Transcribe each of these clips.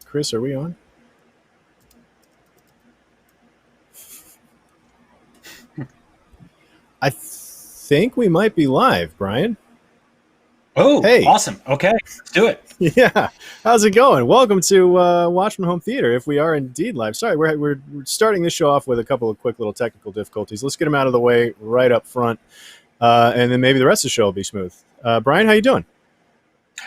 Chris, are we on? I think we might be live, Brian. Oh, hey. Awesome. Okay, let's do it. Yeah. How's it going? Welcome to Watch from Home Theater, if we are indeed live. Sorry, we're starting this show off with a couple of quick little technical difficulties. Let's get them out of the way right up front, and then maybe the rest of the show will be smooth. Brian, how you doing?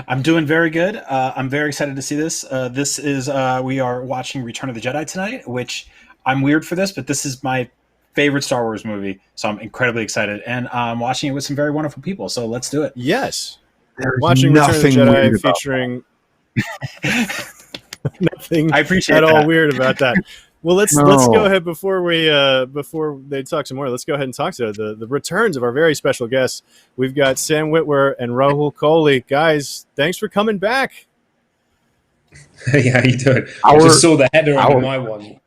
I'm doing very good. I'm very excited to see this. This is we are watching Return of the Jedi tonight, which I'm weird for this, but this is my favorite Star Wars movie, so I'm incredibly excited. And I'm watching it with some very wonderful people, so let's do it. Yes. Watching Return of the Jedi featuring nothing I appreciate at that. all weird about that. Well, let's go ahead before they talk some more. Let's go ahead and talk to the returns of our very special guests. We've got Sam Witwer and Rahul Kohli. Guys, thanks for coming back. Hey, how you doing? I just saw the header on my one.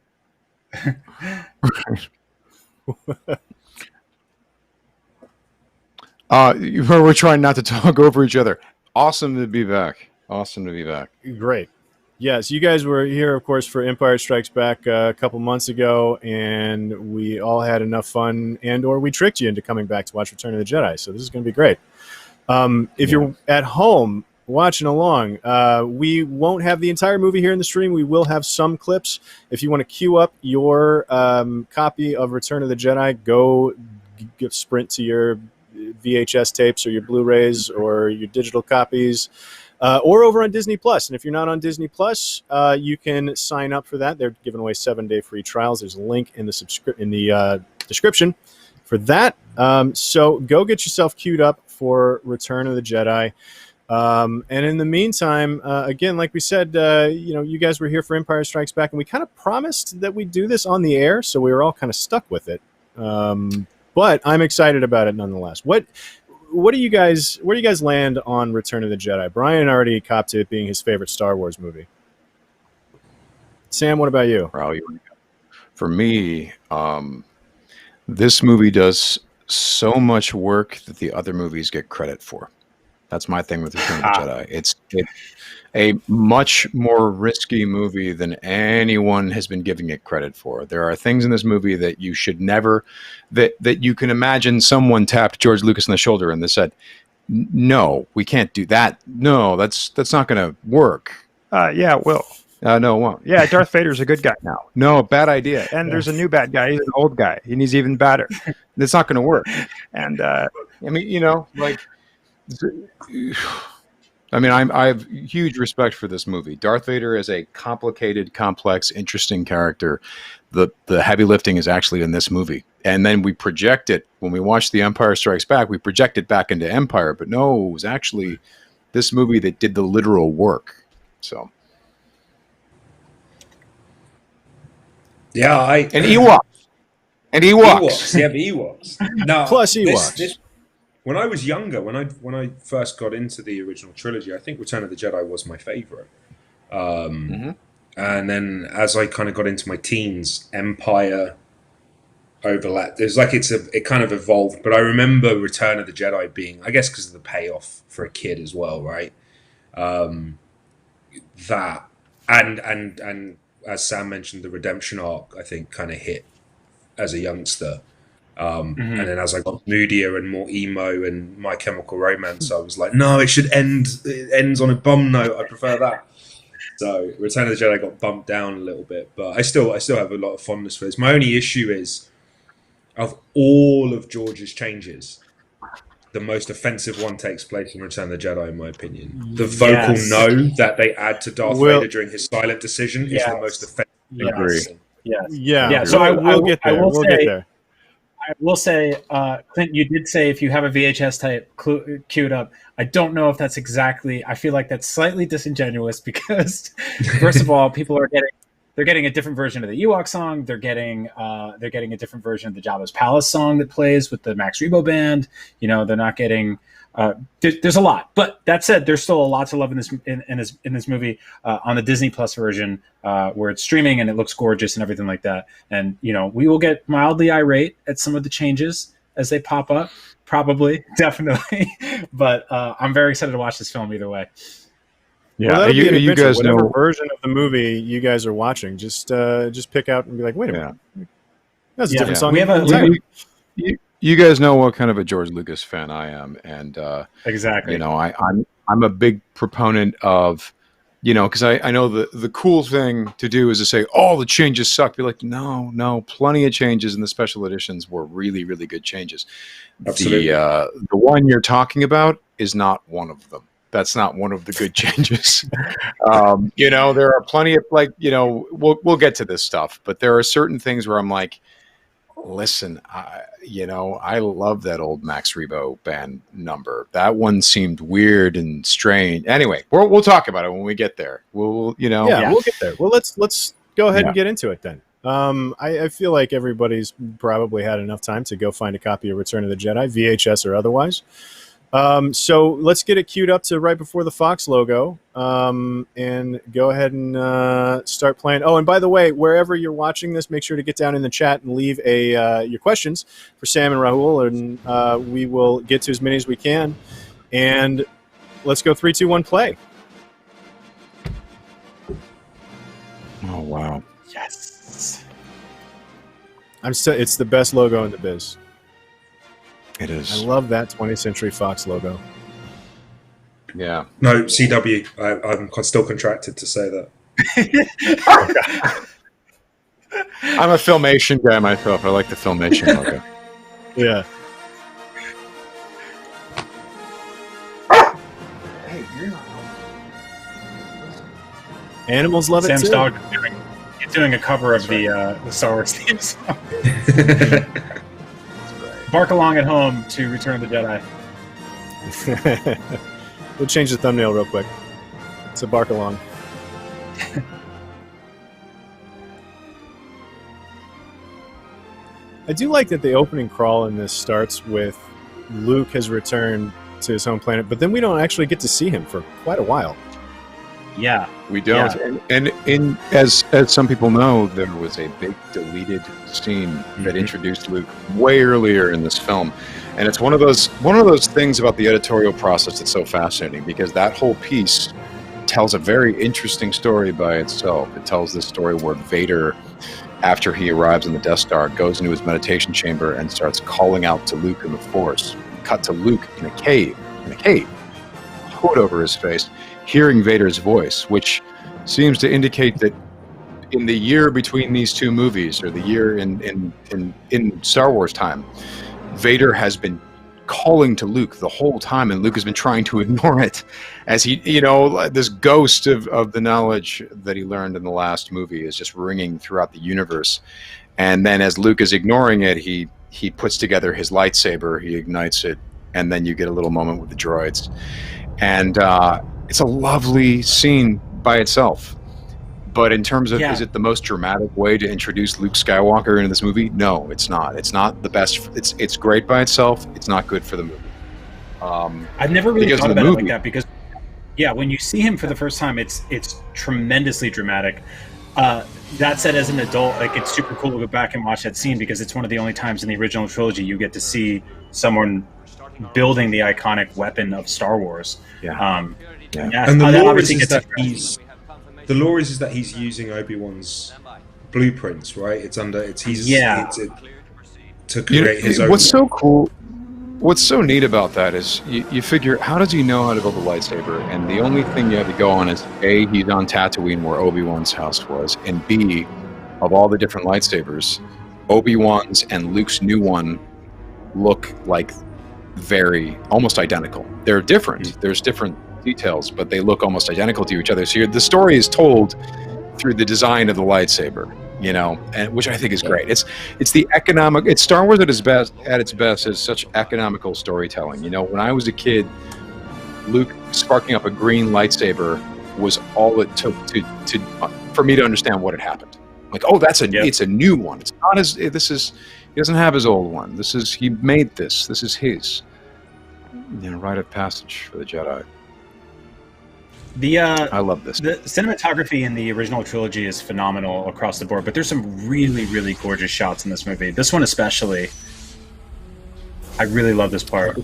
We're trying not to talk over each other. Awesome to be back. Great. Yes, you guys were here, of course, for Empire Strikes Back a couple months ago, and we all had enough fun, or we tricked you into coming back to watch Return of the Jedi. So this is going to be great. If you're at home watching along, we won't have the entire movie here in the stream. We will have some clips. If you want to queue up your copy of Return of the Jedi, go sprint to your VHS tapes or your Blu-rays or your digital copies, or over on Disney Plus. And if you're not on Disney Plus, you can sign up for that. They're giving away 7-day free trials. There's a link in the description for that. So go get yourself queued up for Return of the Jedi. And in the meantime, again, like we said, you guys were here for Empire Strikes Back, and we kind of promised that we'd do this on the air, so we were all kind of stuck with it. But I'm excited about it nonetheless. Where do you guys land on Return of the Jedi? Brian already copped to it being his favorite Star Wars movie. Sam, what about you? For me, this movie does so much work that the other movies get credit for. That's my thing with Return of the Jedi. It's a much more risky movie than anyone has been giving it credit for. There are things in this movie that you should never, that you can imagine someone tapped George Lucas on the shoulder and they said, "No, we can't do that. No, that's not going to work." Yeah, it will. No, it won't. Yeah, Darth Vader's a good guy now. No, bad idea. And there's a new bad guy. He's an old guy, and he's even badder. It's not going to work. And I have huge respect for this movie. Darth Vader is a complicated, complex, interesting character. The heavy lifting is actually in this movie. And then we project it, when we watch The Empire Strikes Back, we project it back into Empire. But no, it was actually this movie that did the literal work. So. Yeah, And Ewoks. Yeah, the Ewoks. No, plus Ewoks. When I was younger, when I first got into the original trilogy, I think Return of the Jedi was my favorite. And then as I kind of got into my teens, Empire overlapped. It was like it kind of evolved. But I remember Return of the Jedi being, I guess, because of the payoff for a kid as well, right? That and as Sam mentioned, the redemption arc, I think, kind of hit as a youngster. And then as I got moodier and more emo and My Chemical Romance, I was like, no, it should end. It ends on a bum note. I prefer that. So Return of the Jedi got bumped down a little bit, but I still have a lot of fondness for this. My only issue is, of all of George's changes, the most offensive one takes place in Return of the Jedi, in my opinion. The vocal no that they add to Darth Vader during his silent decision is the most offensive. I agree. Yeah. So we'll get there. We'll get there. I will say, Clint, you did say if you have a VHS tape queued up. I don't know if that's exactly. I feel like that's slightly disingenuous because, first of all, people are getting a different version of the Ewok song. They're getting a different version of the Jabba's Palace song that plays with the Max Rebo band. They're not getting. There's a lot, but that said, there's still a lot to love in this movie on the Disney Plus version, where it's streaming and it looks gorgeous and everything like that. And we will get mildly irate at some of the changes as they pop up, probably, definitely. But I'm very excited to watch this film either way. Yeah, Well, that'll be an you adventure. guys Whatever know. version of the movie you guys are watching, just pick out and be like, wait a minute, that's a Yeah. different Yeah. song. We have a- entirely. You guys know what kind of a George Lucas fan I am, and Exactly. I'm a big proponent of, because I know the cool thing to do is to say, oh, the changes suck. Be like, no, plenty of changes, and the special editions were really, really good changes. Absolutely. The one you're talking about is not one of them. That's not one of the good changes. There are plenty of we'll get to this stuff, but there are certain things where I'm like, listen, I love that old Max Rebo band number. That one seemed weird and strange. Anyway, we'll talk about it when we get there. We'll We'll get there. Well, let's go ahead Yeah. and get into it then. I feel like everybody's probably had enough time to go find a copy of Return of the Jedi, VHS or otherwise. So let's get it queued up to right before the Fox logo, and go ahead and start playing. Oh, and by the way, wherever you're watching this, make sure to get down in the chat and leave your questions for Sam and Rahul, and we will get to as many as we can. And let's go 3, 2, 1, play. Oh wow. Yes. It's the best logo in the biz. It I is. love that 20th Century Fox logo. Yeah. No, CW. I'm still contracted to say that. I'm a Filmation guy myself. I like the Filmation logo. Yeah. Animals love it Sam's too. dog is doing a cover of the Star Wars theme song. Bark along at home to Return of the Jedi. We'll change the thumbnail real quick. It's a bark along. I do like that the opening crawl in this starts with Luke has returned to his home planet, but then we don't actually get to see him for quite a while. Yeah. We don't. Yeah. And as some people know, there was a big deleted scene that introduced Luke way earlier in this film. And it's one of those things about the editorial process that's so fascinating, because that whole piece tells a very interesting story by itself. It tells this story where Vader, after he arrives in the Death Star, goes into his meditation chamber and starts calling out to Luke in the Force. Cut to Luke in a cave, hood over his face, hearing Vader's voice, which seems to indicate that in the year between these two movies, or the year in Star Wars time, Vader has been calling to Luke the whole time, and Luke has been trying to ignore it, as he, this ghost of the knowledge that he learned in the last movie is just ringing throughout the universe. And then as Luke is ignoring it, he puts together his lightsaber, he ignites it, and then you get a little moment with the droids. And it's a lovely scene by itself. But in terms of, is it the most dramatic way to introduce Luke Skywalker into this movie? No, it's not. It's not the best. It's great by itself. It's not good for the movie. I've never really thought about it like that, because, when you see him for the first time, it's tremendously dramatic. That said, as an adult, it's super cool to go back and watch that scene, because it's one of the only times in the original trilogy you get to see someone building the iconic weapon of Star Wars. And the lore is that he's using Obi-Wan's blueprints, right? To create his own. What's so cool? What's so neat about that is you figure, how does he know how to build a lightsaber? And the only thing you have to go on is A, he's on Tatooine where Obi-Wan's house was, and B, of all the different lightsabers, Obi-Wan's and Luke's new one look like almost identical. They're different. There's different details, but they look almost identical to each other. So the story is told through the design of the lightsaber, and which I think is great. It's the economic. It's Star Wars at its best is such economical storytelling. When I was a kid, Luke sparking up a green lightsaber was all it took for me to understand what had happened. Like, oh, it's a new one. It's not he doesn't have his old one. He made this. This is his. Rite of passage for the Jedi. I love this. The cinematography in the original trilogy is phenomenal across the board, but there's some really, really gorgeous shots in this movie. This one especially. I really love this part.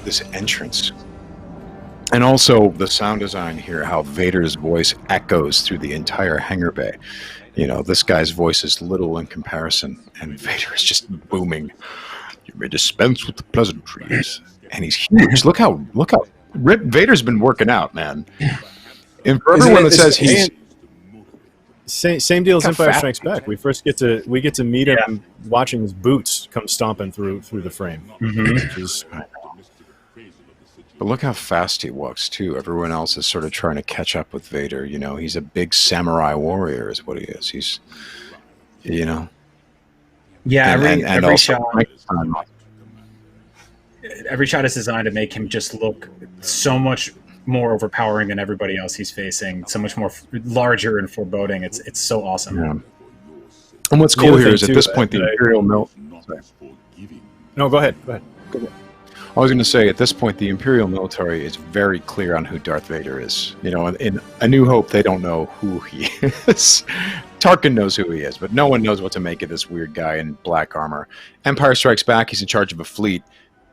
This entrance. And also the sound design here, how Vader's voice echoes through the entire hangar bay. You know, this guy's voice is little in comparison, and Vader is just booming. You may dispense with the pleasantries. And he's huge. Look how Vader's been working out, man. And for everyone that says he's same deal as Empire fat. Strikes Back. We get to meet him watching his boots come stomping through the frame. Which is, But look how fast he walks, too. Everyone else is sort of trying to catch up with Vader. You know, he's a big samurai warrior is what he is. He's, you know. Yeah, every also, shot. Every shot is designed to make him just look so much more overpowering than everybody else he's facing. So much more larger and foreboding. It's so awesome. Yeah. And what's cool here is at this point, the Imperial No, go ahead. I was going to say, at this point, the Imperial military is very clear on who Darth Vader is. You know, in A New Hope, they don't know who he is. Tarkin knows who he is, but no one knows what to make of this weird guy in black armor. Empire Strikes Back, he's in charge of a fleet.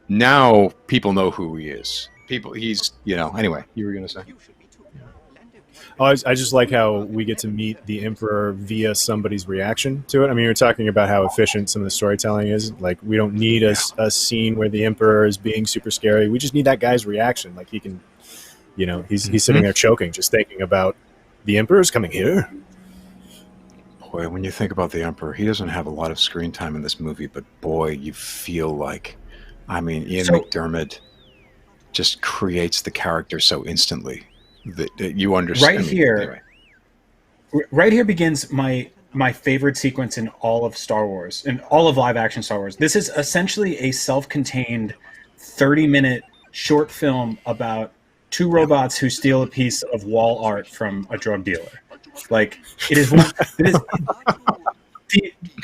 Now people know who he is. Anyway, you were going to say? Oh, I just like how we get to meet the Emperor via somebody's reaction to it. I mean, you're talking about how efficient some of the storytelling is. Like, we don't need a scene where the Emperor is being super scary. We just need that guy's reaction. Like, he can, he's sitting there choking, just thinking about the Emperor's coming here. Boy, when you think about the Emperor, he doesn't have a lot of screen time in this movie, but boy, you feel like, Ian McDiarmid just creates the character so instantly. That you understand. Right here begins my favorite sequence in all of Star Wars, in all of live action Star Wars. This is essentially a self-contained 30-minute short film about two robots who steal a piece of wall art from a drug dealer. Like, the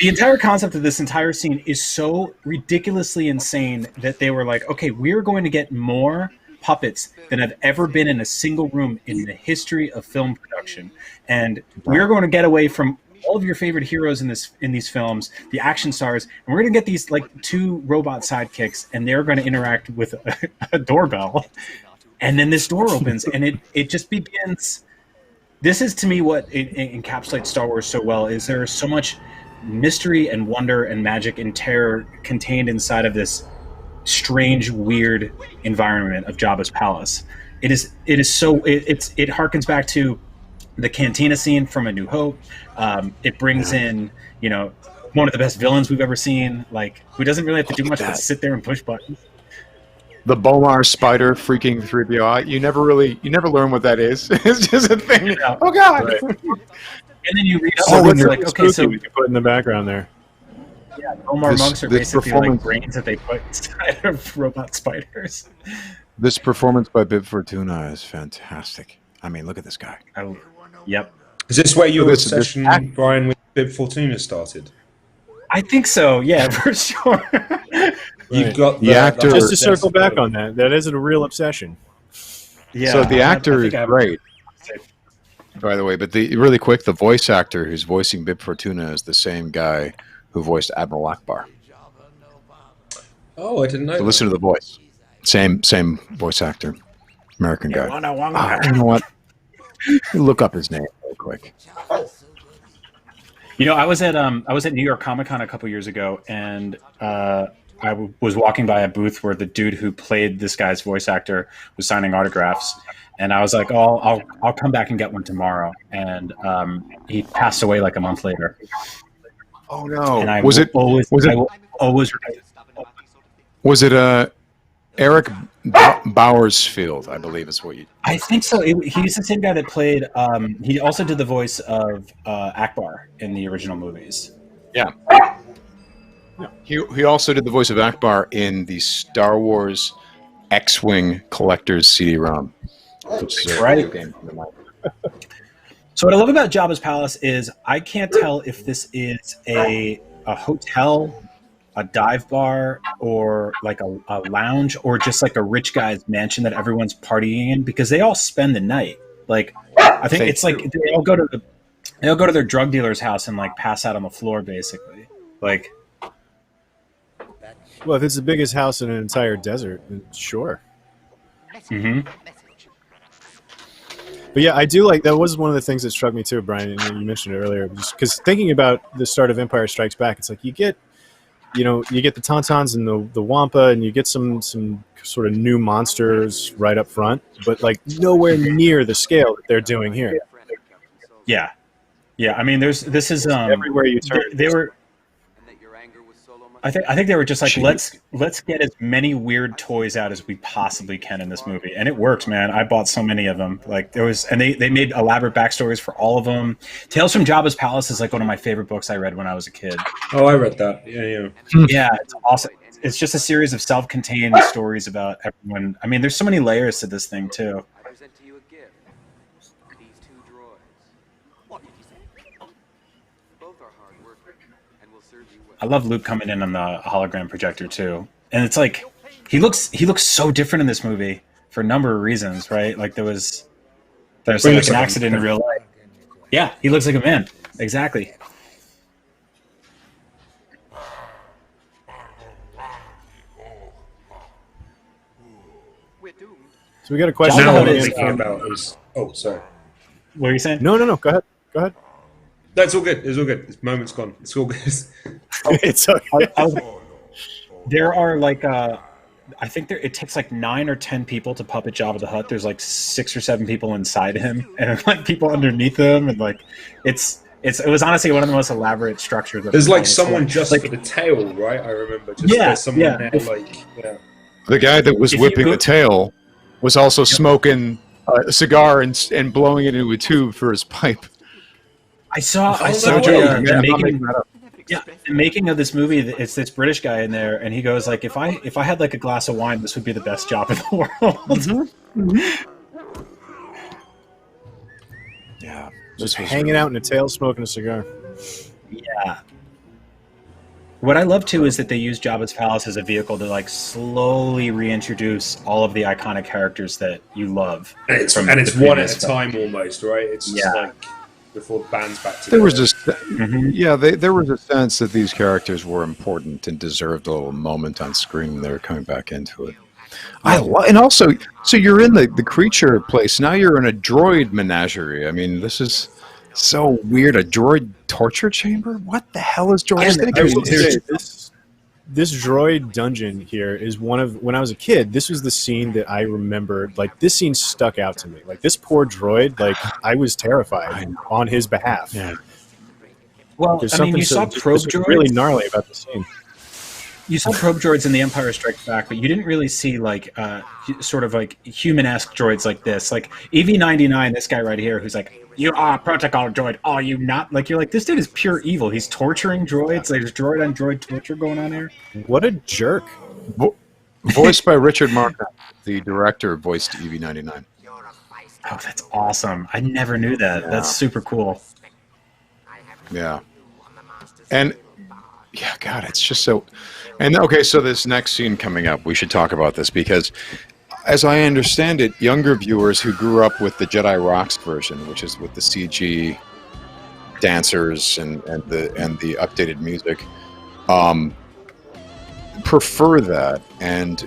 entire concept of this entire scene is so ridiculously insane that they were like, okay, we're going to get more puppets than have ever been in a single room in the history of film production, and we're going to get away from all of your favorite heroes in these films, the action stars, and we're going to get these like two robot sidekicks, and they're going to interact with a doorbell, and then this door opens, and it just begins. This is, to me, what it encapsulates Star Wars so well. Is there is so much mystery and wonder and magic and terror contained inside of this strange, weird environment of Jabba's palace. It harkens back to the cantina scene from A New Hope. It brings in, one of the best villains we've ever seen, like, who doesn't really have to do much but sit there and push buttons. The Bomar spider freaking 3PO out. You never learn what that is. It's just a thing. Yeah. Oh God! Right. And then you read it's like, okay, so we can put in the background there. Yeah, Omar monks are basically like brains that they put inside of robot spiders. This performance by Bib Fortuna is fantastic. I mean, look at this guy. Yep. Is this where your obsession, Brian, with Bib Fortuna started? I think so. Yeah, for sure. You've got the actor. Just to circle back on that, that isn't a real obsession. Yeah. So the actor is great. By the way, but really quick, the voice actor who's voicing Bib Fortuna is the same guy who voiced Admiral Akbar. Oh, I didn't know. So listen to the voice. Same voice actor, American guy. You know what? Look up his name real quick. I was at New York Comic Con a couple years ago, and I was walking by a booth where the dude who played this guy's voice actor was signing autographs, and I was like, "Oh, I'll come back and get one tomorrow." And he passed away like a month later. Oh no! And Was it Eric Bowersfield? I believe is what you. I think so. He's the same guy that played. He also did the voice of Akbar in the original movies. Yeah. He also did the voice of Akbar in the Star Wars X-Wing Collector's CD-ROM. Right. So what I love about Jabba's Palace is I can't tell if this is a hotel, a dive bar, or like a lounge, or just like a rich guy's mansion that everyone's partying in, because they all spend the night. Like, I think it's like they all go to their drug dealer's house and like pass out on the floor, basically. Like, well, if it's the biggest house in an entire desert, then sure. Mm-hmm. But yeah, I do like that. Was one of the things that struck me too, Brian. And you mentioned it earlier, because thinking about the start of Empire Strikes Back, it's like you get the Tauntauns and the Wampa, and you get some sort of new monsters right up front, but like nowhere near the scale that they're doing here. Yeah. I mean, this is everywhere you turn. They were. I think they were just like, let's get as many weird toys out as we possibly can in this movie, and it worked, man. I bought so many of them. Like they made elaborate backstories for all of them. Tales from Jabba's Palace is like one of my favorite books I read when I was a kid. Oh, I read that. Yeah. Yeah, it's awesome. It's just a series of self-contained stories about everyone. I mean, there's so many layers to this thing too. I present to you a gift. These two droids. What did you say? Both are hard workers and will serve you well. I love Luke coming in on the hologram projector too, and it's like he looks so different in this movie for a number of reasons, right? Like there's like an accident in real life. Yeah, he looks like a man. Exactly. So we got a question. Now what I'm thinking about is... Oh, sorry. What are you saying? No. Go ahead. That's all good. It's all good. This moment's gone. It's all good. It's okay. There are like I think it takes like 9 or 10 people to puppet Jabba the Hutt. There's like 6 or 7 people inside him, and like people underneath him, and like it was honestly one of the most elaborate structures. There's like someone just like, for the tail, right? I remember. There's someone there, The guy that was whipping the tail was also smoking a cigar and blowing it into a tube for his pipe. I saw the making of this movie. It's this British guy in there, and he goes like, if I had like a glass of wine, this would be the best job in the world. Yeah, just hanging out in a tail, smoking a cigar. Yeah. What I love too is that they use Jabba's Palace as a vehicle to like slowly reintroduce all of the iconic characters that you love. And it's one at a time almost, right? It's just like before the band's back together. There was there was a sense that these characters were important and deserved a little moment on screen. They were coming back into it. And also, so you're in the creature place. Now you're in a droid menagerie. I mean, this is so weird. A droid torture chamber? What the hell is droid? This droid dungeon here is one of, when I was a kid, this was the scene that I remembered. Like, this scene stuck out to me. Like, this poor droid, like, I was terrified on his behalf. Yeah. Well, I mean, you saw probe droids. Really gnarly about the scene. You saw probe droids in The Empire Strikes Back, but you didn't really see like sort of like human-esque droids like this. Like EV-99, this guy right here, who's like, "You are a protocol droid, are you not?" Like, you're like, this dude is pure evil. He's torturing droids. Like, there's droid on droid torture going on here. What a jerk! Voiced by Richard Markham, the director voiced EV-99. Oh, that's awesome! I never knew that. Yeah. That's super cool. Yeah, and yeah, God, it's just so. And okay, so this next scene coming up, we should talk about this because, as I understand it, younger viewers who grew up with the Jedi Rocks version, which is with the CG dancers and the updated music, prefer that and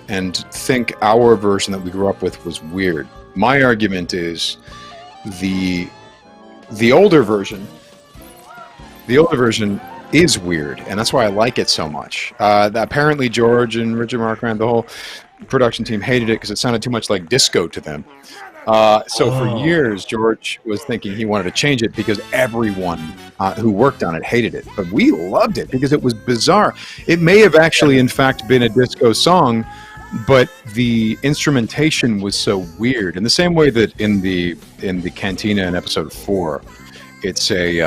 think our version that we grew up with was weird. My argument is the older version. The older version is weird, and that's why I like it so much. Apparently, George and Richard Marquand, the whole production team, hated it because it sounded too much like disco to them. So for years, George was thinking he wanted to change it because everyone who worked on it hated it. But we loved it because it was bizarre. It may have actually, in fact, been a disco song, but the instrumentation was so weird. In the same way that in the cantina in episode 4, it's a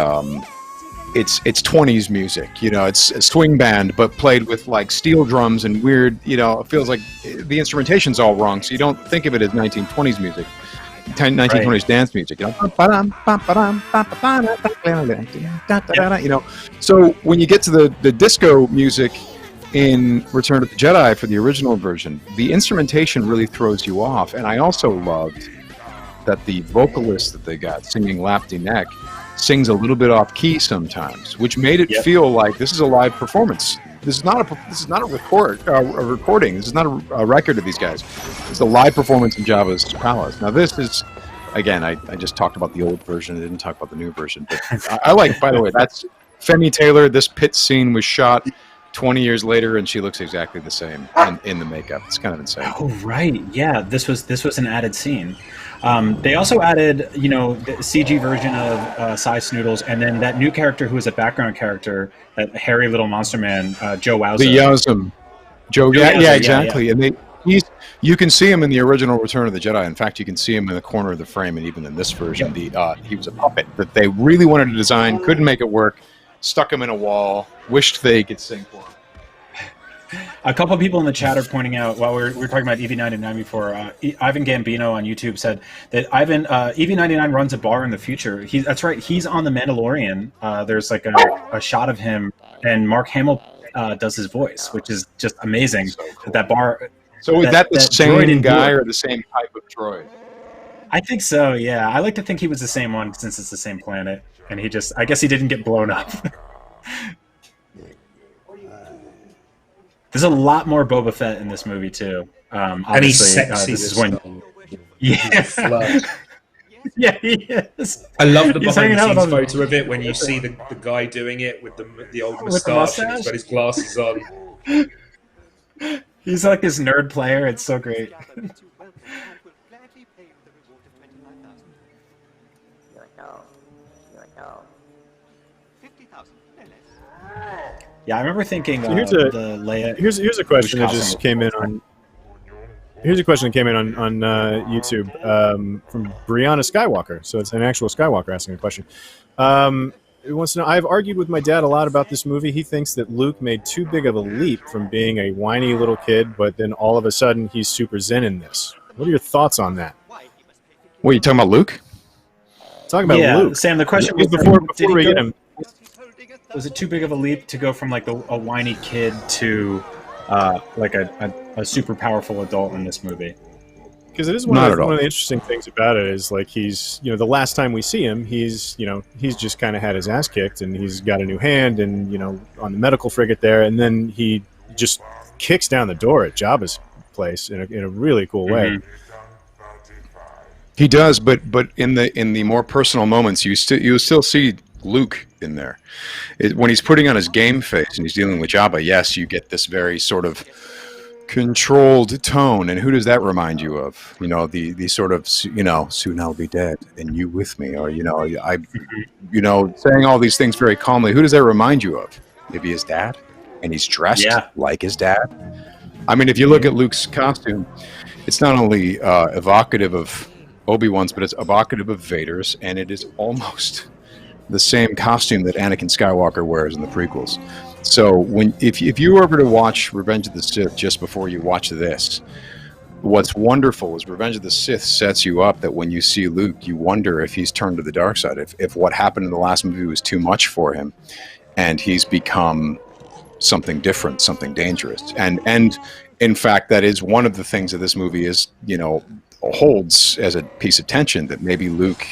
it's 20s music, you know, it's a swing band, but played with like steel drums and weird, you know, it feels like the instrumentation's all wrong, so you don't think of it as 1920s music, 1920s dance music, you know. You know, so when you get to the disco music in Return of the Jedi for the original version, the instrumentation really throws you off. And I also loved that the vocalist that they got singing Lapti Nek sings a little bit off key sometimes, which made it feel like this is a live performance. This is not a recording. This is not a record of these guys. It's a live performance in Jabba's palace. Now this is again, I just talked about the old version. I didn't talk about the new version. But I like, by the way, that's Femi Taylor. This pit scene was shot 20 years later, and she looks exactly the same in the makeup. It's kind of insane. Oh, right. Yeah, this was an added scene. They also added, the CG version of Cy Snoodles, and then that new character who is a background character, that hairy little monster man, Joe Wowza. The Yasm. Joe, yeah, exactly. Yeah. And you can see him in the original Return of the Jedi. In fact, you can see him in the corner of the frame, and even in this version, he was a puppet that they really wanted to design, couldn't make it work, stuck him in a wall, wished they could sing for him. A couple of people in the chat are pointing out, while we were talking about EV99 before, Ivan Gambino on YouTube said that EV99 runs a bar in the future. That's right, he's on The Mandalorian. There's like a shot of him, and Mark Hamill does his voice, which is just amazing. So cool. That bar. So is that the same guy or the same type of droid? I think so, yeah. I like to think he was the same one since it's the same planet, and I guess he didn't get blown up. There's a lot more Boba Fett in this movie too. And he's sexy. This is when, yeah, yeah, he is. I love the behind the scenes photo of it when you see the guy doing it with the old moustache and he's got his glasses on. He's like this nerd player. It's so great. Yeah, I remember thinking here's a question that just came in on. Here's a question that came in on YouTube from Brianna Skywalker. So it's an actual Skywalker asking a question. It wants to know, I've argued with my dad a lot about this movie. He thinks that Luke made too big of a leap from being a whiny little kid, but then all of a sudden he's super zen in this. What are your thoughts on that? What, are you talking about Luke? Talking about Luke. Sam, the question was before we get him. Was it too big of a leap to go from like a whiny kid to like a super powerful adult in this movie? Because it is one of the interesting things about it is like he's, the last time we see him, he's just kind of had his ass kicked and he's got a new hand and, on the medical frigate there. And then he just kicks down the door at Jabba's place in a really cool way. He does, but in the more personal moments, you still see Luke in there. When he's putting on his game face and he's dealing with Jabba, yes, you get this very sort of controlled tone. And who does that remind you of? The sort of, soon I'll be dead and you with me, or saying all these things very calmly. Who does that remind you of? Maybe his dad, and he's dressed like his dad. I mean, if you look at Luke's costume, it's not only evocative of Obi-Wan's, but it's evocative of Vader's, and it is almost the same costume that Anakin Skywalker wears in the prequels. So if you were ever to watch Revenge of the Sith just before you watch this, what's wonderful is Revenge of the Sith sets you up that when you see Luke, you wonder if he's turned to the dark side, if what happened in the last movie was too much for him, and he's become something different, something dangerous. And in fact, that is one of the things that this movie is, holds as a piece of tension, that maybe Luke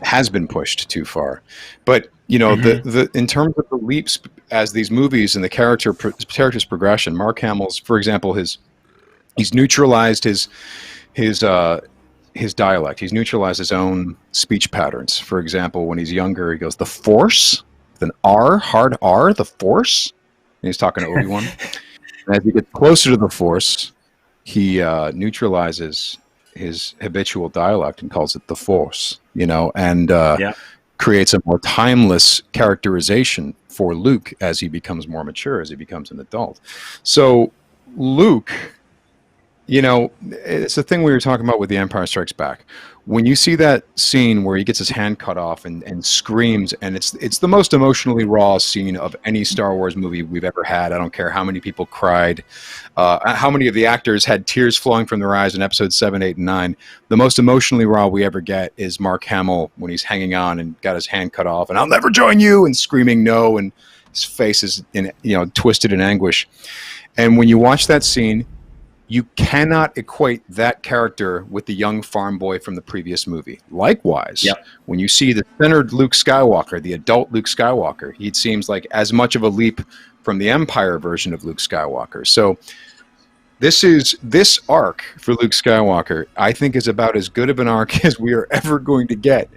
has been pushed too far. But the in terms of the leaps as these movies and the character's progression, Mark Hamill's, for example, he's neutralized his dialect. He's neutralized his own speech patterns. For example, when he's younger, he goes, "The Force," with an R, hard R, "the Force," and he's talking to Obi-Wan. And as he gets closer to the Force, he neutralizes his habitual dialect and calls it the Force, and creates a more timeless characterization for Luke as he becomes more mature, as he becomes an adult. So Luke, it's the thing we were talking about with The Empire Strikes Back. When you see that scene where he gets his hand cut off and screams, and it's the most emotionally raw scene of any Star Wars movie we've ever had. I don't care how many people cried, how many of the actors had tears flowing from their eyes in episodes 7, 8, and 9. The most emotionally raw we ever get is Mark Hamill when he's hanging on and got his hand cut off, and "I'll never join you," and screaming no, and his face is twisted in anguish. And when you watch that scene, you cannot equate that character with the young farm boy from the previous movie. Likewise, when you see the centered Luke Skywalker, the adult Luke Skywalker, he seems like as much of a leap from the Empire version of Luke Skywalker. So this arc for Luke Skywalker, I think, is about as good of an arc as we are ever going to get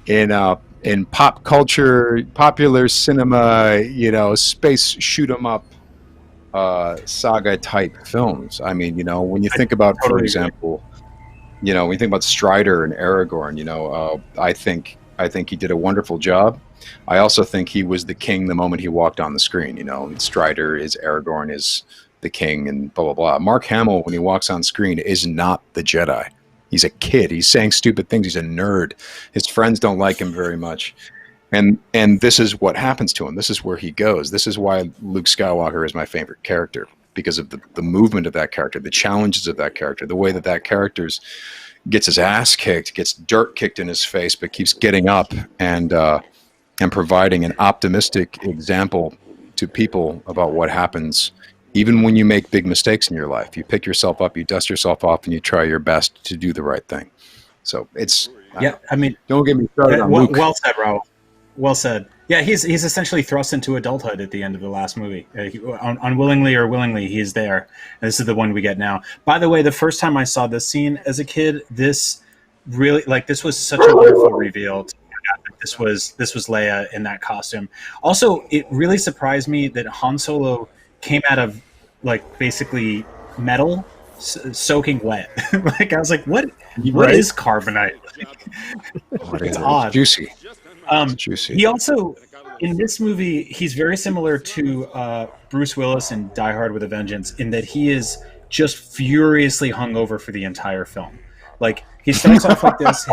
in pop culture, popular cinema, space shoot 'em up saga type films. I mean, when you think about, for example, when you think about Strider and Aragorn, I think he did a wonderful job. I also think he was the king the moment he walked on the screen. Strider is Aragorn is the king and blah, blah, blah. Mark Hamill, when he walks on screen, is not the Jedi. He's a kid. He's saying stupid things. He's a nerd. His friends don't like him very much. And this is what happens to him. This is where he goes. This is why Luke Skywalker is my favorite character, because of the movement of that character, the challenges of that character, the way that character gets his ass kicked, gets dirt kicked in his face, but keeps getting up and providing an optimistic example to people about what happens even when you make big mistakes in your life. You pick yourself up, you dust yourself off, and you try your best to do the right thing. So it's don't get me started on Luke. Well said, Rahul. Well said. Yeah, he's essentially thrust into adulthood at the end of the last movie. Unwillingly or willingly, he's there. And this is the one we get now. By the way, the first time I saw this scene as a kid, this really this was such a wonderful reveal. This was Leia in that costume. Also, it really surprised me that Han Solo came out of basically metal soaking wet. I was like, what is carbonite? It's odd. Juicy. Juicy. He also, in this movie, he's very similar to Bruce Willis in Die Hard with a Vengeance in that he is just furiously hungover for the entire film. He starts off like this.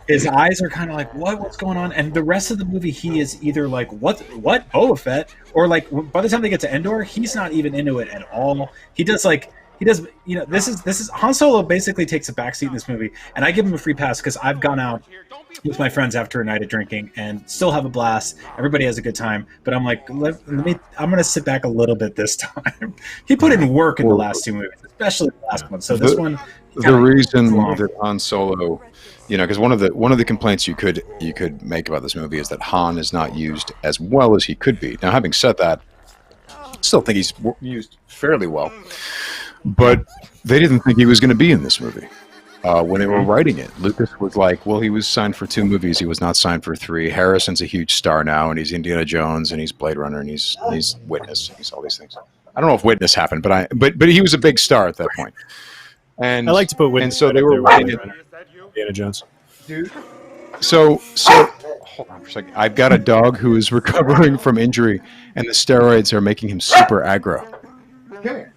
His eyes are kind of like, what's going on? And the rest of the movie, he is either like, what, Boba Fett? Or by the time they get to Endor, he's not even into it at all. This is Han Solo basically takes a backseat in this movie, and I give him a free pass because I've gone out with my friends after a night of drinking and still have a blast. Everybody has a good time, but I'm like, I'm going to sit back a little bit this time. He put in work in the last two movies, especially the last one. So this one, the reason that Han Solo, because one of the complaints you could make about this movie is that Han is not used as well as he could be. Now, having said that, I still think he's used fairly well. But they didn't think he was going to be in this movie when they were writing it. Lucas was like, well, he was signed for 2 movies. He was not signed for 3. Harrison's a huge star now, and he's Indiana Jones, and he's Blade Runner, and he's Witness. He's all these things. I don't know if Witness happened, but he was a big star at that point. And I like to put Witness. And so they were writing it. Indiana Jones. Dude. So hold on for a second. I've got a dog who is recovering from injury, and the steroids are making him super aggro.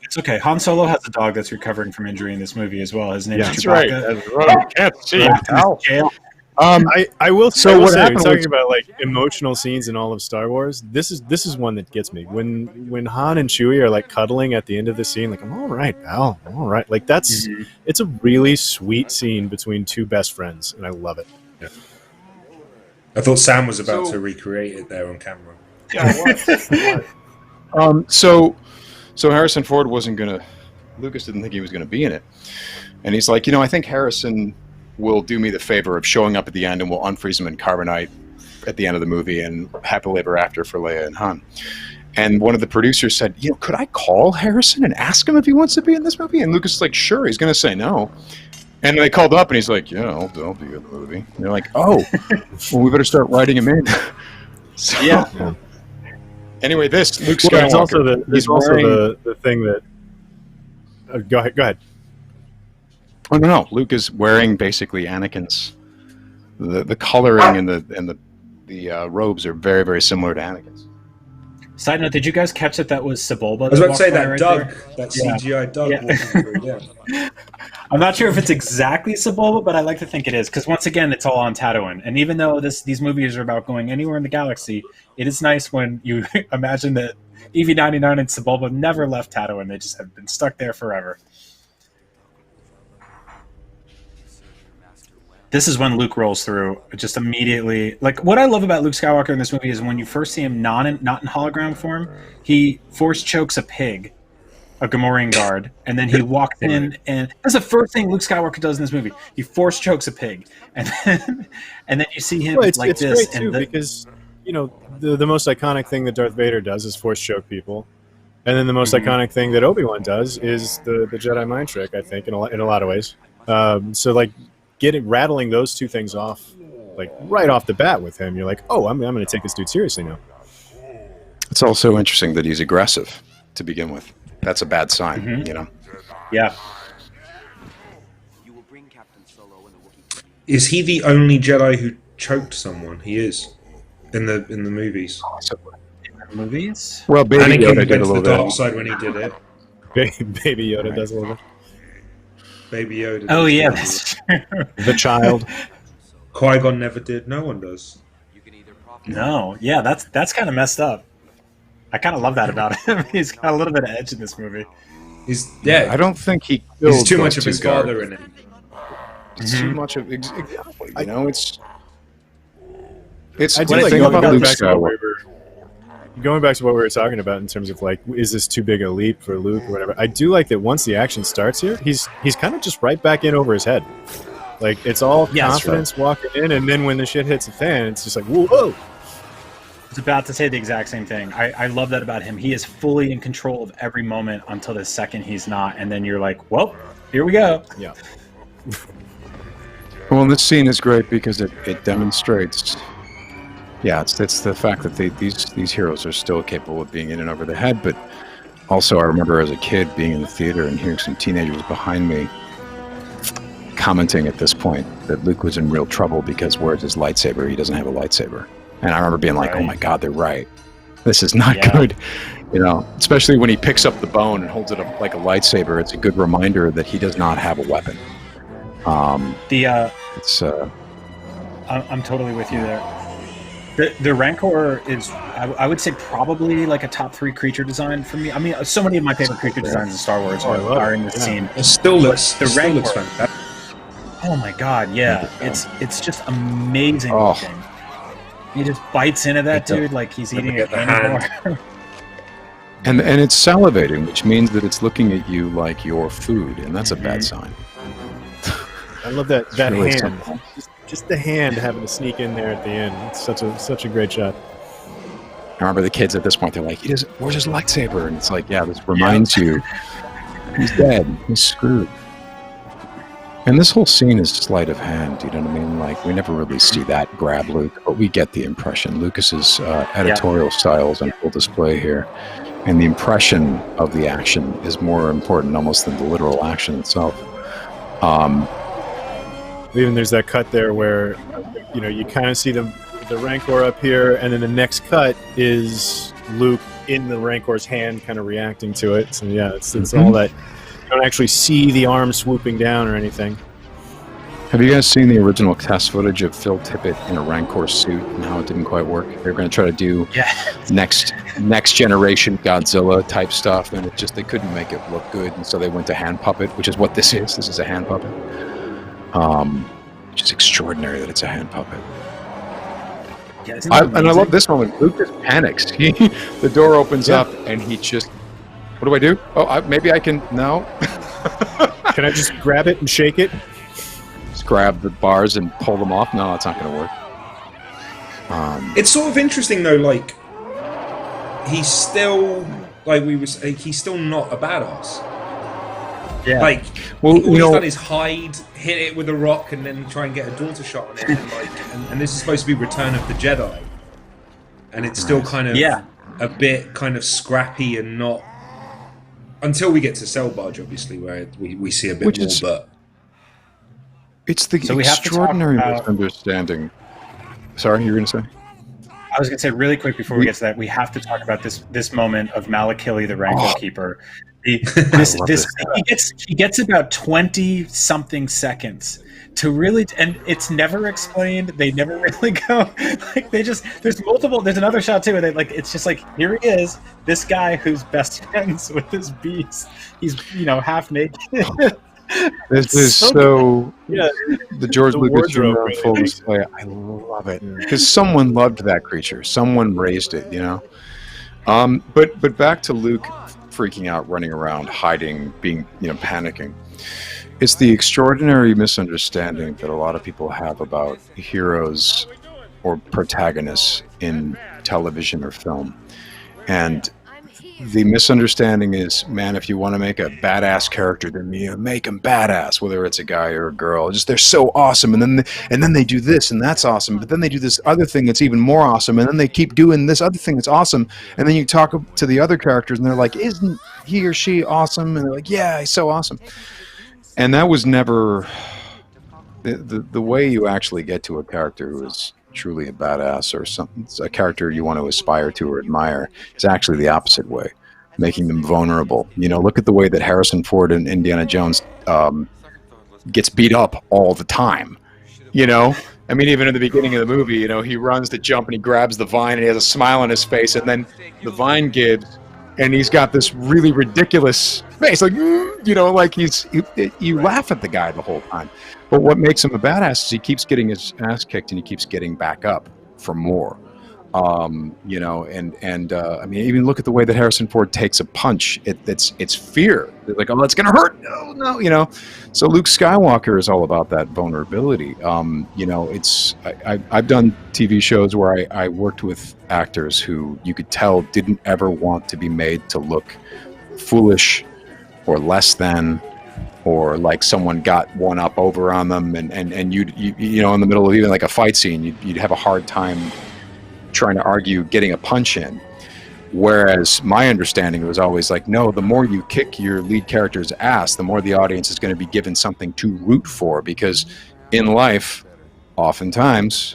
It's okay. Han Solo has a dog that's recovering from injury in this movie as well. His name is That's Chewbacca. right. That's right. Can't see him. I will say, So what you're happened talking was- about emotional scenes in all of Star Wars. This is one that gets me. When Han and Chewie are cuddling at the end of the scene, I'm all right, pal, I'm all right. It's a really sweet scene between 2 best friends, and I love it. Yeah. I thought Sam was about to recreate it there on camera. Yeah, it was. So Harrison Ford wasn't gonna. Lucas didn't think he was gonna be in it, and he's like, I think Harrison will do me the favor of showing up at the end, and we'll unfreeze him in carbonite at the end of the movie, and happily ever after for Leia and Han. And one of the producers said, could I call Harrison and ask him if he wants to be in this movie? And Lucas is like, sure. He's gonna say no. And they called up, and he's like, yeah, I'll be in the movie. And they're like, oh, well, we better start writing him in. So, Yeah. Anyway, this Luke Well, Skywalker. it's also the thing that. Go ahead. Oh no! Luke is wearing basically Anakin's. The coloring and the robes are very, very similar to Anakin's. Side note: did you guys catch that was Sebulba? I was about to say walked by that right Doug, there? that CGI Doug. Yeah. walking through, yeah. I'm not sure if it's exactly Sebulba, but I like to think it is because once again, it's all on Tatooine. And even though these movies are about going anywhere in the galaxy, it is nice when you imagine that EV-99 and Sebulba never left Tatooine; they just have been stuck there forever. This is when Luke rolls through just immediately. What I love about Luke Skywalker in this movie is when you first see him not in hologram form, he force chokes a pig, a Gamorrean guard, and then he walks in, and that's the first thing Luke Skywalker does in this movie. He force chokes a pig, and then you see him It's this. great too because the most iconic thing that Darth Vader does is force choke people, And then the most iconic thing that Obi-Wan does is the Jedi mind trick, I think, in a lot of ways. So like rattling those two things off, like right off the bat with him, you're like, oh, I'm going to take this dude seriously now. It's also interesting that he's aggressive to begin with. That's a bad sign, you know? Yeah. Is he the only Jedi who choked someone? He is in the movies. Movies? Well, Baby Anakin Yoda did went a to the little dark bit. side when he did it. Baby Yoda does a little bit. Baby Yoda. Oh, does yeah, that. that's true. The child. Qui-Gon never did. No one does. No, yeah, that's kind of messed up. I kind of love that about him. He's got a little bit of edge in this movie. I don't think he He's killed too those much of two his guards. father in it. It's too much of exactly. You know, it's I do the like thing going about Luke back to what we Skywalker. were going back to what we were talking about in terms of like, is this too big a leap for Luke or whatever? I do like that once the action starts here, he's kind of just right back in over his head. Like it's all confidence walking in, and then when the shit hits the fan, it's just like whoa. I was about to say the exact same thing. I love that about him. He is fully in control of every moment until the second he's not, and then you're like, well, here we go. Yeah. Well, this scene is great because it demonstrates. Yeah, it's the fact that these heroes are still capable of being in and over the head, but also I remember as a kid being in the theater and hearing some teenagers behind me commenting at this point that Luke was in real trouble because where's his lightsaber? He doesn't have a lightsaber. And I remember being like, oh my God, they're right. This is not good. You know, especially when he picks up the bone and holds it up like a lightsaber. It's a good reminder that he does not have a weapon. I'm totally with you there. The Rancor is, I would say, probably like a top 3 creature design for me. I mean, so many of my favorite creature designs in Star Wars are in this scene. It still looks Rancor. fantastic. Oh my God, yeah, it's just amazing looking. He just bites into that dude like he's eating a candy bar. And it's salivating, which means that it's looking at you like your food, and that's a bad sign. I love that really hand. Just the hand having to sneak in there at the end. It's such a great shot. I remember the kids at this point, they're like, where's his lightsaber? And it's like, yeah, this reminds you he's dead. He's screwed. And this whole scene is sleight of hand, you know what I mean? Like, we never really see that grab Luke, but we get the impression. Lucas's editorial style is on full display here. And the impression of the action is more important almost than the literal action itself. Even there's that cut there where, you know, you kind of see the Rancor up here, and then the next cut is Luke in the Rancor's hand kind of reacting to it. So yeah, it's all that. You don't actually see the arm swooping down or anything. Have you guys seen the original test footage of Phil Tippett in a Rancor suit and how it didn't quite work? They were going to try to do next generation Godzilla type stuff, and they couldn't make it look good, and so they went to hand puppet, which is what this is. This is a hand puppet. Which is extraordinary that it's a hand puppet. Yeah, I love this moment. Luke just panics. The door opens up, and he just... What do I do? Oh, maybe I can... No. Can I just grab it and shake it? Just grab the bars and pull them off? No, that's not going to work. It's sort of interesting, though, like... He's still... Like we was, he's still not a badass. Yeah. Like, well, all he's done is hide, hit it with a rock, and then try and get a daughter shot on it. And this is supposed to be Return of the Jedi. And it's still kind of a bit kind of scrappy and not... Until we get to Selbage, obviously, where we see a bit more, but... It's the extraordinary misunderstanding. Sorry, you were going to say? I was going to say really quick before we get to that, we have to talk about this moment of Malakili, the Rancor Keeper. He gets about 20 something seconds to really, and it's never explained. They never really go like there's another shot too where they like, it's just like, here he is, this guy who's best friends with this beast. He's, half naked. This is so the George Lucas Jr. on full display. I love it because someone loved that creature. Someone raised it, But back to Luke freaking out, running around, hiding, being, panicking. It's the extraordinary misunderstanding that a lot of people have about heroes or protagonists in television or film. And the misunderstanding is, man, if you want to make a badass character, then you make them badass, whether it's a guy or a girl. Just they're so awesome, and then they do this, and that's awesome. But then they do this other thing that's even more awesome, and then they keep doing this other thing that's awesome. And then you talk to the other characters, and they're like, "Isn't he or she awesome?" And they're like, "Yeah, he's so awesome." And that was never the way you actually get to a character who is truly a badass or something, a character you want to aspire to or admire, is actually the opposite way, making them vulnerable. Look at the way that Harrison Ford in Indiana Jones gets beat up all the time. I mean, even in the beginning of the movie, he runs to jump and he grabs the vine and he has a smile on his face, and then the vine gives and he's got this really ridiculous face, like like you laugh at the guy the whole time. But what makes him a badass is he keeps getting his ass kicked and he keeps getting back up for more. I mean, even look at the way that Harrison Ford takes a punch. It's fear. They're like, oh, that's gonna hurt. No. So Luke Skywalker is all about that vulnerability. I've done TV shows where I worked with actors who you could tell didn't ever want to be made to look foolish or less than, or like someone got one up over on them, and you in the middle of even like a fight scene, you'd have a hard time trying to argue getting a punch in. Whereas my understanding was always like, no, the more you kick your lead character's ass, the more the audience is going to be given something to root for, because in life, oftentimes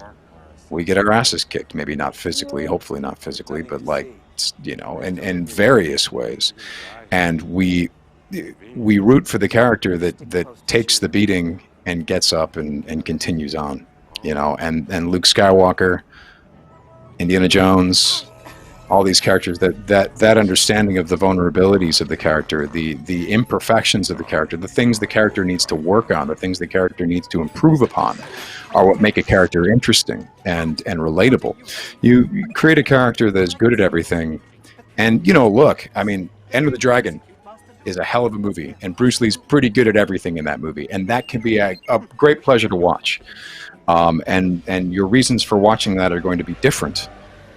we get our asses kicked, maybe not physically, hopefully not physically, but like, in various ways. And we root for the character that takes the beating and gets up and continues on, and Luke Skywalker, Indiana Jones, all these characters, that understanding of the vulnerabilities of the character, the imperfections of the character, the things the character needs to work on, the things the character needs to improve upon, are what make a character interesting and relatable. You create a character that is good at everything, and look, I mean, Enter the Dragon is a hell of a movie, and Bruce Lee's pretty good at everything in that movie, and that can be a great pleasure to watch. And your reasons for watching that are going to be different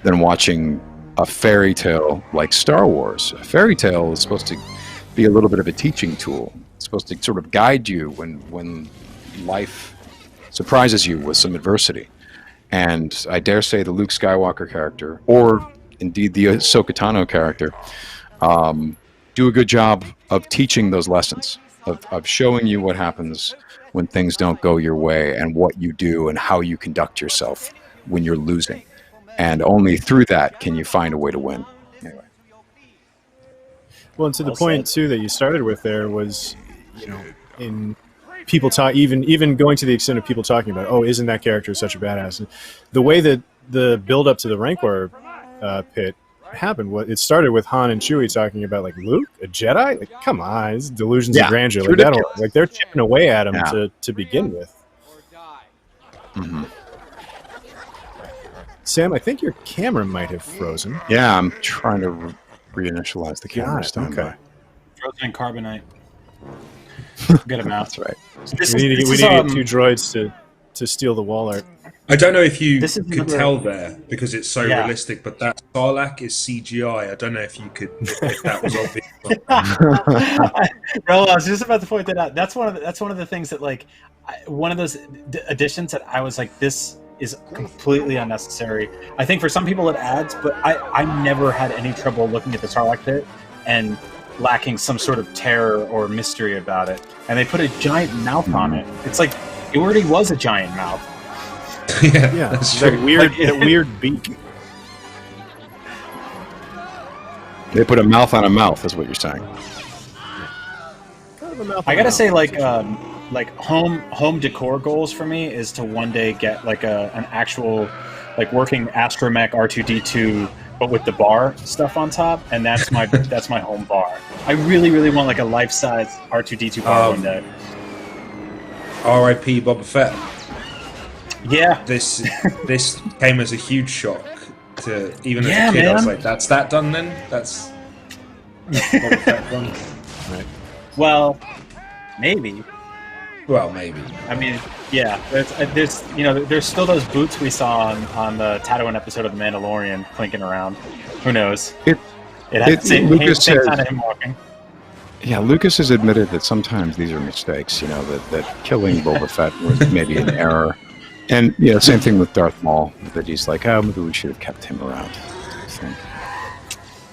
than watching a fairy tale like Star Wars. A fairy tale is supposed to be a little bit of a teaching tool. It's supposed to sort of guide you when life surprises you with some adversity. And I dare say the Luke Skywalker character, or indeed the Ahsoka Tano character, do a good job of teaching those lessons, of showing you what happens when things don't go your way, and what you do and how you conduct yourself when you're losing. And only through that can you find a way to win. Anyway. Well, and to the point too that you started with there was, in people talk, even going to the extent of people talking about, oh, isn't that character such a badass? And the way that the build up to the Rancor pit happened, it started with Han and Chewie talking about, like, Luke, a Jedi? Like, come on, it's delusions of grandeur. Like they're chipping away at him to begin with. Mm-hmm. Sam, I think your camera might have frozen. Yeah, I'm trying to reinitialize the camera. Okay. Frozen in carbonite. Forget about. That's right. We need to get 2 droids to steal the wall art. I don't know if you could tell there because it's so realistic, but that Sarlacc is CGI. I don't know if you could, if that was obvious. Bro, I was just about to point that out. That's one of the things that, like, one of those additions that I was like, this is completely unnecessary. I think for some people it adds, but I never had any trouble looking at the Sarlacc pit and lacking some sort of terror or mystery about it. And they put a giant mouth on it. It's like it already was a giant mouth. Yeah, that's that weird beak. They put a mouth on a mouth, is what you're saying. I gotta say, like home decor goals for me is to one day get like an actual like working astromech R2D2, but with the bar stuff on top, and that's my home bar. I really want like a life-size R2D2 bar one day. R.I.P. Boba Fett. Yeah, this came as a huge shock to even as a kid. Man. I was like, "That's that done then? That's Boba Fett done." Right. Well, maybe. I mean, yeah. There's still those boots we saw on the Tatooine episode of The Mandalorian clinking around. Who knows? It had the same, Lucas same says- kind of him walking. Yeah, Lucas has admitted that sometimes these are mistakes, that killing Boba Fett was maybe an error. And, same thing with Darth Maul, that he's like, maybe we should have kept him around.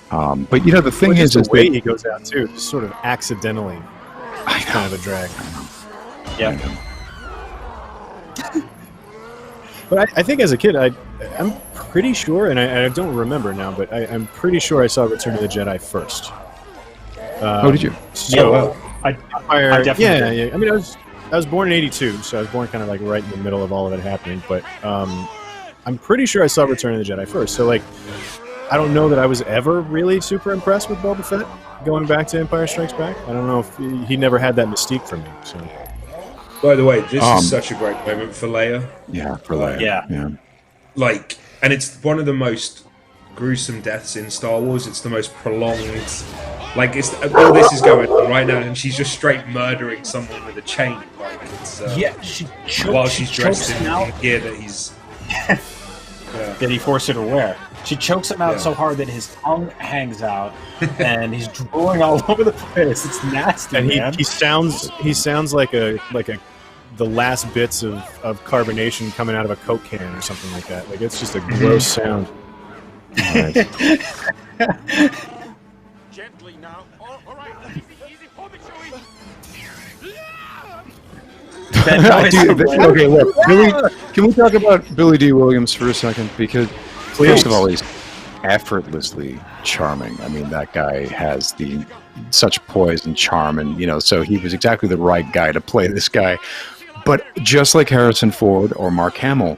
But, the thing is the way that he goes out, too, just sort of accidentally. It's kind of a drag. Yeah. But I think as a kid, I'm pretty sure, and I don't remember now, but I'm pretty sure I saw Return of the Jedi first. did you? So, I definitely did. yeah. I mean, I was born in '82, so I was born kind of like right in the middle of all of it happening. But I'm pretty sure I saw Return of the Jedi first. So like, I don't know that I was ever really super impressed with Boba Fett going back to Empire Strikes Back. I don't know if he never had that mystique for me. So. By the way, this is such a great moment for Leia. Yeah, for Leia. Yeah. And it's one of the most gruesome deaths in Star Wars. It's the most prolonged. It's all this is going on right now, and she's just straight murdering someone with a chain. She while she's dressed in out. the gear that he's that he forced her to wear. She chokes him out so hard that his tongue hangs out, and he's drooling all over the place. It's nasty, and man. he sounds like the last bits of carbonation coming out of a Coke can or something like that. Like, it's just a gross sound. Gently now. All right. Easy. Hold it, Chewie. Okay, look. Can we talk about Billy D. Williams for a second? Because first of all, he's effortlessly charming. I mean, that guy has such poise and charm, and so he was exactly the right guy to play this guy. But just like Harrison Ford or Mark Hamill,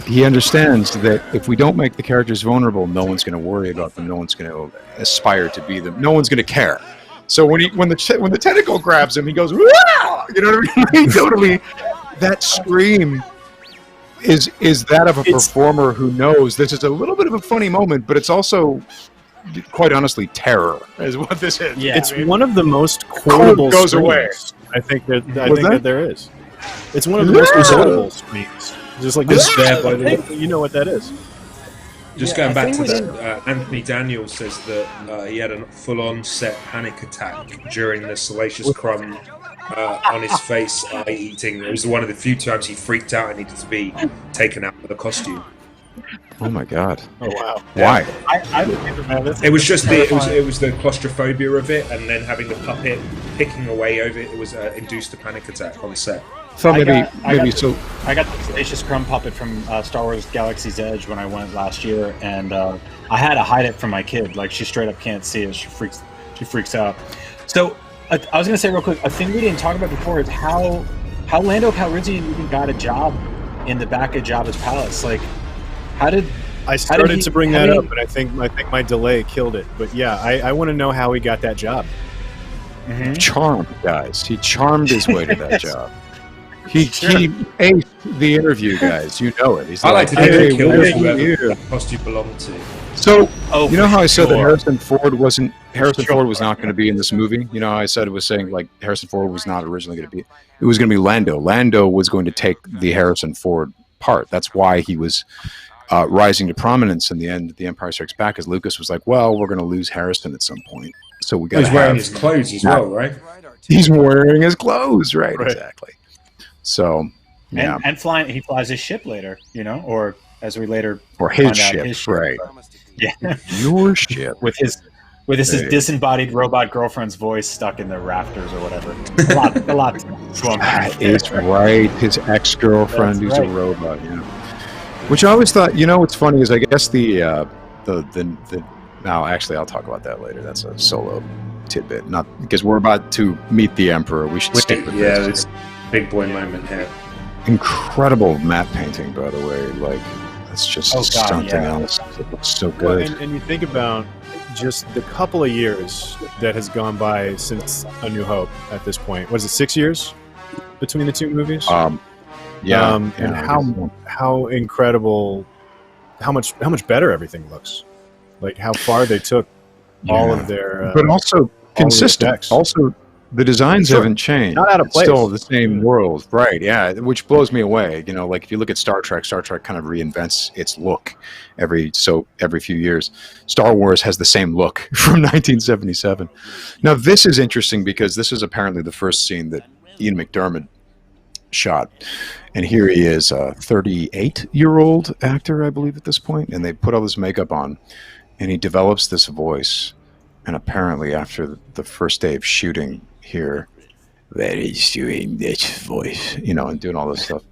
he understands that if we don't make the characters vulnerable, no one's going to worry about them. No one's going to aspire to be them. No one's going to care. So when the tentacle grabs him, he goes, "Wow!" You know what I mean? Totally. That scream is that of a performer who knows this is a little bit of a funny moment, but it's also, quite honestly, terror is what this is. Yeah. It's one of the most quotable goes screams away. I think that there is. It's one of the most quotable screams. Just like this, you know what that is. Just going back to that, Anthony Daniels says that he had a full-on set panic attack during the Salacious Crumb on his face eating. It was one of the few times he freaked out and needed to be taken out of the costume. Oh my God! Oh wow! Why? I remember that. It was just it was the claustrophobia of it, and then having the puppet picking away over it. It was induced a panic attack on set. So I got the Salacious Crumb puppet from Star Wars Galaxy's Edge when I went last year, and I had to hide it from my kid. Like, she straight up can't see it. She freaks out. So I was gonna say real quick, a thing we didn't talk about before is how Lando Calrissian even got a job in the back of Jabba's palace. Like, I started to bring that up, and I think my delay killed it. But yeah, I want to know how he got that job. Mm-hmm. Charm, guys. He charmed his way to that job. He aced the interview, guys. You know it. He's like to "Hey, kill where are whoever you?" the costume belonged to. So, you know how I said that sure. Harrison Ford was not going to be in this movie? You know how I said it was saying, like, Harrison Ford was not originally going to be. It was going to be Lando. Lando was going to take the Harrison Ford part. That's why he was rising to prominence in the end of The Empire Strikes Back, because Lucas was like, well, we're going to lose Harrison at some point. So we got to He's wearing his clothes as well, right? He's wearing his clothes, right? Exactly. So, yeah. And flying, he flies his ship later, or as we later or find his out, ship, right? Yeah, your ship with his disembodied robot girlfriend's voice stuck in the rafters or whatever. A lot. It's right. His ex-girlfriend who's a robot. Yeah. Which I always thought, what's funny is I guess the now actually I'll talk about that later. That's a solo tidbit, not because we're about to meet the Emperor. We should stick with this. It's big boy moment here. Incredible matte painting, by the way. Like, it's just something else. It looks so good. And you think about just the couple of years that has gone by since A New Hope at this point. Was it 6 years between the two movies? And how incredible, how much better everything looks. Like how far they took all of their, but also consistent. Also, The designs haven't changed. Not out of It's place. still the same world, right? Yeah, which blows me away. You know, like if you look at Star Trek kind of reinvents its look every few years. Star Wars has the same look from 1977. Now, this is interesting because this is apparently the first scene that Ian McDiarmid shot. And here he is, a 38-year-old actor, I believe, at this point, and they put all this makeup on, and he develops this voice. And apparently, after the first day of shooting here, where he's doing this voice, you know, and doing all this stuff,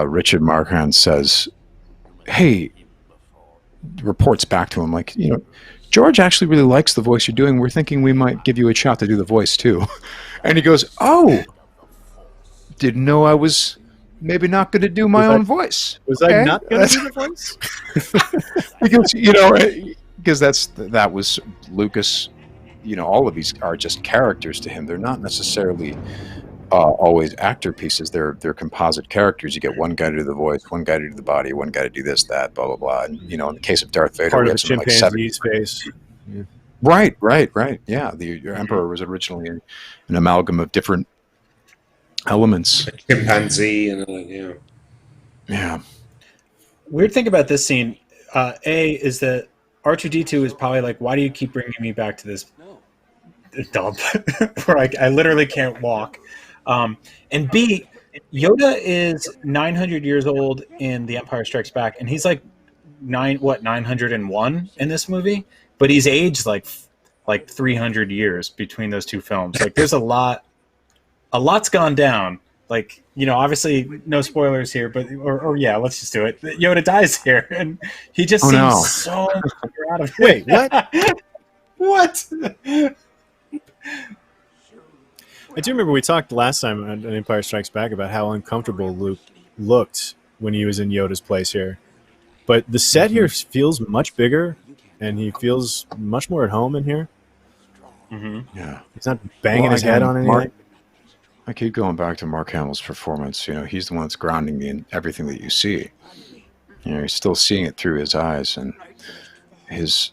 Richard Marquand says, hey, reports back to him, like, you know, George actually really likes the voice you're doing. We're thinking we might give you a shot to do the voice, too. And he goes, oh, didn't know I was maybe not going to do my own voice. Was I not going to do the voice? Because, you know, because that was Lucas. You know, all of these are just characters to him. They're not necessarily always actor pieces. They're composite characters. You get one guy to do the voice, one guy to do the body, one guy to do this, that, blah, blah, blah. And, you know, in the case of Darth Vader, Part we of have the something like chimpanzee's face. Yeah. Right. Yeah, the Emperor was originally an amalgam of different elements. A chimpanzee and Yeah. Weird thing about this scene, is that R2-D2 is probably like, why do you keep bringing me back to this dump where I literally can't walk? And B, Yoda is 900 years old in The Empire Strikes Back, and he's like 901 in this movie, but he's aged like 300 years between those two films. Like, there's a lot's gone down. Like, you know, obviously no spoilers here, but or yeah, let's just do it. Yoda dies here, and he just seems so out of it. Wait, what? What? I do remember we talked last time on Empire Strikes Back about how uncomfortable Luke looked when he was in Yoda's place here. But the set here feels much bigger, and he feels much more at home in here. Mm-hmm. Yeah. He's not banging his head on anything. I keep going back to Mark Hamill's performance. You know, he's the one that's grounding me in everything that you see. You know, you're still seeing it through his eyes, and his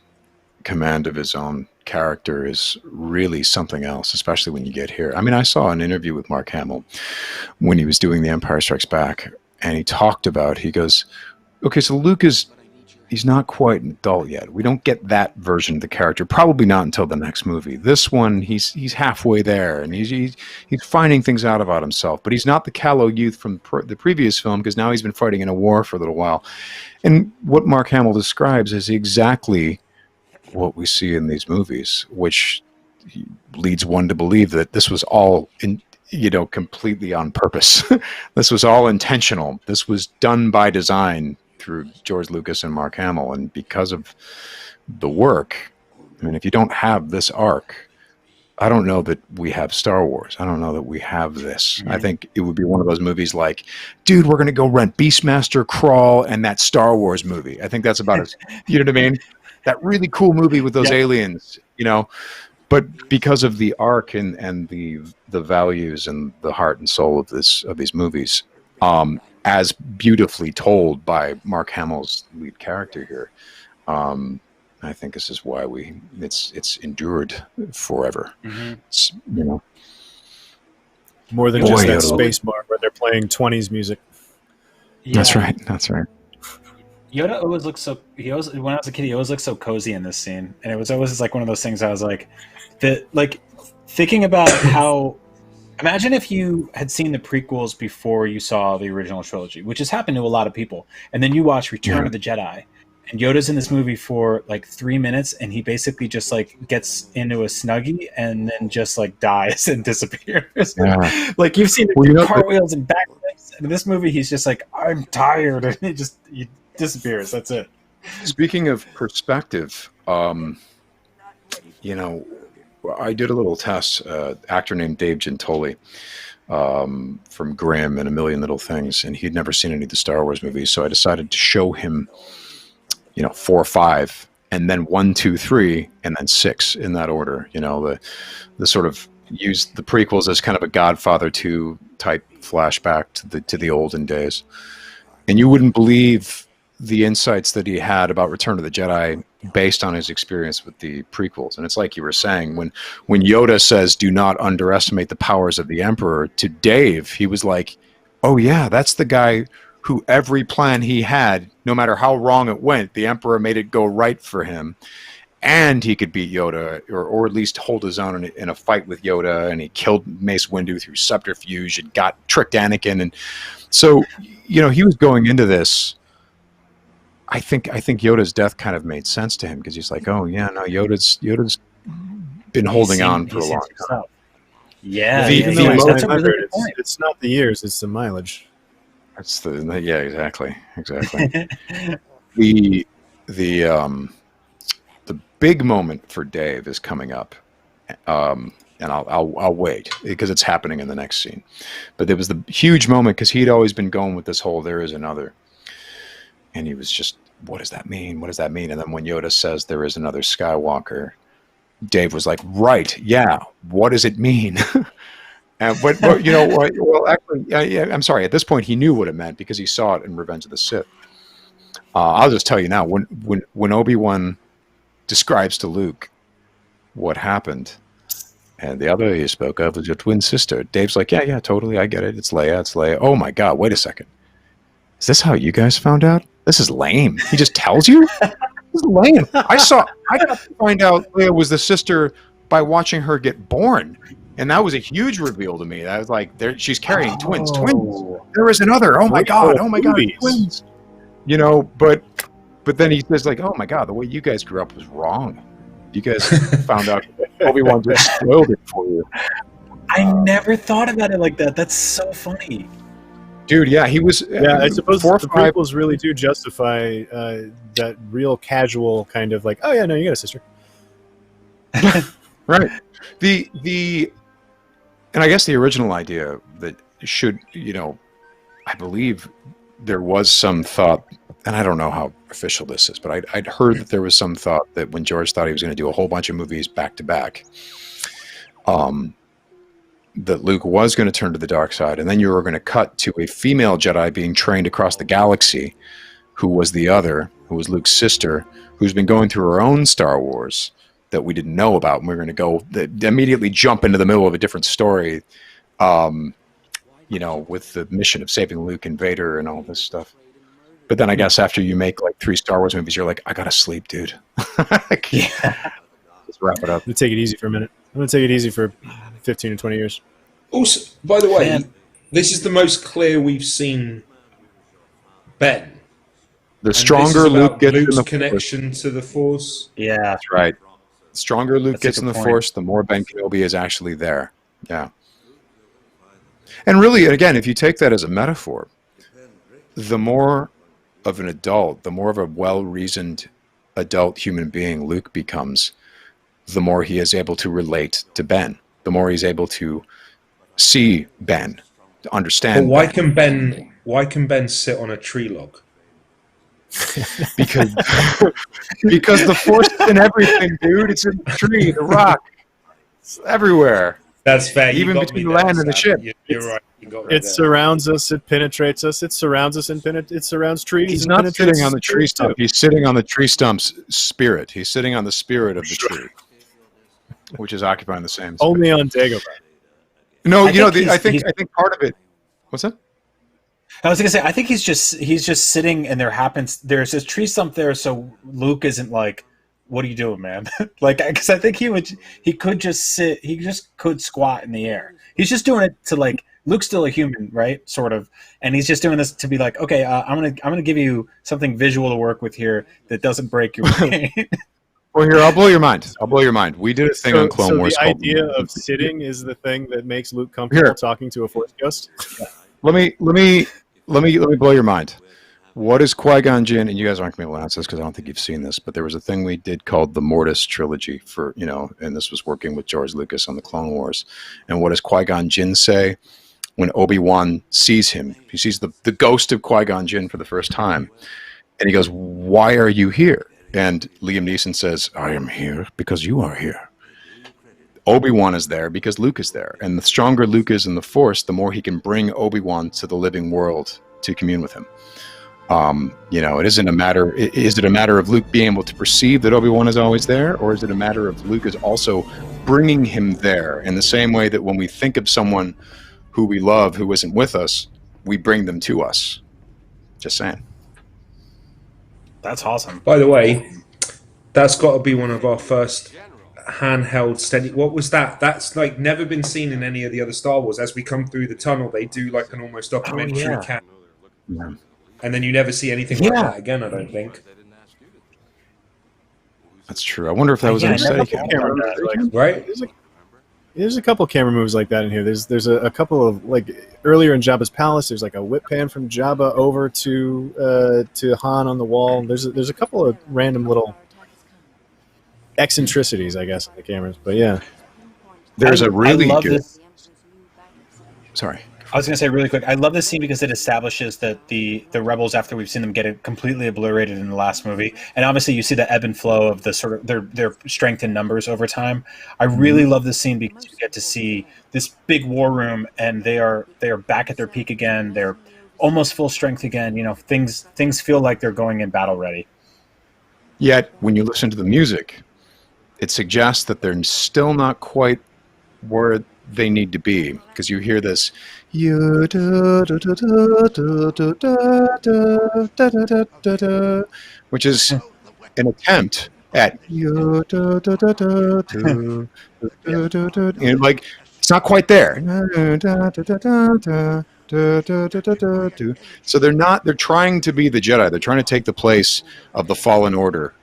command of his own character is really something else, especially when you get here. I mean, I saw an interview with Mark Hamill when he was doing The Empire Strikes Back, and he talked about, he goes, okay, so Luke he's not quite an adult yet. We don't get that version of the character, probably not until the next movie. This one, he's halfway there, and he's finding things out about himself, but he's not the callow youth from the previous film, because now he's been fighting in a war for a little while. And what Mark Hamill describes is exactly what we see in these movies, which leads one to believe that this was all completely on purpose. This was all intentional. This was done by design through George Lucas and Mark Hamill. And because of the work, I mean, if you don't have this arc, I don't know that we have Star Wars. I don't know that we have this. I think it would be one of those movies like, dude, we're going to go rent Beastmaster, Crawl, and that Star Wars movie. I think that's about it. You know what I mean? That really cool movie with those aliens, you know. But because of the arc and the values and the heart and soul of these movies, as beautifully told by Mark Hamill's lead character here, I think this is why it's endured forever. It's, you know, more than just that space bar where they're playing 20s music. Yeah. That's right. Yoda always looks so. When I was a kid, he always looked so cozy in this scene, and it was always like one of those things. I was like, thinking about how. Imagine if you had seen the prequels before you saw the original trilogy, which has happened to a lot of people, and then you watch Return of the Jedi, and Yoda's in this movie for like 3 minutes, and he basically just like gets into a Snuggie and then just like dies and disappears. Yeah. Like you've seen the cartwheels and backflips, and in this movie he's just like, I'm tired, and he disappears. That's it. Speaking of perspective, you know, I did a little test. Actor named Dave Gentoli from Grimm and A Million Little Things, and he'd never seen any of the Star Wars movies, so I decided to show him, 4 or 5, and then 1, 2, 3, and then 6 in that order. You know, the sort of used the prequels as kind of a Godfather 2 type flashback to the olden days, and you wouldn't believe the insights that he had about Return of the Jedi based on his experience with the prequels. And it's like you were saying, when Yoda says, "Do not underestimate the powers of the Emperor," to Dave, he was like, "Oh yeah, that's the guy who every plan he had, no matter how wrong it went, the Emperor made it go right for him. And he could beat Yoda, or at least hold his own in a fight with Yoda, and he killed Mace Windu through subterfuge and tricked Anakin." And so, he was going into this. I think Yoda's death kind of made sense to him, because he's like, "Oh yeah, no, Yoda's been holding on for a long time." Yeah, that's a really good point. It's not the years; it's the mileage. Exactly. The big moment for Dave is coming up, and I'll wait because it's happening in the next scene. But there was the huge moment, because he'd always been going with this whole "there is another," and he was just, "What does that mean? What does that mean?" And then when Yoda says there is another Skywalker, Dave was like, "Right, yeah. What does it mean?" But well, actually, I'm sorry. At this point, he knew what it meant because he saw it in Revenge of the Sith. I'll just tell you now, when Obi-Wan describes to Luke what happened, and the other he spoke of was your twin sister, Dave's like, yeah, totally, I get it. It's Leia. Oh my God, wait a second. Is this how you guys found out? This is lame. He just tells you? This is lame. I got to find out Leia was the sister by watching her get born. And that was a huge reveal to me. I was like, she's carrying twins. There is another. Oh my God, twins. But then he says, like, "Oh my God, the way you guys grew up was wrong. You guys found out Obi-Wan just spoiled it for you." I never thought about it like that. That's so funny. Dude, yeah, he was... Yeah, I suppose the prequels really do justify that real casual kind of like, "Oh yeah, no, you got a sister." Right. And I guess the original idea that should, I believe there was some thought, and I don't know how official this is, but I'd heard that there was some thought that when George thought he was going to do a whole bunch of movies back to back, that Luke was going to turn to the dark side, and then you were going to cut to a female Jedi being trained across the galaxy, who was Luke's sister, who's been going through her own Star Wars that we didn't know about, and we're going to go immediately jump into the middle of a different story, with the mission of saving Luke and Vader and all this stuff. But then I guess after you make like 3 Star Wars movies, you're like, "I gotta sleep, dude." Yeah. Let's wrap it up. I'm gonna take it easy for a minute. I'm gonna take it easy for 15 or 20 years. Also, by the way, this is the most clear we've seen Ben. The stronger Luke gets Luke's in the connection to the Force. Yeah, that's right. The stronger Luke gets in the Force, the more Ben Kenobi is actually there. Yeah. And really, again, if you take that as a metaphor, the more of an adult, the more of a well-reasoned adult human being Luke becomes, the more he is able to relate to Ben, the more he's able to see Ben, to understand. But why can Ben sit on a tree log? Because the Force is in everything, dude. It's in the tree, the rock. It's everywhere. That's fair. Even between the land and the ship. You're right. It surrounds us. It penetrates us. It surrounds us and it surrounds trees. He's not sitting on the tree stump. He's sitting on the tree stump's spirit. He's sitting on the spirit of the tree, which is occupying the same space. Only on Dagobah. No, I think part of it. What's that? I was gonna say, I think he's just sitting, and there's a tree stump there, so Luke isn't like, "What are you doing, man?" Because I think he could just sit, he just could squat in the air. He's just doing it to like, Luke's still a human, right? Sort of, and he's just doing this to be like, "Okay, I'm gonna give you something visual to work with here that doesn't break your brain." Well, here, I'll blow your mind. We did a thing on Clone Wars. So the idea of sitting is the thing that makes Luke comfortable talking to a Force ghost? Let me blow your mind. What is Qui-Gon Jinn? And you guys aren't going to be able to answer this because I don't think you've seen this, but there was a thing we did called the Mortis trilogy and this was working with George Lucas on the Clone Wars. And what does Qui-Gon Jinn say when Obi-Wan sees him? He sees the ghost of Qui-Gon Jinn for the first time. And he goes, "Why are you here?" And Liam Neeson says, "I am here because you are here." Obi-Wan is there because Luke is there. And the stronger Luke is in the Force, the more he can bring Obi-Wan to the living world to commune with him. It isn't a matter. Is it a matter of Luke being able to perceive that Obi-Wan is always there, or is it a matter of Luke is also bringing him there in the same way that when we think of someone who we love who isn't with us, we bring them to us? Just saying. That's awesome. By the way, that's got to be one of our first handheld steady. What was that? That's like never been seen in any of the other Star Wars. As we come through the tunnel, they do like an almost documentary cam. Yeah. And then you never see anything like that again, I don't think. That's true. I wonder if that was in a steady camera. Right? There's a couple camera moves like that in here. There's a couple of, like, earlier in Jabba's palace, there's like a whip pan from Jabba over to Han on the wall. There's a couple of random little eccentricities, I guess, in the cameras. But yeah. There's a really I love good... this. Sorry. I was going to say really quick, I love this scene because it establishes that the rebels, after we've seen them get it completely obliterated in the last movie, and obviously you see the ebb and flow of the sort of their strength in numbers over time. I really love this scene because you get to see this big war room, and they are back at their peak again. They're almost full strength again. Things feel like they're going in battle ready. Yet when you listen to the music, it suggests that they're still not quite where they need to be, because you hear this which is an attempt at like it's not quite there. So they're trying to be the Jedi. They're trying to take the place of the Fallen Order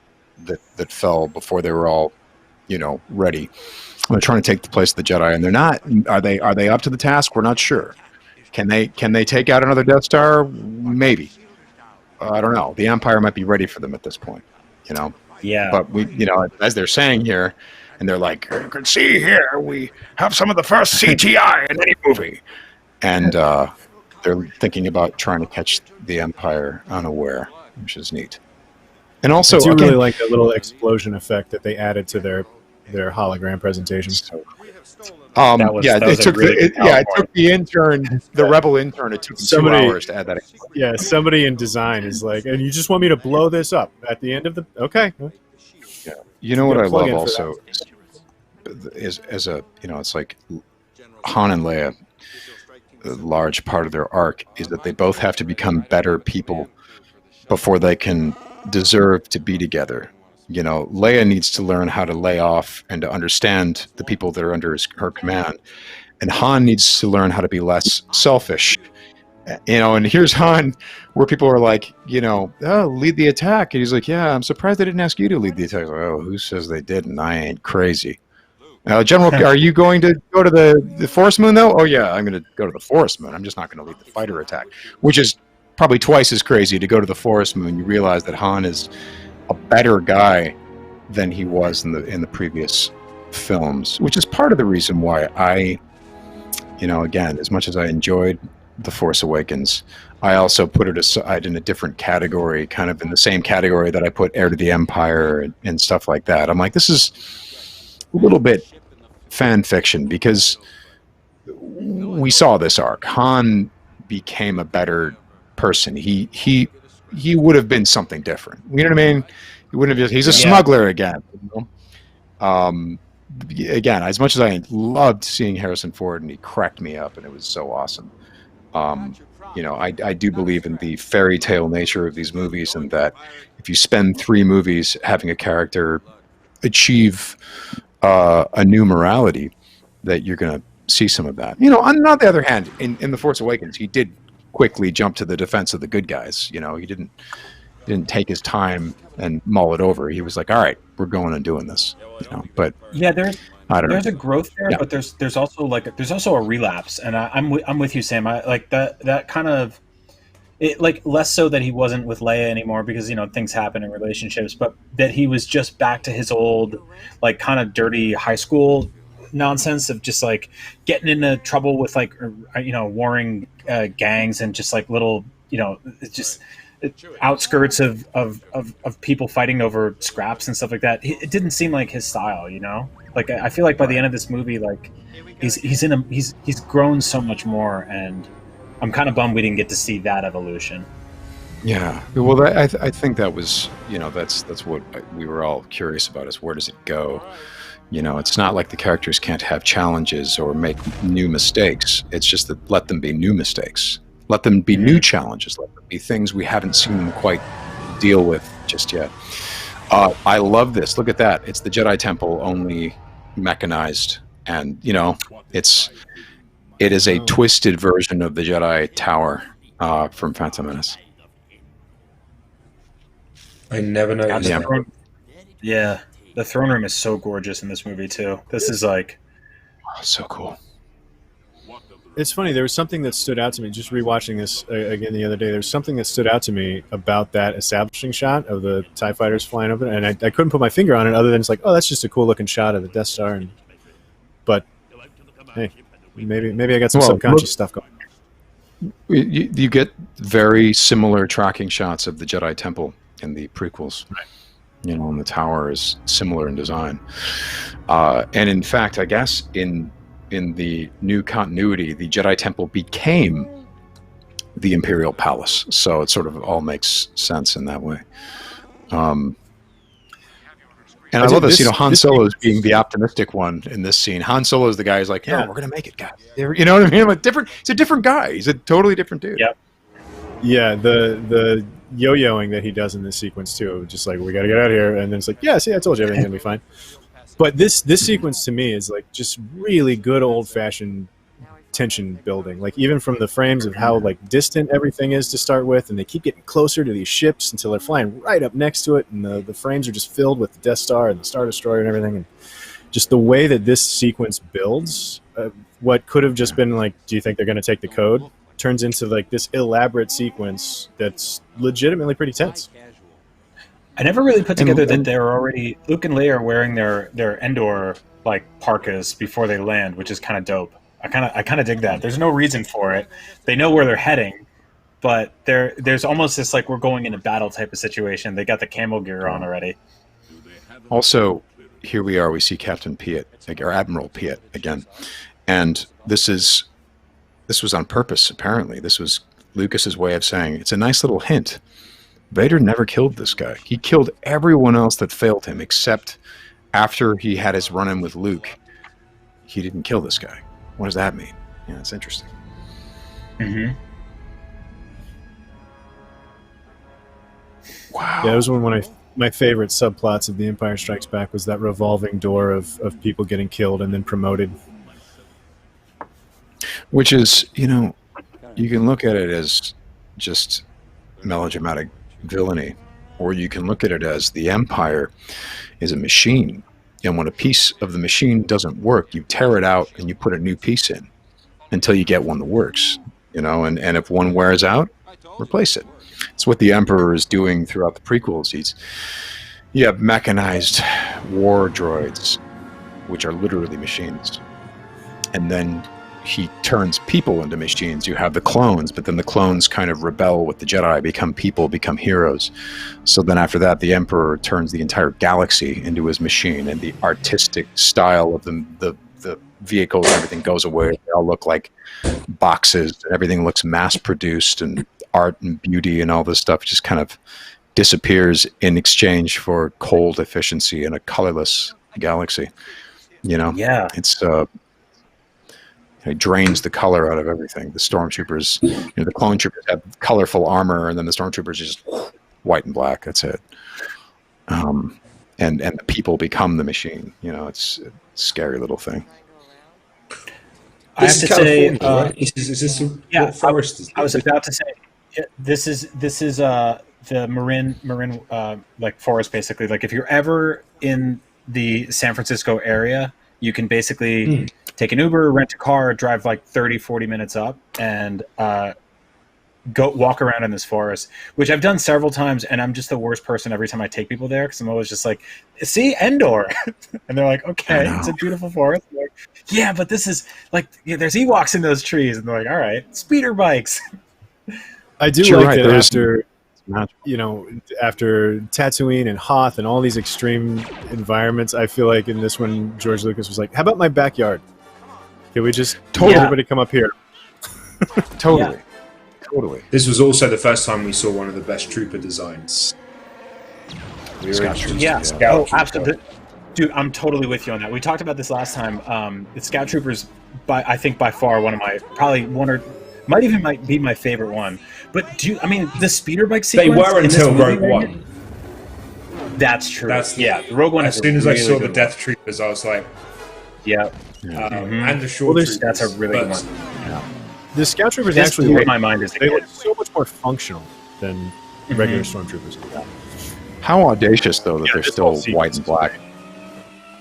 that fell before they were all ready. They're trying to take the place of the Jedi, and they're not. Are they up to the task? We're not sure. Can they take out another Death Star? Maybe. I don't know. The Empire might be ready for them at this point. Yeah. But we, as they're saying here, and they're like, you can see here, we have some of the first CGI in any movie, and they're thinking about trying to catch the Empire unaware, which is neat. And also, I do really like the little explosion effect that they added to their hologram presentation. It took the intern, the rebel intern. It took 2 hours to add that. Yeah, somebody in design is like, and you just want me to blow this up at the end of the okay. Yeah, what I love also is it's like Han and Leia. A large part of their arc is that they both have to become better people before they can deserve to be together. Leia needs to learn how to lay off and to understand the people that are under her command, and Han needs to learn how to be less selfish. And here's Han, where people are like, lead the attack, and he's like, yeah, I'm surprised they didn't ask you to lead the attack. Like, oh, who says they didn't? I ain't crazy. General, are you going to go to the Forest Moon though? Oh yeah, I'm going to go to the Forest Moon. I'm just not going to lead the fighter attack, which is probably twice as crazy to go to the Forest Moon. You realize that Han is a better guy than he was in the previous films, which is part of the reason why I, again, as much as I enjoyed The Force Awakens, I also put it aside in a different category, kind of in the same category that I put Heir to the Empire and stuff like that. I'm like, this is a little bit fan fiction, because we saw this arc. Han became a better person. He would have been something different. You know what I mean? He wouldn't have he's a smuggler again. Again, as much as I loved seeing Harrison Ford, and he cracked me up, and it was so awesome. I do believe in the fairy tale nature of these movies, and that if you spend 3 movies having a character achieve a new morality, that you're going to see some of that. On the other hand, in The Force Awakens, he did quickly jump to the defense of the good guys. He didn't take his time and mull it over. He was like, all right, we're going and doing this. But yeah, there's a growth there, but there's also a relapse, and I'm with you, Sam. I like that kind of it, like less so that he wasn't with Leia anymore, because things happen in relationships, but that he was just back to his old, like, kind of dirty high school nonsense of just like getting into trouble with warring gangs, and just like little just outskirts of people fighting over scraps and stuff like that. It didn't seem like his style, like I feel like by the end of this movie, like he's grown so much more, and I'm kind of bummed we didn't get to see that evolution. Yeah. Well, I think that was, that's what we were all curious about, is where does it go? It's not like the characters can't have challenges or make new mistakes. It's just that let them be new mistakes. Let them be new challenges. Let them be things we haven't seen them quite deal with just yet. I love this. Look at that. It's the Jedi Temple, only mechanized. And, it is a twisted version of the Jedi Tower from Phantom Menace. I never noticed that. Yeah, the throne room is so gorgeous in this movie too. This is like, so cool. It's funny. There was something that stood out to me just rewatching this again the other day. There's something that stood out to me about that establishing shot of the TIE fighters flying over, and I couldn't put my finger on it other than it's like, oh, that's just a cool looking shot of the Death Star. But hey, maybe I got some subconscious stuff going. You get very similar tracking shots of the Jedi Temple in the prequels. Right. And the tower is similar in design. And in fact, I guess in the new continuity, the Jedi Temple became the Imperial Palace. So it sort of all makes sense in that way. And I love this. Han Solo is being the optimistic one in this scene. Han Solo is the guy who's like, "Yeah, we're gonna make it, guys." You know what I mean? Like it's a different guy. He's a totally different dude. Yep. Yeah, the yo-yoing that he does in this sequence too, just like, we got to get out of here, and then it's like, yeah, see, I told you everything's gonna be fine. But this sequence to me is like just really good old-fashioned tension building. Like even from the frames of how like distant everything is to start with, and they keep getting closer to these ships until they're flying right up next to it, and the frames are just filled with the Death Star and the Star Destroyer and everything, and just the way that this sequence builds, what could have just been like, do you think they're going to take the code, turns into like this elaborate sequence that's legitimately pretty tense. I never really put together that they're already, Luke and Leia are wearing their Endor like parkas before they land, which is kind of dope. I kind of dig that. There's no reason for it. They know where they're heading, but there's almost this like we're going into battle type of situation. They got the camel gear on already. Also, here we are. We see Captain Piet, or Admiral Piet again, and this was on purpose. Apparently, this was Lucas's way of saying it's a nice little hint. Vader never killed this guy. He killed everyone else that failed him, except after he had his run-in with Luke. He didn't kill this guy. What does that mean? Yeah, it's interesting. Mm-hmm. Wow. Yeah, it was one of my favorite subplots of The Empire Strikes Back was that revolving door of people getting killed and then promoted. Which is, you can look at it as just melodramatic villainy, or you can look at it as the Empire is a machine. And when a piece of the machine doesn't work, you tear it out and you put a new piece in until you get one that works, and if one wears out, replace it. It's what the Emperor is doing throughout the prequels. You have mechanized war droids, which are literally machines. And then he turns people into machines. You have the clones, but then the clones kind of rebel with the Jedi, become people, become heroes. So then after that, the Emperor turns the entire galaxy into his machine, and the artistic style of the vehicles, everything goes away. They all look like boxes, and everything looks mass-produced, and art and beauty and all this stuff just kind of disappears in exchange for cold efficiency in a colorless galaxy. Yeah. It's it drains the color out of everything. The stormtroopers, the clone troopers have colorful armor, and then the stormtroopers just white and black. That's it. And the people become the machine. It's a scary little thing. I have to say, right? Is this what forest is? I was about to say, this is the Marin like forest, basically. Like if you're ever in the San Francisco area, you can basically take an Uber, rent a car, drive like 30, 40 minutes up, and go walk around in this forest, which I've done several times, and I'm just the worst person every time I take people there, because I'm always just like, see, Endor. And they're like, okay, it's a beautiful forest. I'm like, yeah, but this is like, there's Ewoks in those trees. And they're like, all right, speeder bikes. I do like that after, after Tatooine and Hoth and all these extreme environments, I feel like in this one, George Lucas was like, how about my backyard? Can we just everybody come up here? Totally. Totally. This was also the first time we saw one of the best trooper designs. We were Scout introduced Yeah. to the Scout Oh, Trooper. absolutely. Dude, I'm totally with you on that. We talked about this last time. The Scout Troopers, I think by far one of my, probably one or might be my favorite one. But the speeder bike They sequence were in this until movie Rogue right One. here- That's true. That's the- the Rogue One. As is a soon as I really saw the good Death Troopers, I was like, one. and the Shore Well, Troopers. That's a really good but- one. The Scout Troopers This actually blew look, my mind as a they kid. look so much more functional than regular stormtroopers. How audacious, though, that Yeah, they're this still whole sequence white and is black.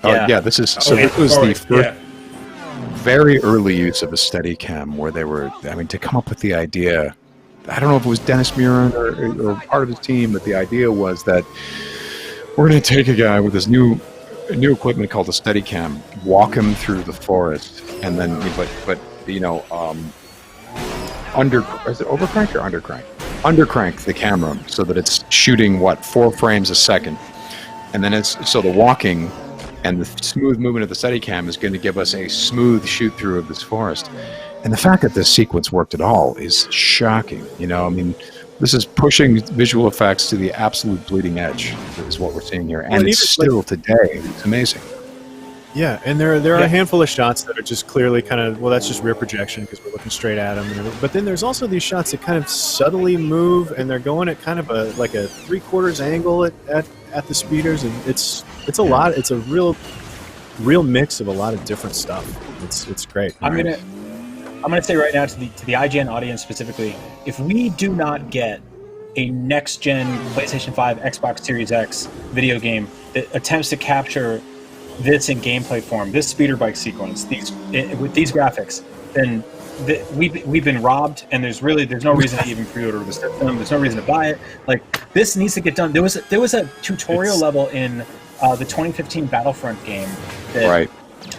Yeah. Yeah, this is so. Oh, yeah. This was Oh, the first yeah. very early use of a Steadicam, where they were. I mean, to come up with the idea. I don't know if it was Dennis Muren or part of his team, but the idea was that we're going to take a guy with this new equipment called a Steadicam, walk him through the forest, and then, but is it overcrank or undercrank? Undercrank the camera so that it's shooting 4 frames a second, and then so the walking and the smooth movement of the Steadicam is going to give us a smooth shoot through of this forest. And the fact that this sequence worked at all is shocking. I mean, this is pushing visual effects to the absolute bleeding edge. Is what we're seeing here, and Well, it's still today. It's amazing. Yeah, and there are a handful of shots that are just clearly kind of, well, that's just rear projection because we're looking straight at them. But then there's also these shots that kind of subtly move, and they're going at kind of a 3/4 angle at the speeders, and it's a lot. It's a real mix of a lot of different stuff. It's great. I'm gonna say right now to the IGN audience specifically, if we do not get a next gen PlayStation 5, Xbox Series X video game that attempts to capture this in gameplay form, this speeder bike sequence, with these graphics, then we've been robbed, and there's no reason to even pre-order the system. There's no reason to buy it. Like, this needs to get done. There was a tutorial level in the 2015 Battlefront game that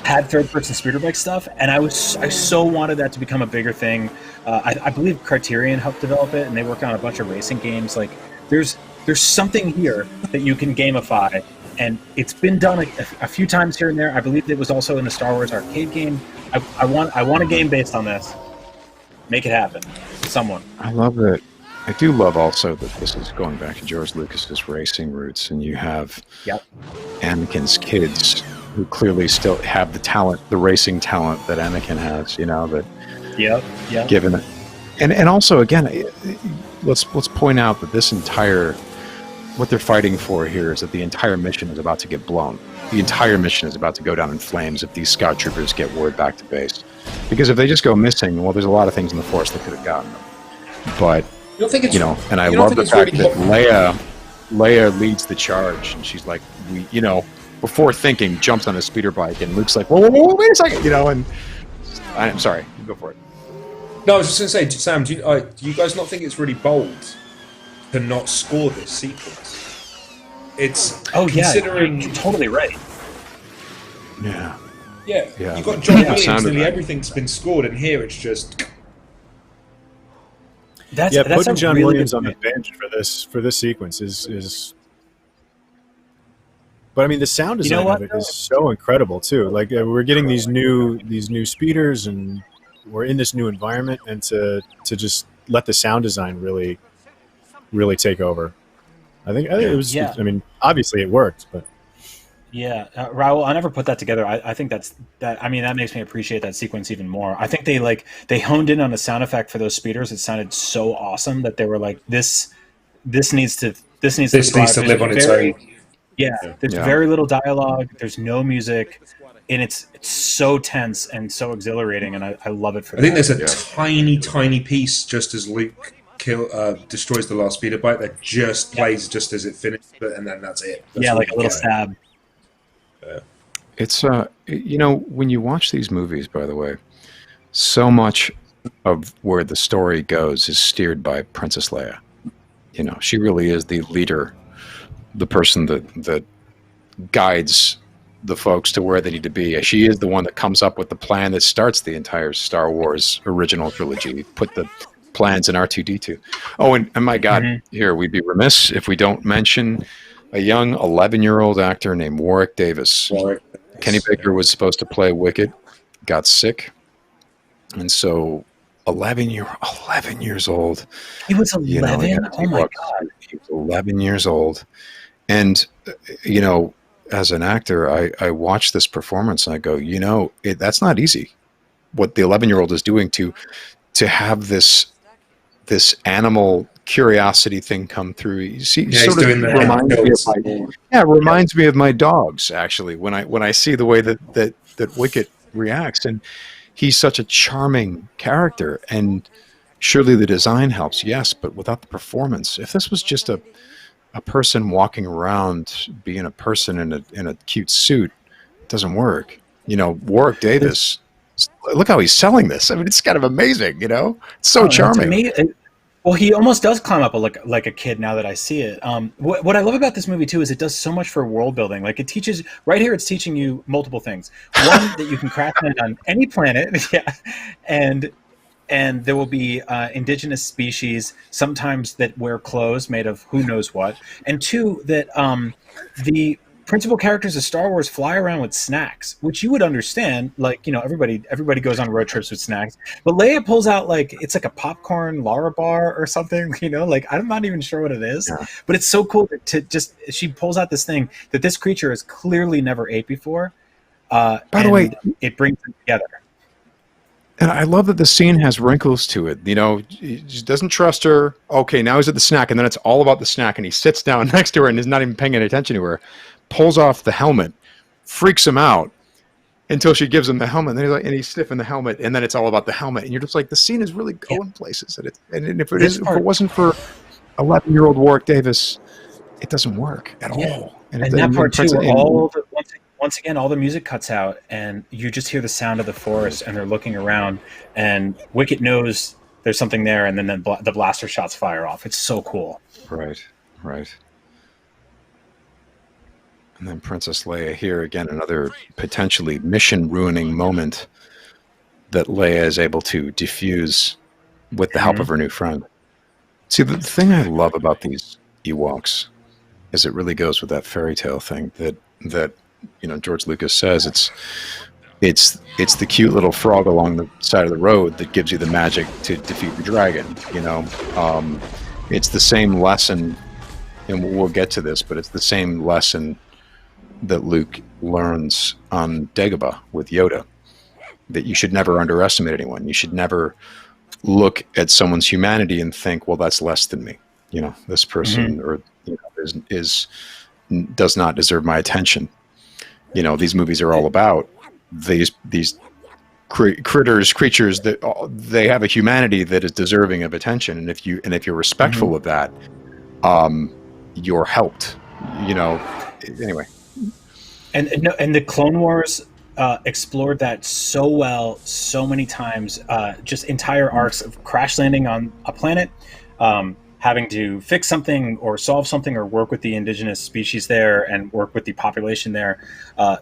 had third-person speeder bike stuff, and I so wanted that to become a bigger thing. I believe Criterion helped develop it, and they work on a bunch of racing games. Like, there's something here that you can gamify, and it's been done a few times here and there. I believe it was also in the Star Wars arcade game. I want a game based on this. Make it happen, someone. I love it. I do love also that this is going back to George Lucas's racing roots, and you have Anakin's kids who clearly still have the talent, the racing talent that Anakin has. Given it, and also again, let's point out that this entire what they're fighting for here is that the entire mission is about to get blown. The entire mission is about to go down in flames if these scout troopers get word back to base. Because if they just go missing, well, there's a lot of things in the force that could have gotten them. But and I love the fact that Leia leads the charge, and she's like, before thinking, jumps on a speeder bike, and Luke's like, whoa, wait a second, and I'm sorry, go for it. No, I was just going to say, Sam, do you guys not think it's really bold to not score this sequence? It's considering you're totally right. Yeah. You've got John Williams, nearly everything's been scored, and here it's just. Putting John Williams on the bench for this sequence is. But I mean, the sound design of it is so incredible too. Like, we're getting these new speeders, and we're in this new environment, and to just let the sound design really take over. I think it was. Yeah. I mean, obviously it worked, but. Yeah, Rahul, I never put that together. I think that makes me appreciate that sequence even more. I think they honed in on the sound effect for those speeders. It sounded so awesome that they were like, this needs to live on its own. Yeah, there's very little dialogue. There's no music, and it's so tense and so exhilarating, and I love it for that. I think there's a tiny piece just as Luke destroys the last speeder bike that just plays just as it finishes, and then that's it. That's like a little stab. It's when you watch these movies, by the way, so much of where the story goes is steered by Princess Leia. She really is the leader, the person that guides the folks to where they need to be. She is the one that comes up with the plan that starts the entire Star Wars original trilogy. Put the plans in R2-D2. Oh, and my God, here, we'd be remiss if we don't mention a young 11-year-old actor named Warwick Davis. Kenny Baker was supposed to play Wicket, got sick, and so 11 years old. He was You know, 11. Oh my god! he was 11 years old, and you know, as an actor, I watch this performance and I go, you know, that's not easy. What the 11-year-old is doing to have this animal curiosity thing come through. You see, Yeah, he's sort of doing the reminds me of notes. it reminds me of my dogs actually when I see the way that Wicket reacts, and he's such a charming character, and surely the design helps, yes, but without the performance, if this was just a person walking around being a person in a cute suit, it doesn't work. You know, Warwick Davis, look how he's selling this. I mean, it's kind of amazing, you know? It's so charming. It's amazing. Well, he almost does climb up like a kid now that I see it. What I love about this movie too is it does so much for world building. Like it teaches right here, it's teaching you multiple things. One, that you can crash land on any planet, yeah, and there will be indigenous species sometimes that wear clothes made of who knows what. And two, that the principal characters of Star Wars fly around with snacks, which you would understand. Like, you know, everybody goes on road trips with snacks. But Leia pulls out it's like a popcorn Lara bar or something. You know, like I'm not even sure what it is, but it's so cool to just she pulls out this thing that this creature has clearly never ate before. By the way, it brings them together. And I love that the scene has wrinkles to it. You know, he just doesn't trust her. Okay, now he's at the snack, and then it's all about the snack, and he sits down next to her and is not even paying any attention to her. Pulls off the helmet, freaks him out until she gives him the helmet, and then he's sniffing the helmet, and then it's all about the helmet, and you're just like, the scene is really going places. And if it wasn't for 11-year-old Warwick Davis, it doesn't work at all. And that part too, where once again, all the music cuts out, and you just hear the sound of the forest, and they're looking around, and Wicket knows there's something there, and then the blaster shots fire off. It's so cool. Right. And then Princess Leia here, again, another potentially mission-ruining moment that Leia is able to defuse with the help of her new friend. See, the thing I love about these Ewoks is it really goes with that fairy tale thing that you know, George Lucas says it's the cute little frog along the side of the road that gives you the magic to defeat the dragon. You know, it's the same lesson, and we'll get to this, but it's the same lesson that Luke learns on Dagobah with Yoda, that you should never underestimate anyone. You should never look at someone's humanity and think, well, that's less than me. You know, this person or you know, does not deserve my attention. You know, these movies are all about these creatures that they have a humanity that is deserving of attention, and if you're respectful of that, you're helped. You know, anyway. And the Clone Wars explored that so well, so many times. Just entire arcs of crash landing on a planet, having to fix something or solve something or work with the indigenous species there and work with the population there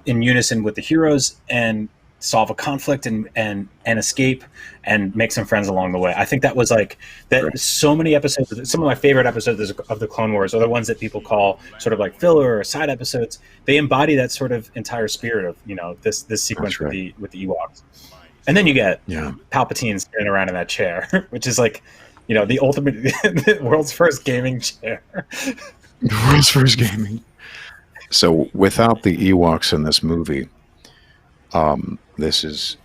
in unison with the heroes and solve a conflict and escape and make some friends along the way. I think that was like that. Right. So many episodes, some of my favorite episodes of the Clone Wars are the ones that people call sort of like filler or side episodes. They embody that sort of entire spirit of, you know, this sequence with the Ewoks. And then you get Palpatine standing around in that chair, which is like, you know, the ultimate, the world's first gaming chair. The world's first gaming. So without the Ewoks in this movie, this is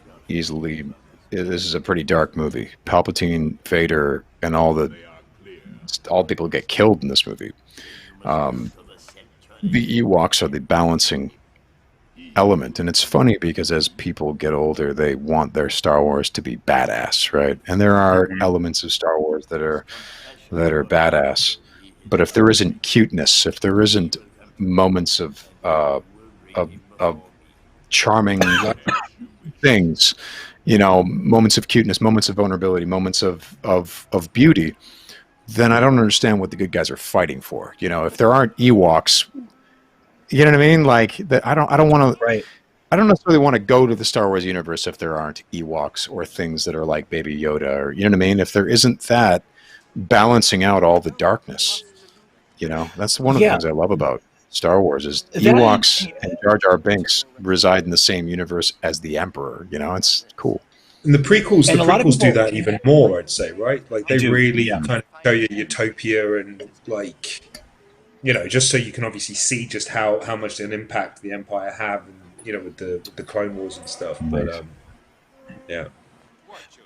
a pretty dark movie. Palpatine, Vader, and all people get killed in this movie. The Ewoks are the balancing element, and it's funny because as people get older, they want their Star Wars to be badass, right? And there are elements of Star Wars that are badass, but if there isn't cuteness, if there isn't moments of charming things, you know, moments of cuteness, moments of vulnerability, moments of beauty, then I don't understand what the good guys are fighting for. You know, if there aren't Ewoks, you know what I mean? Like that, I don't want to. Right. I don't necessarily want to go to the Star Wars universe if there aren't Ewoks or things that are like Baby Yoda, or you know what I mean. If there isn't that balancing out all the darkness, you know, that's one of the things I love about Star Wars is Ewoks and Jar Jar Binks reside in the same universe as the Emperor. You know, it's cool. And the prequels, And the a lot of prequels do people- that even more, I'd say, right? Like they do, really yeah. kind of show you utopia and like, just so you can obviously see just how much an impact the Empire have, and with the Clone Wars and stuff. But yeah.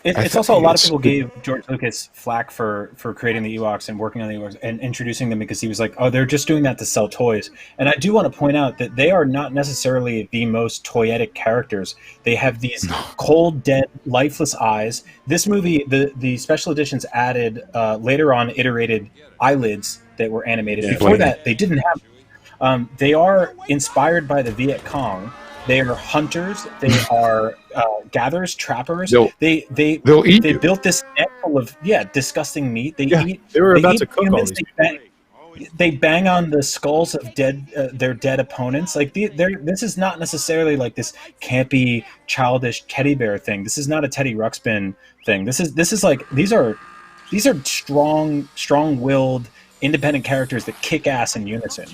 It's also a lot of people gave George Lucas flack for creating the Ewoks and working on the Ewoks and introducing them because he was like, oh, they're just doing that to sell toys. And I do want to point out that they are not necessarily the most toyetic characters. They have these cold, dead, lifeless eyes. This movie, the special editions added later on iterated eyelids that were animated. Before that, they didn't have. They are inspired by the Viet Cong. They are hunters. They are gatherers, trappers. They'll eat They you. built this net full of disgusting meat. They eat. They were about eat to cook humans. all these. They bang on the skulls of their dead opponents. Like this is not necessarily like this campy, childish teddy bear thing. This is not a Teddy Ruxpin thing. This is like these are strong-willed, independent characters that kick ass in unison.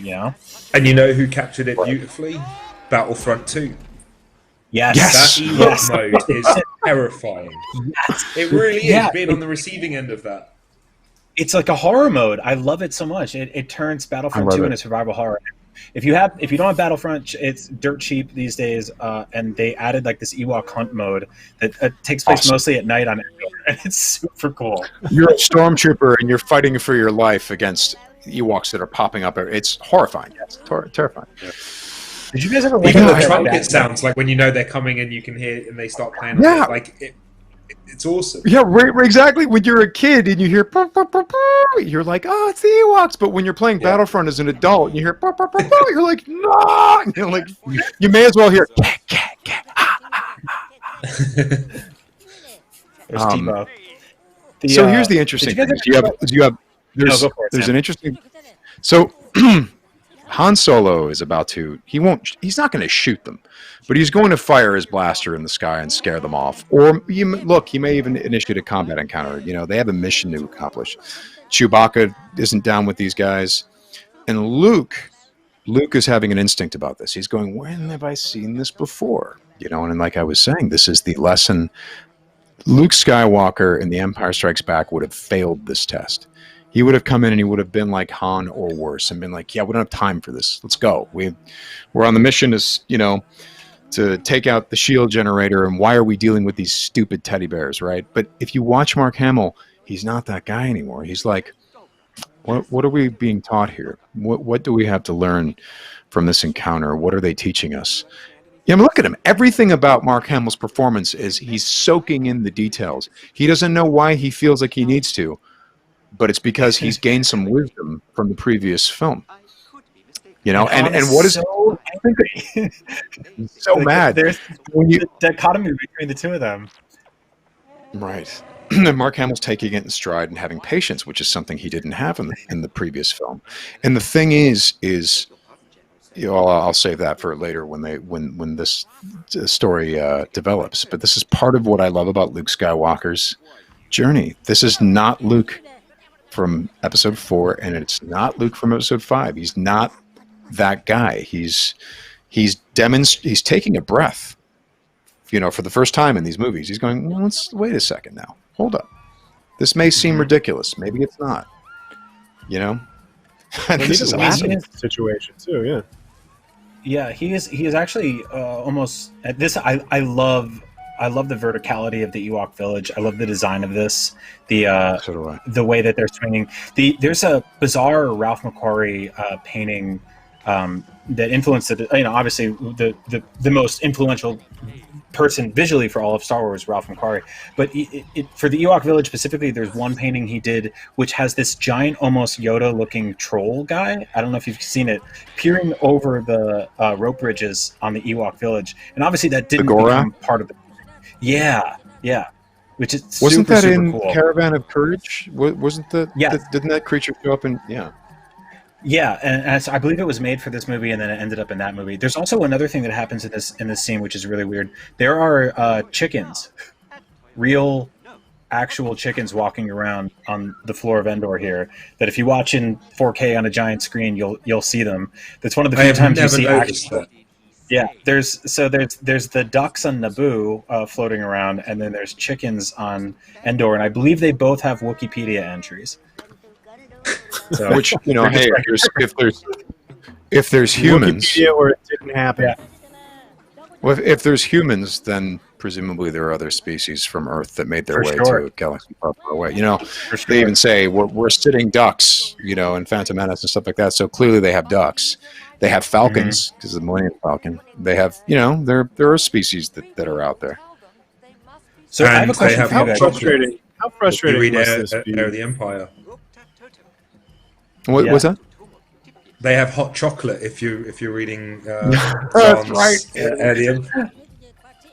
And you know who captured it beautifully? Battlefront 2. Yes. That mode is terrifying. Yes. It really is, being on the receiving end of that. It's like a horror mode. I love it so much. It turns Battlefront 2 into survival horror. If you don't have Battlefront, it's dirt cheap these days, and they added like this Ewok hunt mode that takes place mostly at night on Endor, and it's super cool. You're a stormtrooper and you're fighting for your life against Ewoks that are popping up. It's horrifying. It's terrifying. Yeah. Did you guys ever even the trumpet sounds like when they coming and you can hear and they start playing? Yeah, it's awesome. Yeah, exactly. When you're a kid and you hear, poo, poo, poo, poo, you're like, oh, it's the Ewoks. But when you're playing Battlefront as an adult and you hear, poo, poo, poo, poo, you're like, no. And you're like, you may as well hear, cat, cat, cat. There's Tebow. So here's the interesting thing. There's an interesting. So. Han Solo is about to. He's not going to shoot them, but he's going to fire his blaster in the sky and scare them off. Or he may even initiate a combat encounter. They have a mission to accomplish. Chewbacca isn't down with these guys, and Luke is having an instinct about this. He's going, when have I seen this before? And like I was saying, this is the lesson. Luke Skywalker in The Empire Strikes Back would have failed this test. He would have come in and he would have been like Han or worse and been like, yeah, we don't have time for this. Let's go. We're on the mission to take out the shield generator, and why are we dealing with these stupid teddy bears, right? But if you watch Mark Hamill, he's not that guy anymore. He's like, what are we being taught here? What do we have to learn from this encounter? What are they teaching us? Yeah, I mean, look at him. Everything about Mark Hamill's performance is he's soaking in the details. He doesn't know why he feels like he needs to, but it's because he's gained some wisdom from the previous film. And what is so angry? So mad. There's the dichotomy between the two of them. Right. And Mark Hamill's taking it in stride and having patience, which is something he didn't have in the previous film. And the thing is I'll save that for later when this story develops. But this is part of what I love about Luke Skywalker's journey. This is not Luke from episode 4, and it's not Luke from episode 5. He's not that guy. He's taking a breath, for the first time in these movies. He's going, well, wait a second now. Hold up. This may seem ridiculous. Maybe it's not. And this is awesome situation too. Yeah. Yeah, he is actually almost at this. I love the verticality of the Ewok village. I love the design of this. So do I. The way that they're swinging. There's a bizarre Ralph McQuarrie painting that influenced obviously the most influential person visually for all of Star Wars, Ralph McQuarrie. But for the Ewok village specifically, there's one painting he did which has this giant, almost Yoda-looking troll guy. I don't know if you've seen it, peering over the rope bridges on the Ewok village, and obviously that didn't become part of the. Yeah. Which is wasn't super, that super in cool. Caravan of Courage? Wasn't that? Yeah. Didn't that creature show up in? Yeah. Yeah, and I believe it was made for this movie, and then it ended up in that movie. There's also another thing that happens in this scene, which is really weird. There are chickens, real, actual chickens walking around on the floor of Endor here. That if you watch in 4K on a giant screen, you'll see them. That's one of the few times you see actual. Yeah, there's the ducks on Naboo floating around, and then there's chickens on Endor, and I believe they both have Wikipedia entries. So, Which, hey, if there's humans, Wikipedia or it didn't happen. Yeah. well, if there's humans, then presumably there are other species from Earth that made their For way sure. to a galaxy far, far away. For sure. They even say we're sitting ducks, in Phantom Menace and stuff like that. So clearly they have ducks. They have falcons because of the Millennium Falcon. They have, there are species that are out there. So I have a question for you guys. How frustrating You read must Heir this be? of the Empire. What's that? They have hot chocolate if you're reading. That's right. Heir of the Empire.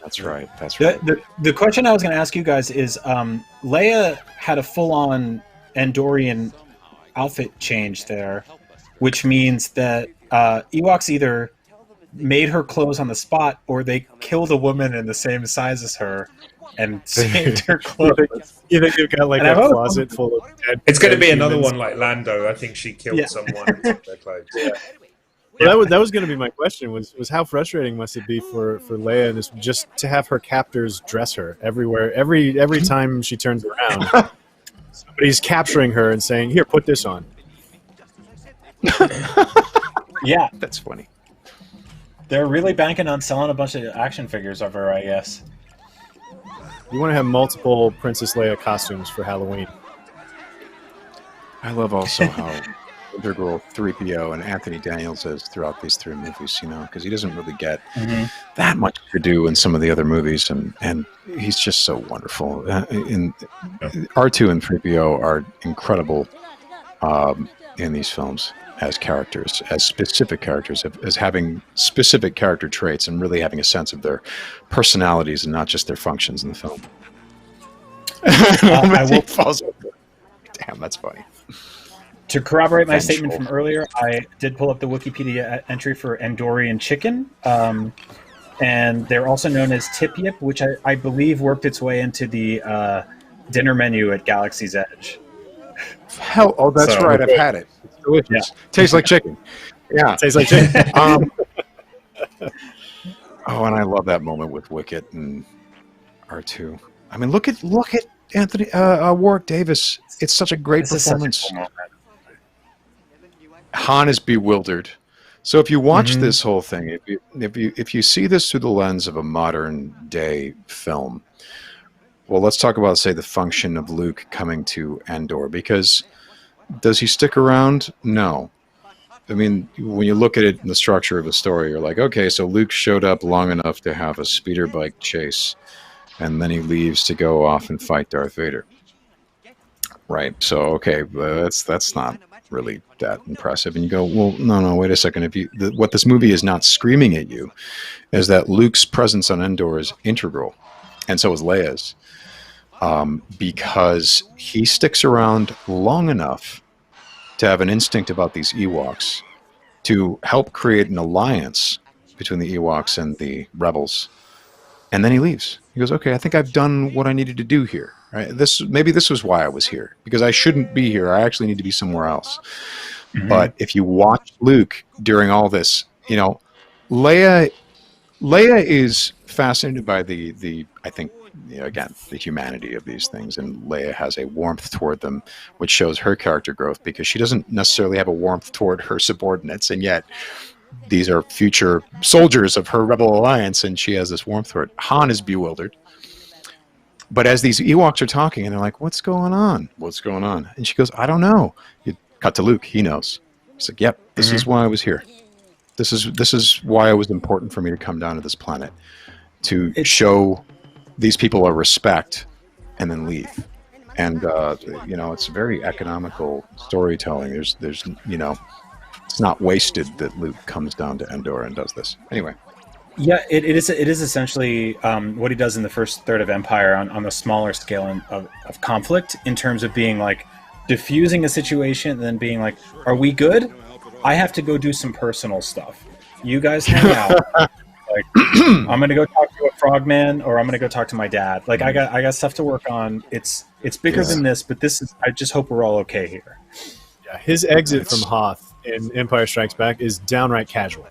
That's right. That's right. The question I was going to ask you guys is, Leia had a full-on Andorian outfit change there, which means that Ewoks either made her clothes on the spot, or they killed a woman in the same size as her and saved her clothes. You think they've got like And a I've always closet full of dead? It's going to be dead another humans? one like Lando. I think she killed someone and took their clothes. Well, that was going to be my question. Was how frustrating must it be for Leia and this, just to have her captors dress her everywhere, every time she turns around, somebody's capturing her and saying, "Here, put this on." Yeah, That's funny. they're really banking on selling a bunch of action figures of her, I guess. You want to have multiple Princess Leia costumes for Halloween. I love also how integral 3PO and Anthony Daniels is throughout these three movies, because he doesn't really get that much to do in some of the other movies, and he's just so wonderful. R2 and 3PO are incredible in these films as characters, as specific characters, as having specific character traits and really having a sense of their personalities and not just their functions in the film. I will falls over. Damn, that's funny. To corroborate my Vengeful. statement from earlier, I did pull up the Wikipedia entry for Andorian chicken, and they're also known as tip yip, which I believe worked its way into the dinner menu at Galaxy's Edge. Hell, oh, that's So- right. I've had it. It's delicious. Yeah. Tastes like chicken. Yeah. Tastes like chicken. And I love that moment with Wicket and R2. I mean, look at Anthony Warwick Davis. It's such a great This is such a performance. cool moment. Han is bewildered. So if you watch this whole thing, if you see this through the lens of a modern day film, well, let's talk about, say, the function of Luke coming to Endor. Because does he stick around? No. I mean, when you look at it in the structure of the story, you're like, okay, so Luke showed up long enough to have a speeder bike chase, and then he leaves to go off and fight Darth Vader. Right. So, okay, that's not really that impressive. And you go, well, no, wait a second. What this movie is not screaming at you is that Luke's presence on Endor is integral, and so is Leia's, because he sticks around long enough to have an instinct about these Ewoks, to help create an alliance between the Ewoks and the rebels, and then he leaves. He goes, okay, I think I've done what I needed to do here. Right? Maybe this was why I was here, because I shouldn't be here. I actually need to be somewhere else. But if you watch Luke during all this, Leia is fascinated by the I think, again, the humanity of these things, and Leia has a warmth toward them, which shows her character growth, because she doesn't necessarily have a warmth toward her subordinates, and yet these are future soldiers of her rebel alliance, and she has this warmth toward it. Han is bewildered. But as these Ewoks are talking, and they're like, what's going on? What's going on? And she goes, I don't know. You cut to Luke. He knows. He's like, yep, this is why I was here. This is why it was important for me to come down to this planet, to show these people a respect and then leave. And, it's very economical storytelling. There's it's not wasted that Luke comes down to Endor and does this. Anyway. Yeah, it is essentially what he does in the first third of Empire on a smaller scale of conflict, in terms of being like diffusing a situation and then being like, are we good? I have to go do some personal stuff. You guys hang out. Like, I'm gonna go talk to a frogman, or I'm gonna go talk to my dad. Like, I got stuff to work on. It's bigger than this, but I just hope we're all okay here. Yeah, his exit from Hoth in Empire Strikes Back is downright casual.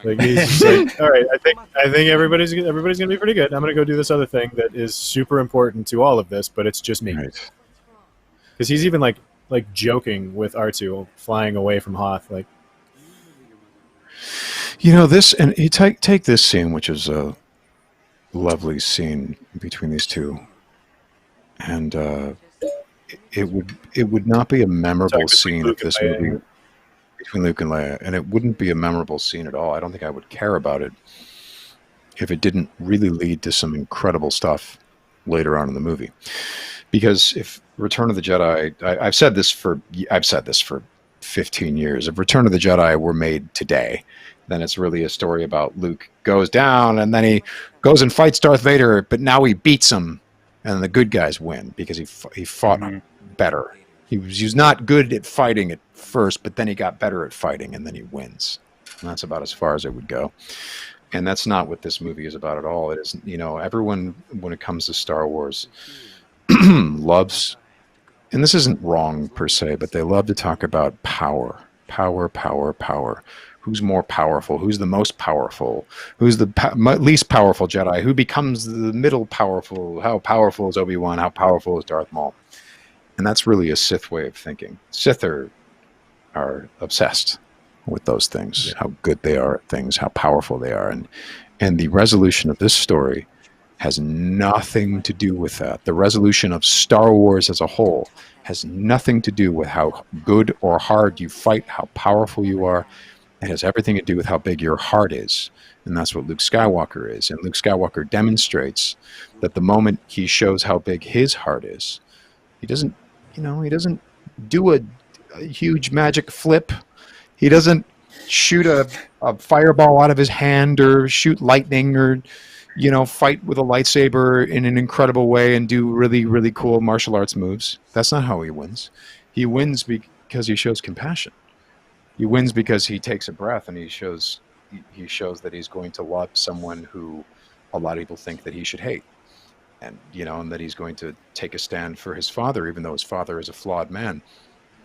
Like he's just like, all right, I think everybody's gonna be pretty good. I'm gonna go do this other thing that is super important to all of this, but it's just me. Right. Because he's even like joking with R2 flying away from Hoth. Like, This, and you take this scene, which is a lovely scene between these two, and it would not be a memorable scene if this movie between Luke and Leia, and it wouldn't be a memorable scene at all. I don't think I would care about it if it didn't really lead to some incredible stuff later on in the movie. Because if Return of the Jedi, I've said this for 15 years. If Return of the Jedi were made today, then it's really a story about Luke goes down and then he goes and fights Darth Vader, but now he beats him, and the good guys win because he fought better. He was not good at fighting at first, but then he got better at fighting, and then he wins. And that's about as far as it would go. And that's not what this movie is about at all. It is, everyone, when it comes to Star Wars, loves, and this isn't wrong per se, but they love to talk about power. Who's more powerful? Who's the most powerful? Who's the least powerful Jedi? Who becomes the middle powerful? How powerful is Obi-Wan? How powerful is Darth Maul? And that's really a Sith way of thinking. Sith are obsessed with those things, how good they are at things, how powerful they are. And the resolution of this story has nothing to do with that. The resolution of Star Wars as a whole has nothing to do with how good or hard you fight, how powerful you are. It has everything to do with how big your heart is. And that's what Luke Skywalker is. And Luke Skywalker demonstrates that the moment he shows how big his heart is, he doesn't do a huge magic flip. He doesn't shoot a fireball out of his hand or shoot lightning or, fight with a lightsaber in an incredible way and do really, really cool martial arts moves. That's not how he wins. He wins because he shows compassion. He wins because he takes a breath and he shows that he's going to love someone who a lot of people think that he should hate. And that he's going to take a stand for his father, even though his father is a flawed man.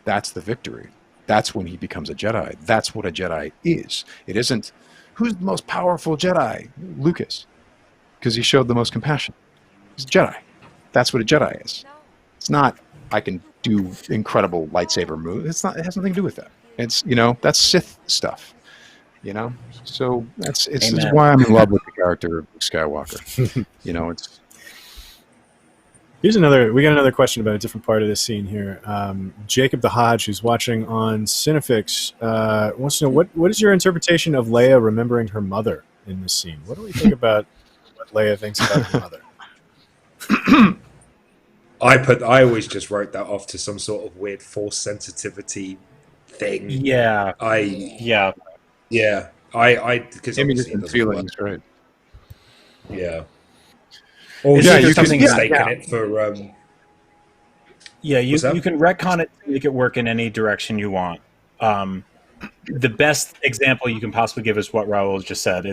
That's the victory. That's when he becomes a Jedi. That's what a Jedi is. It isn't, who's the most powerful Jedi? Lucas. Because he showed the most compassion. He's a Jedi. That's what a Jedi is. It's not, I can do incredible lightsaber moves. It has nothing to do with that. It's, that's Sith stuff. So it's why I'm in love with the character of Luke Skywalker. It's, we got another question about a different part of this scene here. Jacob the Hodge, who's watching on Cinefix, wants to know what is your interpretation of Leia remembering her mother in this scene? What do we think about what Leia thinks about her mother? I always just wrote that off to some sort of weird force sensitivity thing. Yeah. Because feelings, right? Yeah. Or you can mistaken it for. You can retcon it to make it work in any direction you want. The best example you can possibly give is what Rahul just said.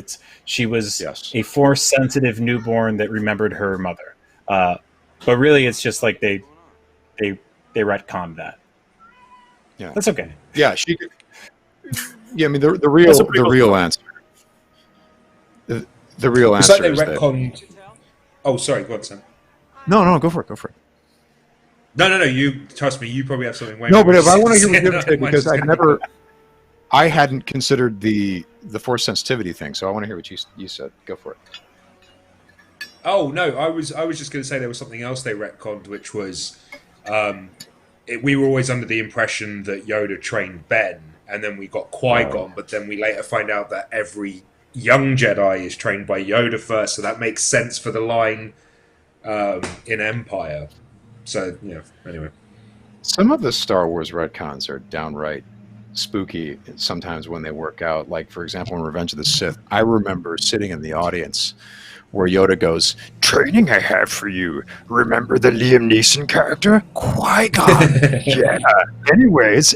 She was a force-sensitive newborn that remembered her mother. But really, it's just like they retconned that. Yeah, that's okay. Yeah, she. Yeah, I mean the real answer. The real answer like they is retconned. Oh, sorry, go on, Sam. No, go for it. No. You trust me. You probably have something. No, but if I want to hear what you have to say, because I hadn't considered the force sensitivity thing, so I want to hear what you said. Go for it. Oh no, I was just going to say there was something else they retconned, which was we were always under the impression that Yoda trained Ben, and then we got Qui-Gon, but then we later find out that every young Jedi is trained by Yoda first, so that makes sense for the line in Empire. So, anyway. Some of the Star Wars retcons are downright spooky sometimes when they work out. Like, for example, in Revenge of the Sith, I remember sitting in the audience where Yoda goes, "Training I have for you. Remember the Liam Neeson character? Qui-Gon." Yeah. Anyways,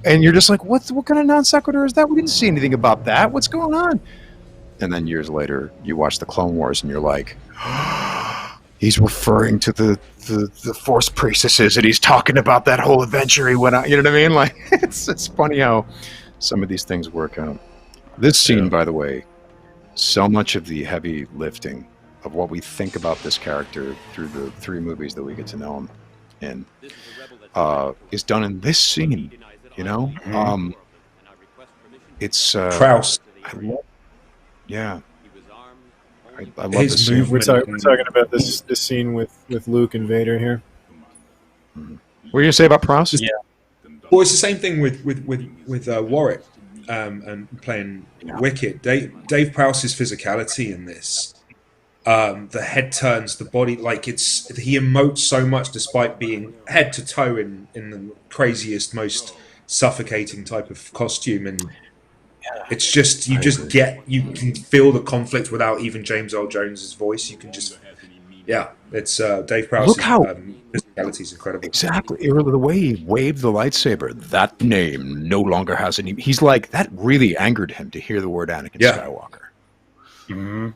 and you're just like, what kind of non sequitur is that? We didn't see anything about that. What's going on? And then years later, you watch the Clone Wars, and you're like, he's referring to the Force priestesses, and he's talking about that whole adventure he went on. You know what I mean? Like, it's funny how some of these things work out. This scene, by the way, so much of the heavy lifting of what we think about this character through the 3 movies that we get to know him in is done in this scene. You know, it's Prowse. yeah. I love His this scene. movement. We're talking about this scene with Luke and Vader here. What were you gonna say about Prowse? Yeah. Well, it's the same thing with Warwick and playing Wicket. Dave Prowse's physicality in this, the head turns, the body, like he emotes so much despite being head to toe in the craziest, most suffocating type of costume, and it's just you can feel the conflict without even James Earl Jones's voice. You can just it's Dave Prowse's physicality is incredible. Exactly. The way he waved the lightsaber, that name no longer has any. He's like, that really angered him to hear the word Anakin Skywalker. Mm-hmm.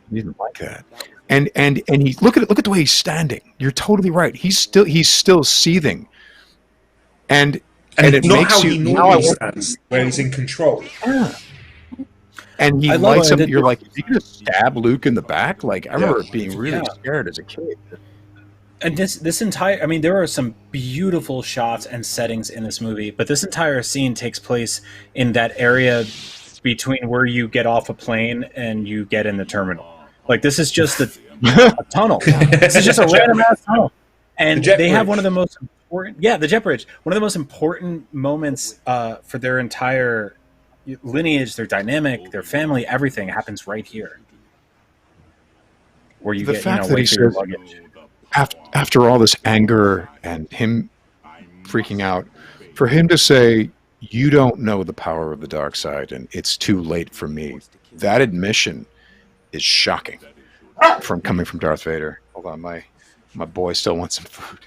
He didn't like that. And he look at the way he's standing. You're totally right. He's still seething. And it not makes how you he normally stands, where he's in control. Yeah. And he lights him. You're like, is he gonna stab Luke in the back? Like, I remember being really scared as a kid. And this entire, I mean, there are some beautiful shots and settings in this movie, but this entire scene takes place in that area between where you get off a plane and you get in the terminal. Like, this is just a tunnel. This is just a random ass tunnel. And they have one of the most important, the jet bridge, one of the most important moments for their entire lineage, their dynamic, their family, everything happens right here. Where you get, wait for your luggage. After all this anger and him freaking out, for him to say, you don't know the power of the dark side and it's too late for me, that admission is shocking coming from Darth Vader. Hold on, my boy still wants some food.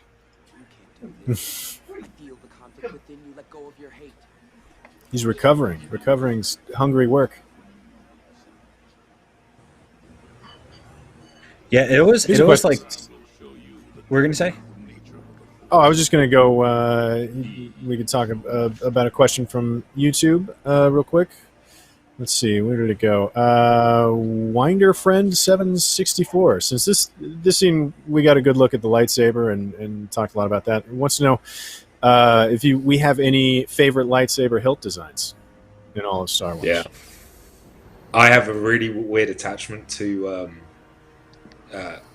He's recovering's hungry work. Yeah, it was like, we're going to say? Oh, I was just going to go, we could talk about a question from YouTube real quick. Let's see, where did it go? Winder Friend 764. Since this scene, we got a good look at the lightsaber and talked a lot about that. He wants to know if we have any favorite lightsaber hilt designs in all of Star Wars. Yeah. I have a really weird attachment to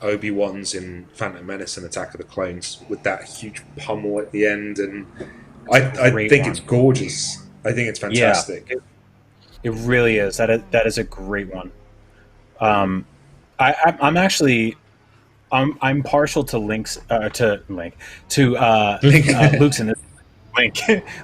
Obi-Wan's in Phantom Menace and Attack of the Clones with that huge pummel at the end, and I think it's gorgeous. I think it's fantastic. Yeah, it really is. That is a great one. I'm partial to Link's Luke's in this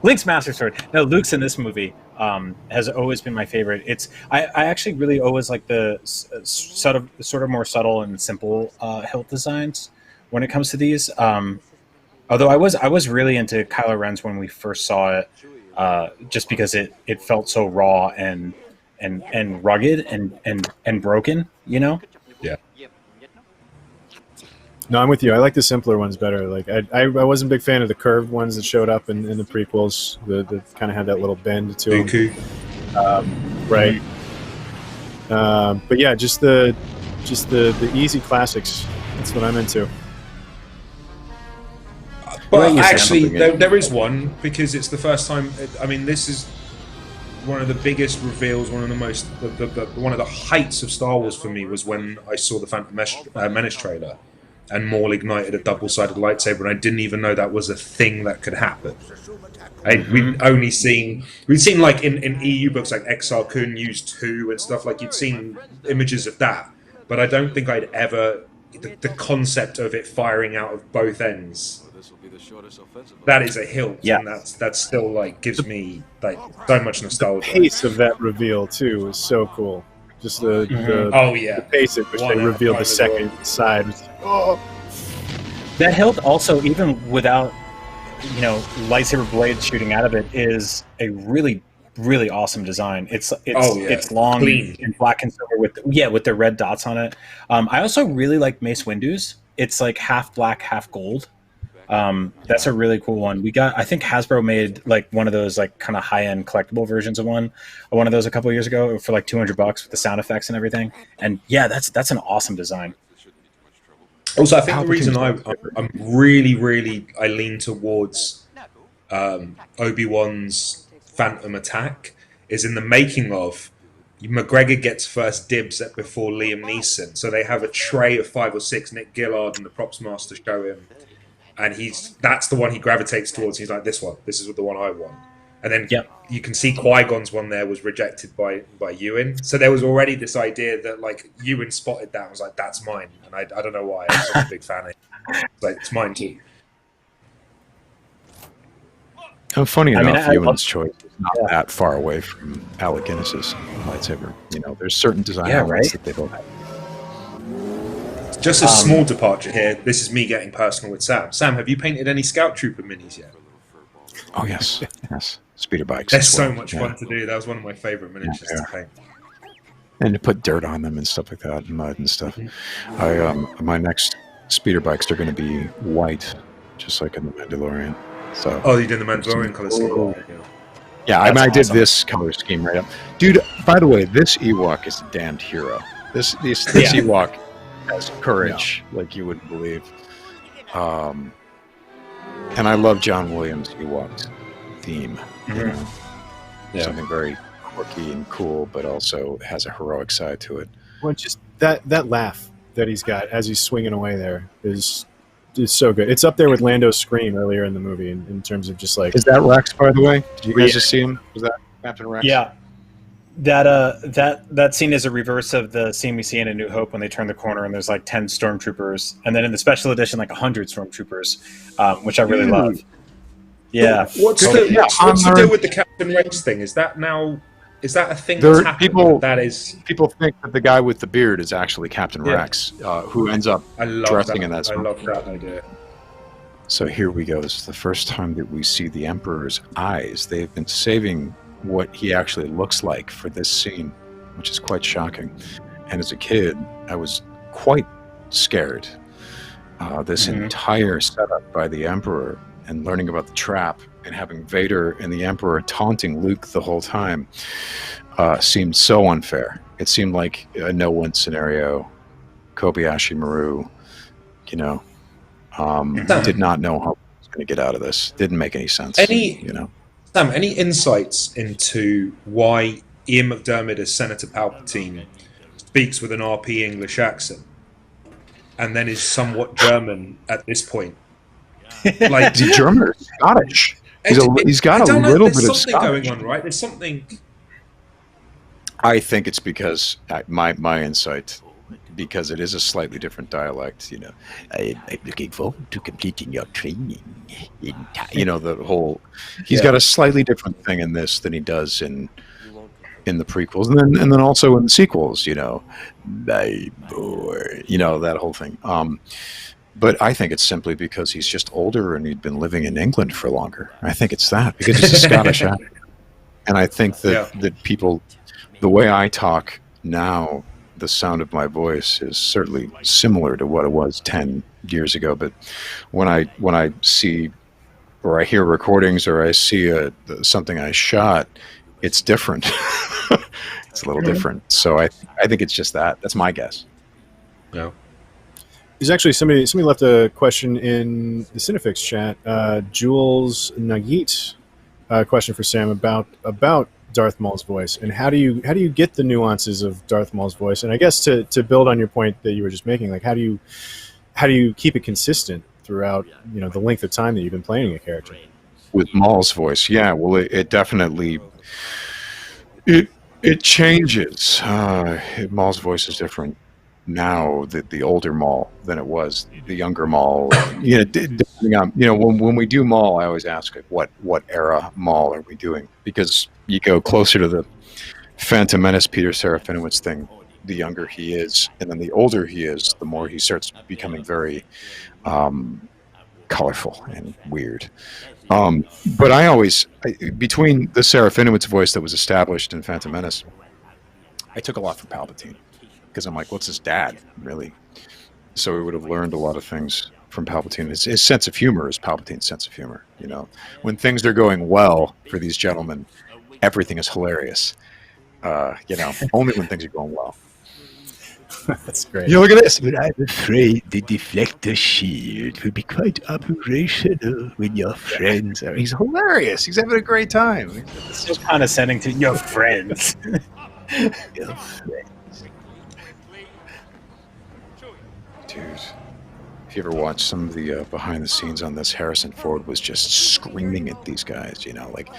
Link's Master Sword. No, Luke's in this movie has always been my favorite. I actually really always like the sort of more subtle and simple hilt designs when it comes to these. Although I was really into Kylo Ren's when we first saw it, just because it felt so raw and rugged and broken, Yeah. No, I'm with you. I like the simpler ones better. Like I wasn't a big fan of the curved ones that showed up in the prequels. The kind of had that little bend to them. Right. But yeah, just the easy classics. That's what I'm into. But actually, there is one, because it's the first time. I mean, this is one of the biggest reveals. One of the most, one of the heights of Star Wars for me was when I saw the Phantom Menace trailer, and Maul ignited a double-sided lightsaber, and I didn't even know that was a thing that could happen. We'd seen like in EU books like Exar Kun used 2 and stuff, like you'd seen images of that, but I don't think I'd ever the concept of it firing out of both ends. That is a hilt, and that's still like gives me like so much nostalgia. The pace of that reveal too is so cool. Just the pace at which they revealed the second side. That hilt also, even without lightsaber blades shooting out of it, is a really, really awesome design. It's long, clean, and black and silver with the red dots on it. I also really like Mace Windu's. It's like half black, half gold. That's a really cool one. I think Hasbro made like one of those like kind of high end collectible versions of one of those a couple of years ago for like $200 with the sound effects and everything. And yeah, that's an awesome design. Also, I think the reason I'm really I lean towards Obi-Wan's Phantom Attack is in the making of. McGregor gets first dibs at before Liam Neeson, so they have a tray of 5 or 6. Nick Gillard and the props master show him, and that's the one he gravitates towards. He's like, this is the one I want. And then you can see Qui-Gon's one there was rejected by Ewan, so there was already this idea that like Ewan spotted that and was like, that's mine, and I don't know why. I'm such a big fan of it. It's like, it's mine too. Funny enough, Ewan's choice is not that far away from Alec Guinness's lightsaber. You know, there's certain design elements that they both have. Just a small departure here. This is me getting personal with Sam. Sam, have you painted any Scout Trooper minis yet? Oh, yes. Speeder bikes. They're so much fun to do. That was one of my favorite miniatures to paint. And to put dirt on them and stuff like that, and mud and stuff. My next speeder bikes are going to be white, just like in the Mandalorian. So, you did the Mandalorian color scheme. Yeah, I did this color scheme right up. Dude, by the way, this Ewok is a damned hero. This Ewok has courage like you wouldn't believe. And I love John Williams' Ewok theme. You know? Something very quirky and cool, but also has a heroic side to it. Well, just that laugh that he's got as he's swinging away there is so good. It's up there with Lando's scream earlier in the movie in terms of just like. Is that Rex, by the way? Did you guys just see him? Was that Captain Rex? Yeah. That scene is a reverse of the scene we see in A New Hope when they turn the corner and there's like 10 stormtroopers, and then in the special edition like 100 stormtroopers, which I really love. Yeah. What's the deal with the Captain Rex thing? Is that a thing that's happened? People think that the guy with the beard is actually Captain Rex, who ends up dressing in that. I love that idea. So here we go. This is the first time that we see the Emperor's eyes. They've been saving what he actually looks like for this scene, which is quite shocking. And as a kid, I was quite scared. This entire setup by the Emperor and learning about the trap and having Vader and the Emperor taunting Luke the whole time seemed so unfair. It seemed like a no-win scenario. Kobayashi Maru, did not know how he was going to get out of this. Didn't make any sense. Sam, any insights into why Ian McDiarmid as Senator Palpatine speaks with an RP English accent and then is somewhat German at this point? Like, is he German or Scottish? He's got a little bit of something going on, right? There's something. I think it's because my insight, because it is a slightly different dialect. I'm looking forward to completing your training. The whole. He's got a slightly different thing in this than he does in the prequels, and then also in the sequels. My boy. That whole thing. But I think it's simply because he's just older and he'd been living in England for longer. I think it's that, because it's a Scottish accent. And I think that people, the way I talk now, the sound of my voice is certainly similar to what it was 10 years ago. But when I see or I hear recordings or I see something I shot, it's different. It's a little different. So I think it's just that. That's my guess. Yeah. There's actually somebody left a question in the Cinefix chat. Jules Nagit, question for Sam about Darth Maul's voice, and how do you get the nuances of Darth Maul's voice? And I guess to build on your point that you were just making, like how do you keep it consistent throughout the length of time that you've been playing a character? With Maul's voice, yeah, well, it definitely it changes. Maul's voice is different now, the older Maul than it was the younger Maul. Depending on when we do Maul, I always ask what era Maul are we doing, because you go closer to the Phantom Menace Peter Serafinowicz thing, the younger he is, and then the older he is, the more he starts becoming very colorful and weird. But between the Serafinowicz voice that was established in Phantom Menace, I took a lot from Palpatine. Because I'm like, what's his dad, really? So we would have learned a lot of things from Palpatine. His sense of humor is Palpatine's sense of humor. You know, when things are going well for these gentlemen, everything is hilarious. You know, only when things are going well. That's great. You look at this. But I'm afraid the deflector shield will be quite operational when your friends are. He's hilarious. He's having a great time. It's so condescending to your friends. Your friends. Dude, if you ever watch some of the behind the scenes on this, Harrison Ford was just screaming at these guys. You know, like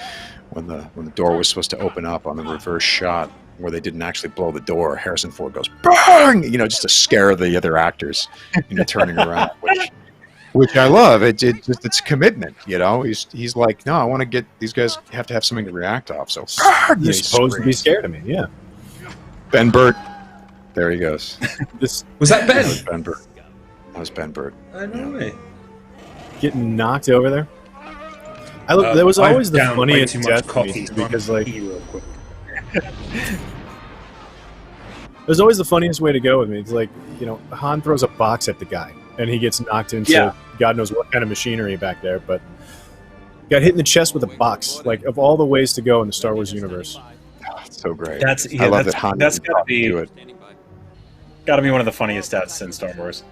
when the door was supposed to open up on the reverse shot, where they didn't actually blow the door, Harrison Ford goes bang, you know, just to scare the other actors, you know, turning around, which I love. It's commitment, you know. He's like, no, I want to get these guys have to have something to react off. So You're supposed to be scared of me, yeah. Ben Burt, there he goes. This Was that Ben? That was Ben Burt. That was Ben Burt. I know. getting knocked over there. That was always the funniest death to me, because like. It was always the funniest way to go with me. It's like, you know, Han throws a box at the guy, and he gets knocked into God knows what kind of machinery back there, but got hit in the chest with a box. Like, of all the ways to go in the Star Wars universe. Oh, it's so great. I love that Han that's gotta be one of the funniest deaths in Star Wars.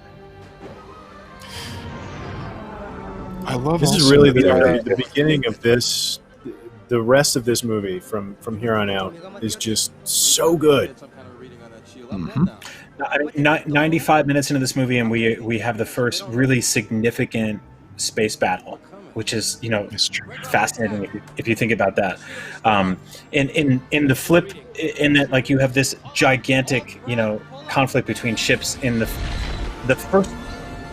I love this. Is really the beginning of this. The rest of this movie from here on out is just so good. Mm-hmm. 95 minutes into this movie, and we have the first really significant space battle, which is, you know, fascinating if you think about that. In the flip, in that, like, you have this gigantic, you know, conflict between ships in the first,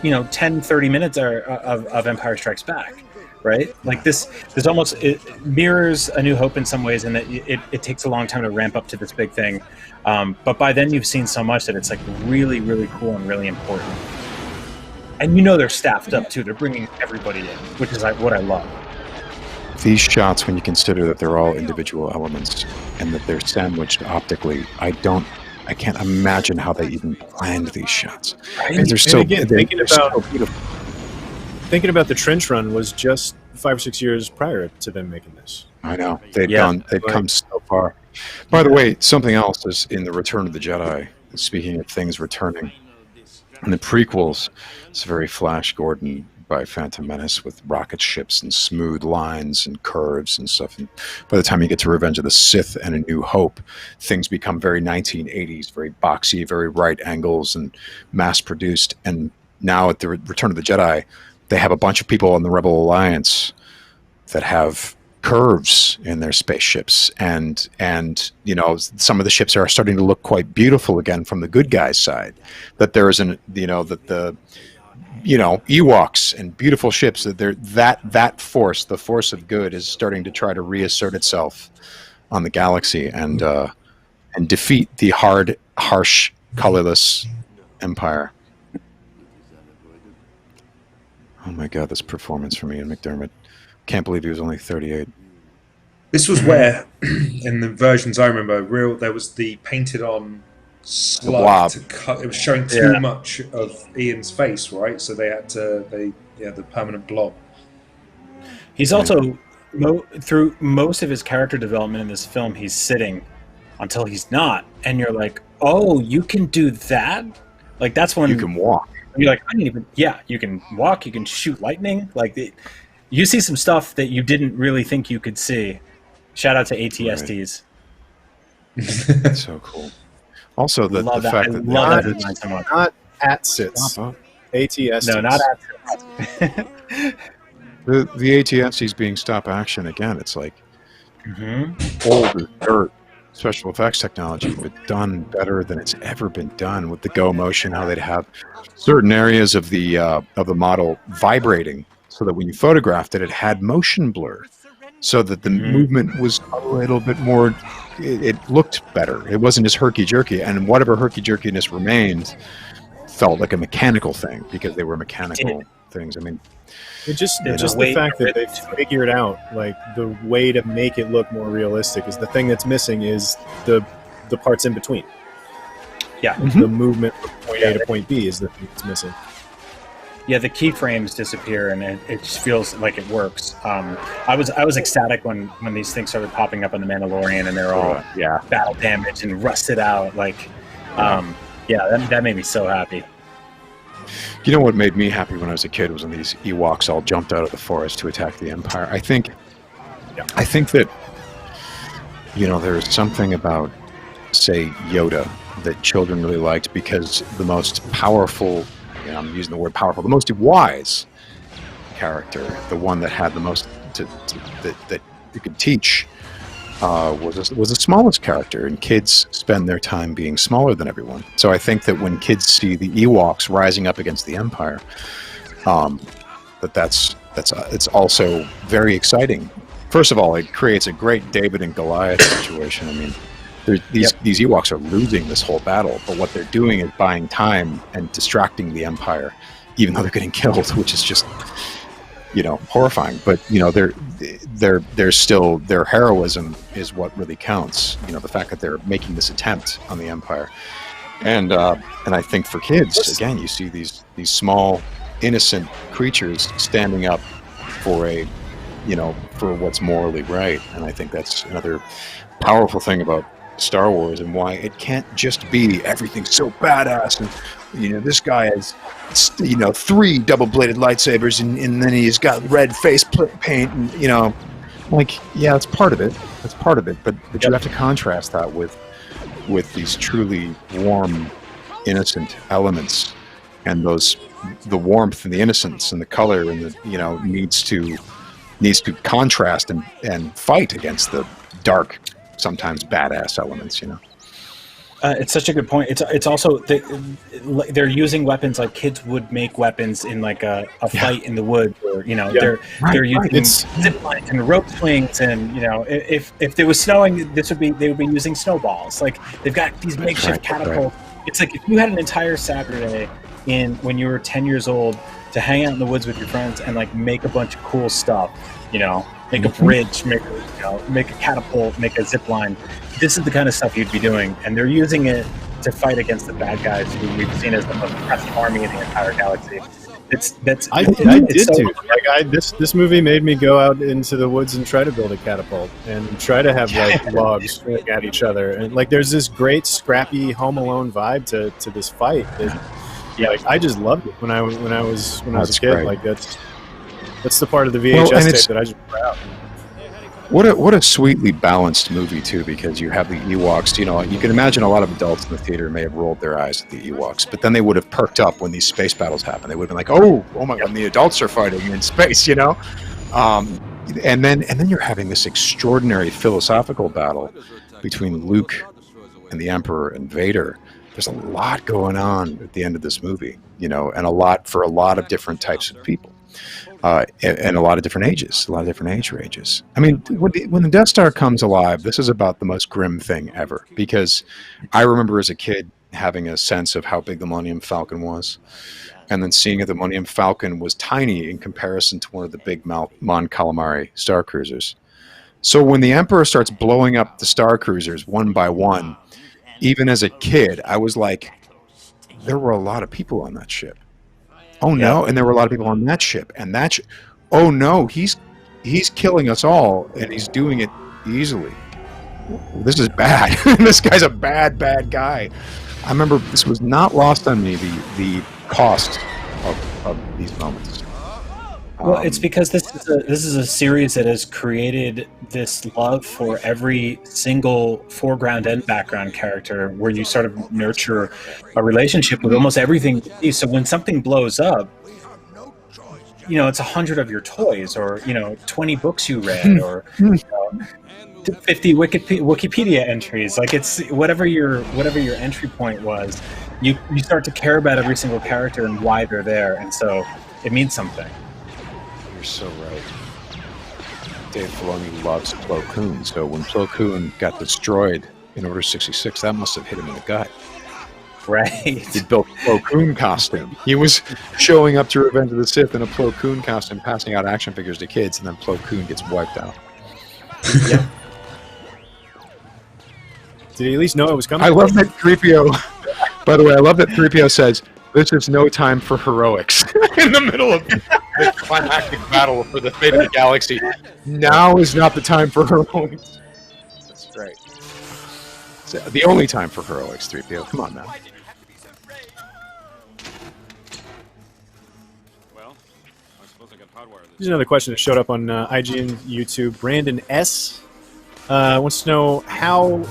you know, 10-30 minutes of Empire Strikes Back. Right, like this almost it mirrors A New Hope in some ways, in that it takes a long time to ramp up to this big thing, but by then you've seen so much that it's like really, really cool and really important. And you know they're staffed up too; they're bringing everybody in, which is like what I love. These shots, when you consider that they're all individual elements and that they're sandwiched optically, I can't imagine how they even planned these shots. Right? And they're so beautiful. Thinking about the trench run was just 5 or 6 years prior to them making this. I know they'd come so far. By the way, something else is in the Return of the Jedi. Speaking of things returning, in the prequels, it's very Flash Gordon by Phantom Menace with rocket ships and smooth lines and curves and stuff. And by the time you get to Revenge of the Sith and A New Hope, things become very 1980s, very boxy, very right angles and mass-produced. And now at the Return of the Jedi, they have a bunch of people in the Rebel Alliance that have curves in their spaceships, and you know, some of the ships are starting to look quite beautiful again from the good guys' side. That there is the Ewoks and beautiful ships, that force, the force of good, is starting to try to reassert itself on the galaxy and defeat the hard, harsh, colorless Empire. Oh my God, this performance from Ian McDiarmid. Can't believe he was only 38. This was where, in the versions I remember, there was the painted on slot to cut. It was showing too much of Ian's face, right? So they had the permanent blob. He's also, through most of his character development in this film, he's sitting until he's not. And you're like, oh, you can do that? Like, that's when... You can walk. You're like, you can walk, you can shoot lightning. Like, you see some stuff that you didn't really think you could see. Shout out to ATSTs. Right. So cool. Also, the fact that not ATSTs. ATSTs. No, not ATSTs. the ATSTs being stop action again. It's like old dirt. Special effects technology, but done better than it's ever been done with the go motion. How they'd have certain areas of the model vibrating, so that when you photographed it, it had motion blur, so that the movement was a little bit more. It looked better. It wasn't as herky jerky, and whatever herky jerkiness remained felt like a mechanical thing, because they were mechanical things. I mean, just the fact that they figured out, like, the way to make it look more realistic is the thing that's missing is the parts in between. Yeah. The movement from point A to point B is the thing that's missing. Yeah, the keyframes disappear, and it just feels like it works. I was ecstatic when these things started popping up on the Mandalorian, and they're all battle damaged and rusted out. Like, that made me so happy. You know what made me happy when I was a kid was when these Ewoks all jumped out of the forest to attack the Empire. I think that, there's something about, say, Yoda that children really liked, because the most powerful, I'm using the word powerful, the most wise character, the one that had the most that you could teach, was the smallest character, and kids spend their time being smaller than everyone. So I think that when kids see the Ewoks rising up against the Empire, it's also very exciting. First of all, it creates a great David and Goliath situation. I mean, these Ewoks are losing this whole battle, but what they're doing is buying time and distracting the Empire, even though they're getting killed, which is just, horrifying. But they're still, their heroism is what really counts. The fact that they're making this attempt on the Empire, and I think for kids, again, you see these small, innocent creatures standing up for for what's morally right, and I think that's another powerful thing about Star Wars, and why it can't just be everything's so badass, and this guy has 3 double-bladed lightsabers, and then he's got red face paint, and that's part of it, but you have to contrast that with these truly warm, innocent elements, and the warmth and the innocence and the color, and the needs to contrast and fight against the dark, sometimes badass elements. It's such a good point. It's also they're using weapons like kids would make weapons in like a fight in the woods, or they're using zip lines and rope swings, and if there was snowing, they would be using snowballs. Like, they've got these makeshift catapults. It's like if you had an entire Saturday when you were 10 years old to hang out in the woods with your friends and like make a bunch of cool stuff, make a bridge, make a catapult, make a zip line. This is the kind of stuff you'd be doing, and they're using it to fight against the bad guys who we've seen as the most impressive army in the entire galaxy. I did too. Like, this movie made me go out into the woods and try to build a catapult and try to have like logs swinging at each other, and like there's this great scrappy Home Alone vibe to this fight. Like, I just loved it when I was a kid. Great. Like that's the part of the VHS tape that I just put out. What a sweetly balanced movie too, because you have the Ewoks. You can imagine a lot of adults in the theater may have rolled their eyes at the Ewoks, but then they would have perked up when these space battles happen. They would have been like, "Oh my God!" And the adults are fighting in space, and then you're having this extraordinary philosophical battle between Luke and the Emperor and Vader. There's a lot going on at the end of this movie, and a lot for a lot of different types of people. And a lot of different ages, a lot of different age ranges. I mean, when the Death Star comes alive, this is about the most grim thing ever, because I remember as a kid having a sense of how big the Millennium Falcon was, and then seeing that the Millennium Falcon was tiny in comparison to one of the big Mon Calamari Star Cruisers. So when the Emperor starts blowing up the Star Cruisers one by one, even as a kid, I was like, there were a lot of people on that ship. Oh no! And there were a lot of people on that ship, and oh no, he's killing us all, and he's doing it easily. This is bad. This guy's a bad guy. I remember this was not lost on me, the cost of these moments. Well, it's because this is a series that has created this love for every single foreground and background character, where you sort of nurture a relationship with almost everything you see. So when something blows up, it's 100 of your toys, or 20 books you read, or 50 Wikipedia entries. Like, it's whatever your entry point was, you start to care about every single character and why they're there, and so it means something. You're so right. Dave Filoni loves Plo Koon, so when Plo Koon got destroyed in Order 66, that must have hit him in the gut. Right. He built a Plo Koon costume. He was showing up to Revenge of the Sith in a Plo Koon costume, passing out action figures to kids, and then Plo Koon gets wiped out. Yeah. Did he at least know it was coming? I love that 3PO. By the way, I love that 3PO says, This is no time for heroics in the middle of the climactic battle for the fate of the galaxy. Now is not the time for heroics. That's great. It's the only time for heroics, 3PO. Come on now. Here's another question that showed up on IG and YouTube. Brandon S. Wants to know how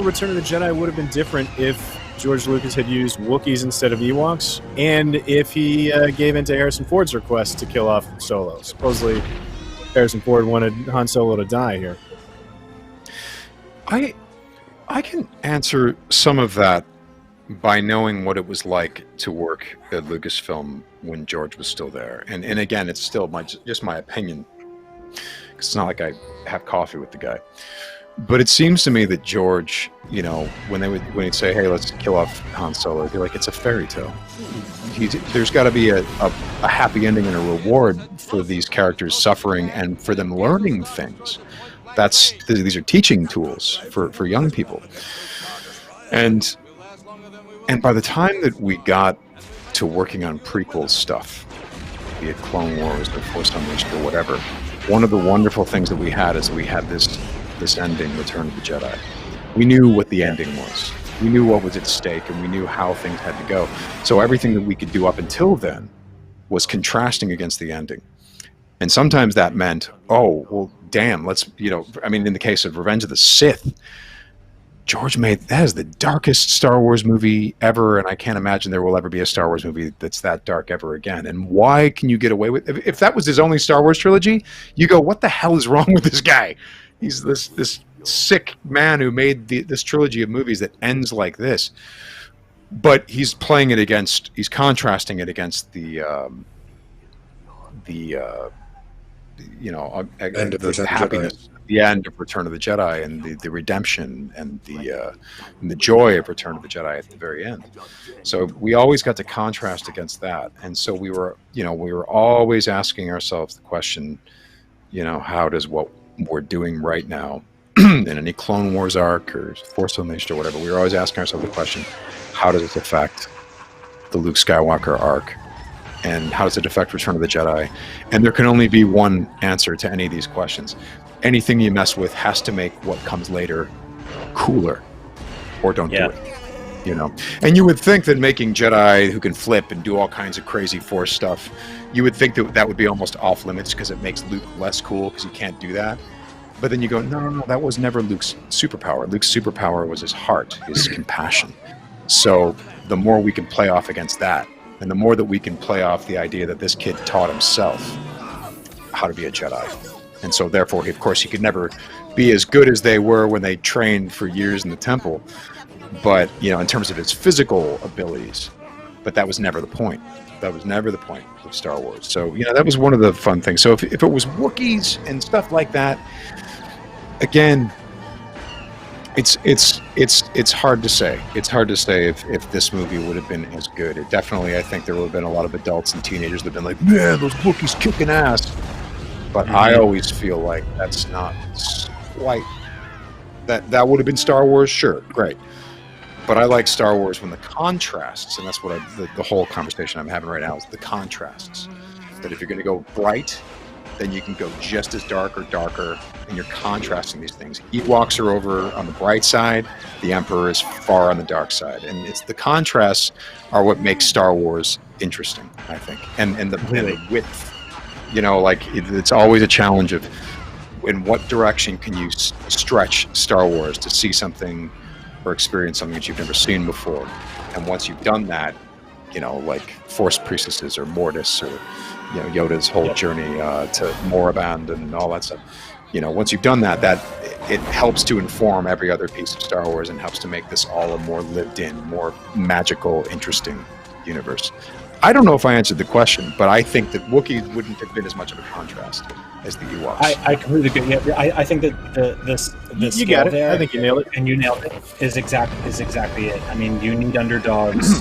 Return of the Jedi would have been different if George Lucas had used Wookiees instead of Ewoks, and if he gave in to Harrison Ford's request to kill off Solo. Supposedly, Harrison Ford wanted Han Solo to die here. I can answer some of that by knowing what it was like to work at Lucasfilm when George was still there. And again, it's still just my opinion, because it's not like I have coffee with the guy. But it seems to me that George, you know, when he'd say, "Hey, let's kill off Han Solo," they're like, "It's a fairy tale. There's got to be a happy ending and a reward for these characters suffering and for them learning things. These are teaching tools for young people." And by the time that we got to working on prequel stuff, be it Clone Wars or Force Unleashed or whatever, one of the wonderful things that we had is we had this ending, Return of the Jedi. We knew what the ending was. We knew what was at stake, and we knew how things had to go. So everything that we could do up until then was contrasting against the ending. And sometimes that meant, oh, well, damn, in the case of Revenge of the Sith, George that is the darkest Star Wars movie ever, and I can't imagine there will ever be a Star Wars movie that's that dark ever again. And why can you get away with it? If that was his only Star Wars trilogy, you go, what the hell is wrong with this guy? He's this sick man who made this trilogy of movies that ends like this. But he's contrasting it against the happiness, the end of Return of the Jedi, and the redemption and the joy of Return of the Jedi at the very end. So we always got to contrast against that, and so we were always asking ourselves the question, how does what we're doing right now in any Clone Wars arc or Force Unleashed or whatever, we were always asking ourselves the question, how does it affect the Luke Skywalker arc? And how does it affect Return of the Jedi? And there can only be one answer to any of these questions. Anything you mess with has to make what comes later cooler, or don't do it. And you would think that making Jedi who can flip and do all kinds of crazy Force stuff, you would think that would be almost off limits because it makes Luke less cool because he can't do that. But then you go, no, that was never Luke's superpower. Luke's superpower was his heart, his compassion. So the more we can play off against that, and the more that we can play off the idea that this kid taught himself how to be a Jedi. And so therefore, of course, he could never be as good as they were when they trained for years in the temple. But, in terms of his physical abilities, but that was never the point. That was never the point of Star Wars. So, that was one of the fun things. So if it was Wookiees and stuff like that, again, it's hard to say. It's hard to say if this movie would have been as good. It definitely, I think there would have been a lot of adults and teenagers that have been like, man, those Wookiees kicking ass. But I always feel like that's not quite that would have been Star Wars, sure, great. But I like Star Wars when the contrasts, and that's what the whole conversation I'm having right now is the contrasts. That if you're going to go bright, then you can go just as dark or darker, and you're contrasting these things. Ewoks are over on the bright side, the Emperor is far on the dark side, and it's the contrasts are what makes Star Wars interesting, I think, and the width. It's always a challenge of in what direction can you stretch Star Wars to see something or experience something that you've never seen before. And once you've done that, like Force Priestesses or Mortis or Yoda's whole journey to Moraband and all that stuff. Once you've done that it helps to inform every other piece of Star Wars and helps to make this all a more lived in, more magical, interesting universe. I don't know if I answered the question, but I think that Wookiees wouldn't have been as much of a contrast as the Ewoks. I completely agree. Yeah, I think that the you got it. there, I think you nailed it. And you nailed it. Is exactly it. I mean, you need underdogs.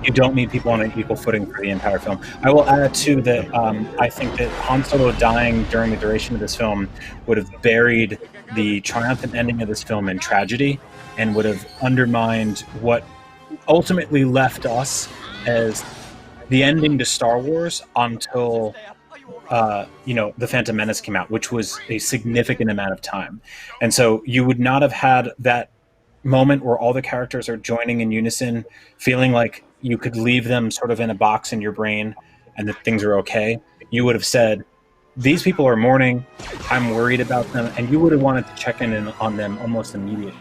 You don't need people on an equal footing for the entire film. I will add too that I think that Han Solo dying during the duration of this film would have buried the triumphant ending of this film in tragedy, and would have undermined what ultimately left us as the ending to Star Wars until The Phantom Menace came out, which was a significant amount of time. And so you would not have had that moment where all the characters are joining in unison, feeling like you could leave them sort of in a box in your brain and that things are okay. You would have said, these people are mourning, I'm worried about them, and you would have wanted to check in on them almost immediately.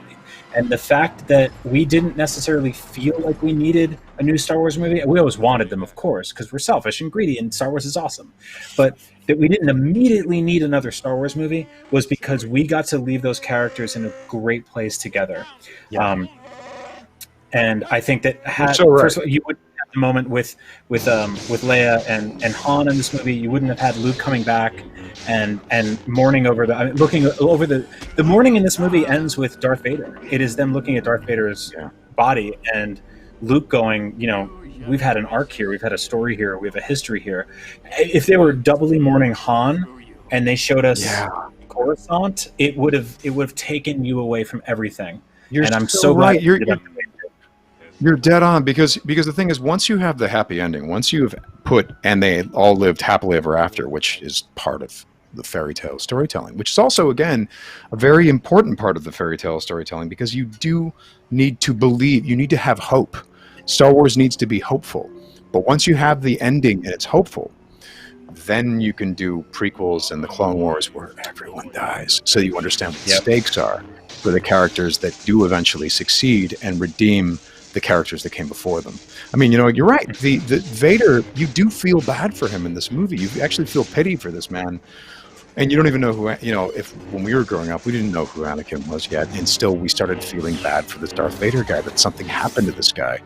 And the fact that we didn't necessarily feel like we needed a new Star Wars movie, we always wanted them, of course, because we're selfish and greedy, and Star Wars is awesome. But that we didn't immediately need another Star Wars movie was because we got to leave those characters in a great place together. Yeah. And I think that first of all, you wouldn't have the moment with Leia and Han in this movie. You wouldn't have had Luke coming back and mourning over looking over the mourning in this movie ends with Darth Vader. It is them looking at Darth Vader's body and Luke going, we've had an arc here, we've had a story here, we have a history here. If they were doubly mourning Han and they showed us Coruscant, it would have taken you away from everything. I'm so right. glad You're dead on because the thing is, once you have the happy ending, once you've and they all lived happily ever after, which is part of the fairy tale storytelling, which is also, again, a very important part of the fairy tale storytelling, because you do need to believe, you need to have hope. Star Wars needs to be hopeful. But once you have the ending and it's hopeful, then you can do prequels and the Clone Wars where everyone dies, so you understand what the stakes are for the characters that do eventually succeed and redeem the characters that came before them. I mean, you're right. The Vader, you do feel bad for him in this movie. You actually feel pity for this man. And you don't even know who, when we were growing up, we didn't know who Anakin was yet. And still we started feeling bad for this Darth Vader guy, that something happened to this guy.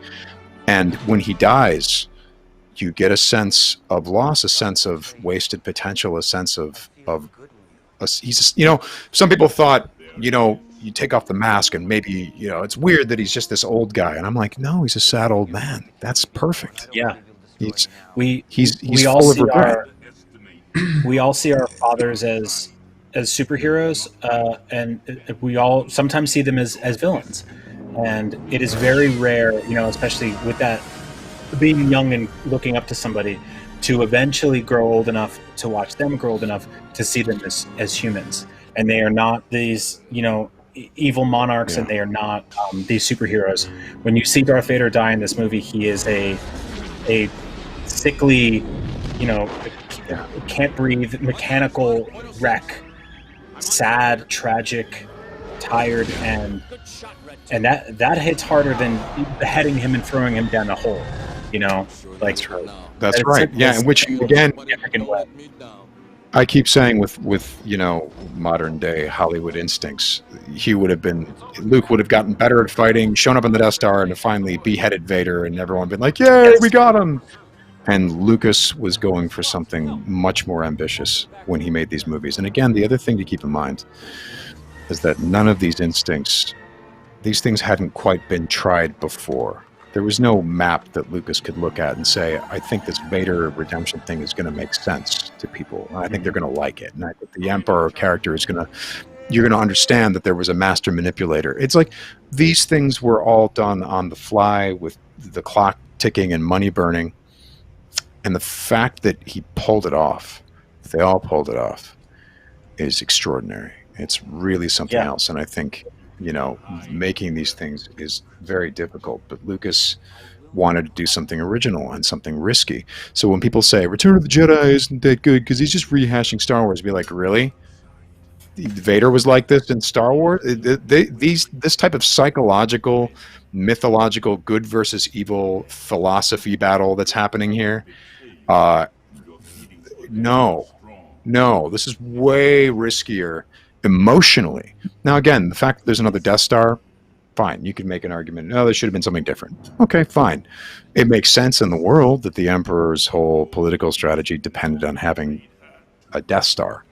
And when he dies, you get a sense of loss, a sense of wasted potential, a sense of some people thought, you take off the mask and maybe, it's weird that he's just this old guy. And I'm like, no, he's a sad old man. That's perfect. Yeah. He's all full of regret. We all see our fathers as superheroes, and we all sometimes see them as villains. And it is very rare, especially with that being young and looking up to somebody, to eventually grow old enough to watch them grow old enough to see them as humans. And they are not these, evil monarchs, and they are not these superheroes. When you see Darth Vader die in this movie, he is a sickly, can't breathe, mechanical wreck, sad, tragic, tired, and that hits harder than beheading him and throwing him down a hole. That's right. Yeah, and which again, I keep saying with modern day Hollywood instincts, Luke would have gotten better at fighting, shown up in the Death Star, and finally beheaded Vader, and everyone been like, "Yay, we got him!" And Lucas was going for something much more ambitious when he made these movies. And again, the other thing to keep in mind is that none of these instincts, these things hadn't quite been tried before. There was no map that Lucas could look at and say, I think this Vader redemption thing is going to make sense to people. And I think they're going to like it. And I think the Emperor character you're going to understand that there was a master manipulator. It's like these things were all done on the fly with the clock ticking and money burning. And the fact that he pulled it off, they all pulled it off, is extraordinary. It's really something else. And I think, making these things is very difficult. But Lucas wanted to do something original and something risky. So when people say Return of the Jedi isn't that good because he's just rehashing Star Wars, be like, really? Vader was like this in Star Wars? This type of psychological, mythological good versus evil philosophy battle that's happening here, no, this is way riskier emotionally. Now, again, the fact that there's another Death Star, fine. You can make an argument, no, there should have been something different. Okay, fine. It makes sense in the world that the Emperor's whole political strategy depended on having a Death Star.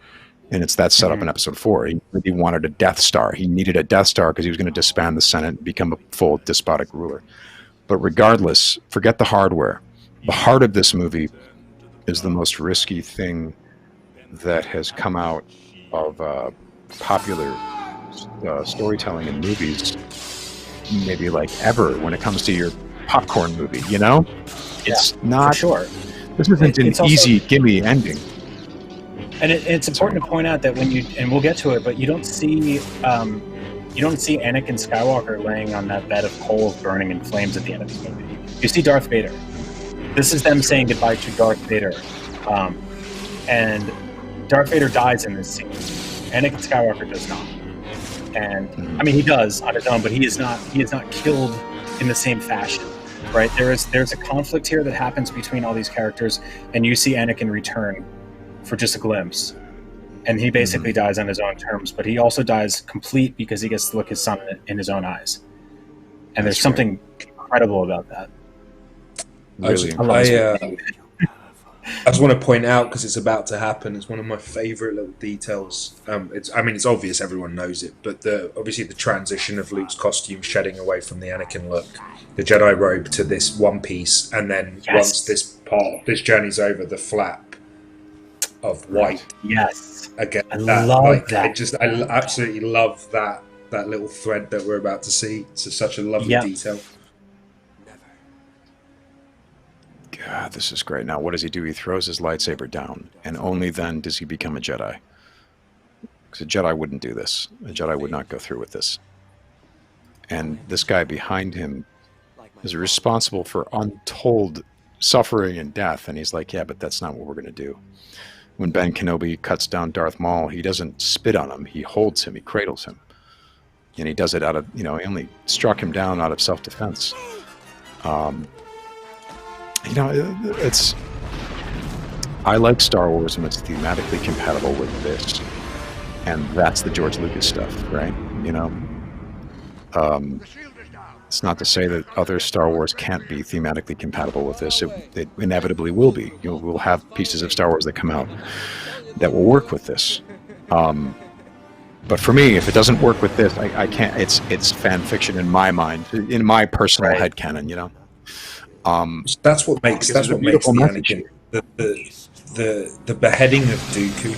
And it's that set up in Episode 4. He wanted a Death Star. He needed a Death Star because he was going to disband the Senate and become a full despotic ruler. But regardless, forget the hardware. The heart of this movie is the most risky thing that has come out of popular storytelling in movies, maybe like ever, when it comes to your popcorn movie. You know, it's not. For sure. This isn't an easy gimme ending. And it's important to point out that and we'll get to it, but you don't see Anakin Skywalker laying on that bed of coals burning in flames at the end of this movie. You see Darth Vader. This is them saying goodbye to Darth Vader, and Darth Vader dies in this scene. Anakin Skywalker does not, and I mean he does on his own, but he is not killed in the same fashion. Right? There's a conflict here that happens between all these characters, and you see Anakin return for just a glimpse, and he basically dies on his own terms, but he also dies complete because he gets to look his son in his own eyes, and there's something incredible about that. Really, I just want to point out, because it's about to happen, it's one of my favourite little details. It's obvious, everyone knows it, but obviously the transition of Luke's costume shedding away from the Anakin look, the Jedi robe to this one piece, and then once this journey's over, the flap of white. Yes, again. I love that. I absolutely love that little thread that we're about to see. It's such a lovely detail. God, this is great. Now, what does he do? He throws his lightsaber down, and only then does he become a Jedi. Because a Jedi wouldn't do this. A Jedi would not go through with this. And this guy behind him is responsible for untold suffering and death, and he's like, yeah, but that's not what we're going to do. When Ben Kenobi cuts down Darth Maul, he doesn't spit on him. He holds him. He cradles him. And he does it out of, he only struck him down out of self-defense. I like Star Wars when it's thematically compatible with this. And that's the George Lucas stuff, right? It's not to say that other Star Wars can't be thematically compatible with this. It inevitably will be. We'll have pieces of Star Wars that come out that will work with this. But for me, if it doesn't work with this, I can't. It's fan fiction in my mind, in my personal headcanon. That's what makes the Anakin, the beheading of Dooku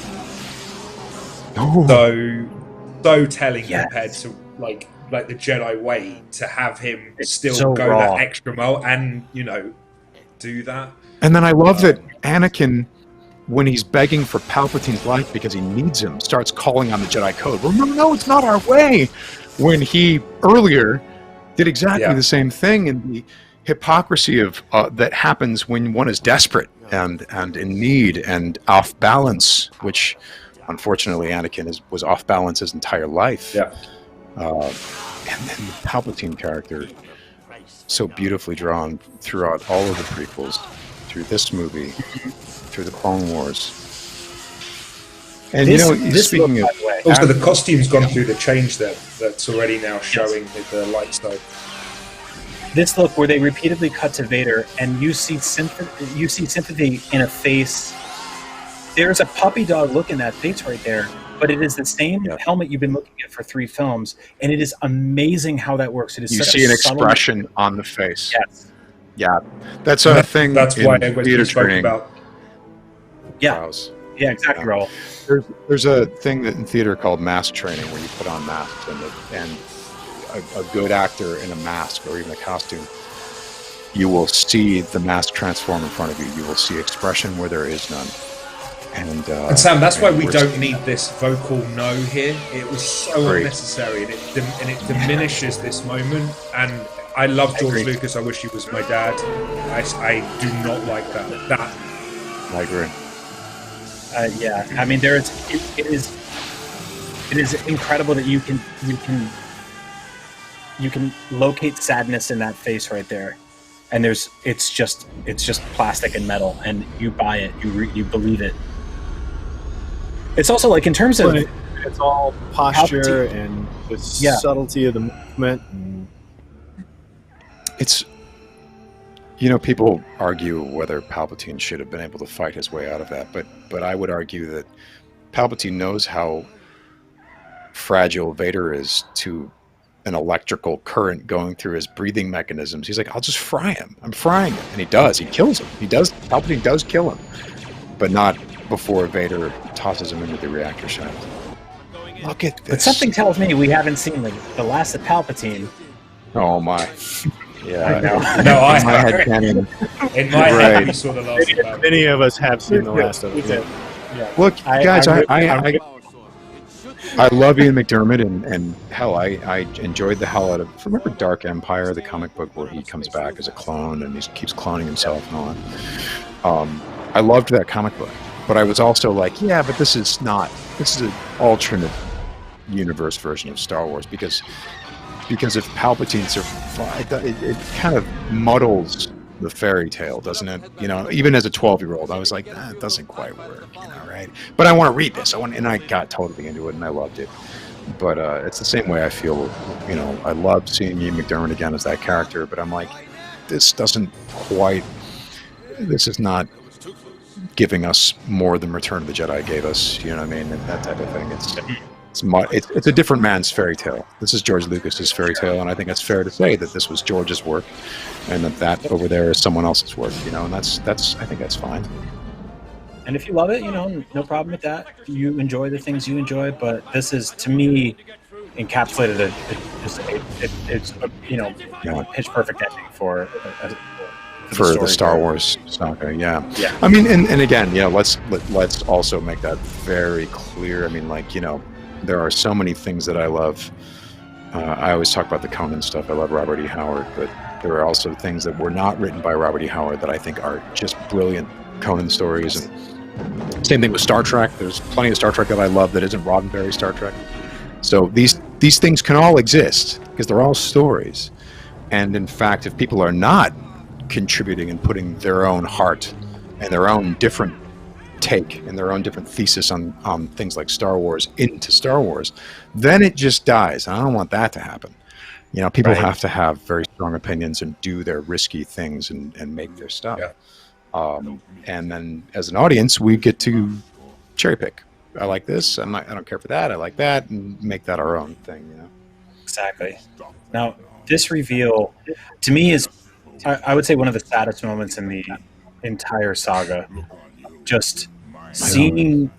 so telling compared to like the Jedi way, to have him still so go raw. That extra mile and do that. And then I love that Anakin, when he's begging for Palpatine's life because he needs him, starts calling on the Jedi Code. Well, no, it's not our way. When he earlier did exactly the same thing, and the hypocrisy of that happens when one is desperate and in need and off balance, which unfortunately Anakin was off balance his entire life. Yeah. And then the Palpatine character, so beautifully drawn throughout all of the prequels, through this movie, through the Clone Wars. And speaking of, also the costume's gone through the change that's already now showing the light side. This look where they repeatedly cut to Vader, and you see sympathy in a face. There's a puppy dog look in that face right there, but it is the same helmet you've been looking at for 3 films, and it is amazing how that works. It is you such see a an expression on the face. Yes. Yeah, that's a thing. That's in why theater training. About. Yeah, exactly, Rahul. There's a thing that in theater called mask training, where you put on masks, and a good actor in a mask or even a costume, you will see the mask transform in front of you. You will see expression where there is none. And Sam, that's why we don't need this vocal no here. It was so unnecessary, and it diminishes this moment. And I love George Lucas. I wish he was my dad. I do not like that. I agree. I mean, it is incredible that you can locate sadness in that face right there, and it's just plastic and metal, and you buy it, you believe it. It's also like in terms of it's all posture and the subtlety of the movement. It's people argue whether Palpatine should have been able to fight his way out of that, but I would argue that Palpatine knows how fragile Vader is to an electrical current going through his breathing mechanisms. He's like, I'll just fry him. I'm frying him. And he does. He kills him. Palpatine does kill him. But not before Vader tosses him into the reactor shaft. Look at this. But something tells me we haven't seen the last of Palpatine. Oh my. Yeah, I know. No, I in my head canon. In my head, Right. we saw the last of that. Many of us have seen the last of We it. did. Yeah. Look, guys, I'm I love Ian McDermott, and hell, I enjoyed the hell out of. Remember Dark Empire, the comic book where he comes back as a clone and he keeps cloning himself and all that. I loved that comic book, but I was also like, yeah, but this is an alternate universe version of Star Wars because if Palpatine's it kind of muddles the fairy tale, doesn't it? You know, even as a 12-year-old, I was like, it doesn't quite work, you know, right? But I want to read this. And I got totally into it, and I loved it. But it's the same way I feel, you know, I loved seeing Ian McDermott again as that character, but I'm like, this is not giving us more than Return of the Jedi gave us, you know what I mean? And that type of thing. It's a different man's fairy tale. This is George Lucas's fairy tale, and I think it's fair to say that this was George's work, and that over there is someone else's work, you know. And I think that's fine. And if you love it, you know, no problem with that. You enjoy the things you enjoy, but this is, to me, encapsulated it's you know, pitch perfect ending for the Star Wars saga. Yeah. Yeah. I mean, and again, you know, let's also make that very clear. I mean, like, you know, there are so many things that I love. I always talk about the Conan stuff. I love Robert E. Howard, but there are also things that were not written by Robert E. Howard that I think are just brilliant Conan stories. And same thing with Star Trek. There's plenty of Star Trek that I love that isn't Roddenberry Star Trek. So these things can all exist because they're all stories. And in fact, if people are not contributing and putting their own heart and their own different take and their own different thesis on things like Star Wars into Star Wars, then it just dies. And I don't want that to happen. You know, people have to have very strong opinions and do their risky things and make their stuff. Yeah. And then as an audience, we get to cherry pick. I like this. I don't care for that. I like that, and make that our own thing. You know. Exactly. Now, this reveal, to me, is I would say one of the saddest moments in the entire saga. Just seeing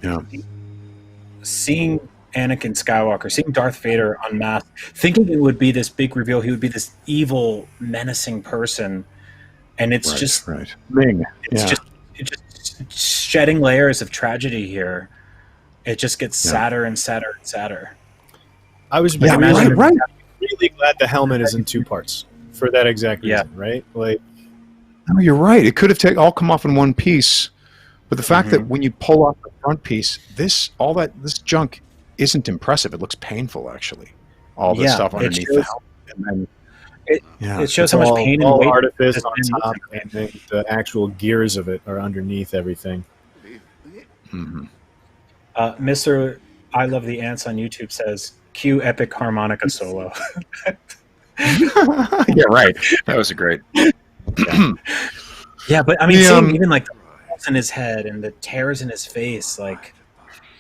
Anakin Skywalker, seeing Darth Vader unmasked, thinking it would be this big reveal, he would be this evil, menacing person, and it's just shedding layers of tragedy here. It just gets sadder and sadder and sadder. I was really glad the helmet is in two parts for that exact reason, right? Like, no, you're right. It could have all come off in one piece. But the fact that when you pull off the front piece, this junk isn't impressive. It looks painful, actually. All this stuff underneath the helmet. It shows how much pain and weight artifice on top, and the actual gears of it are underneath everything. Mm-hmm. Mr. I Love the Ants on YouTube says, cue epic harmonica solo. Yeah, right. That was a great. Yeah, but I mean, seeing even like in his head and the tears in his face, like,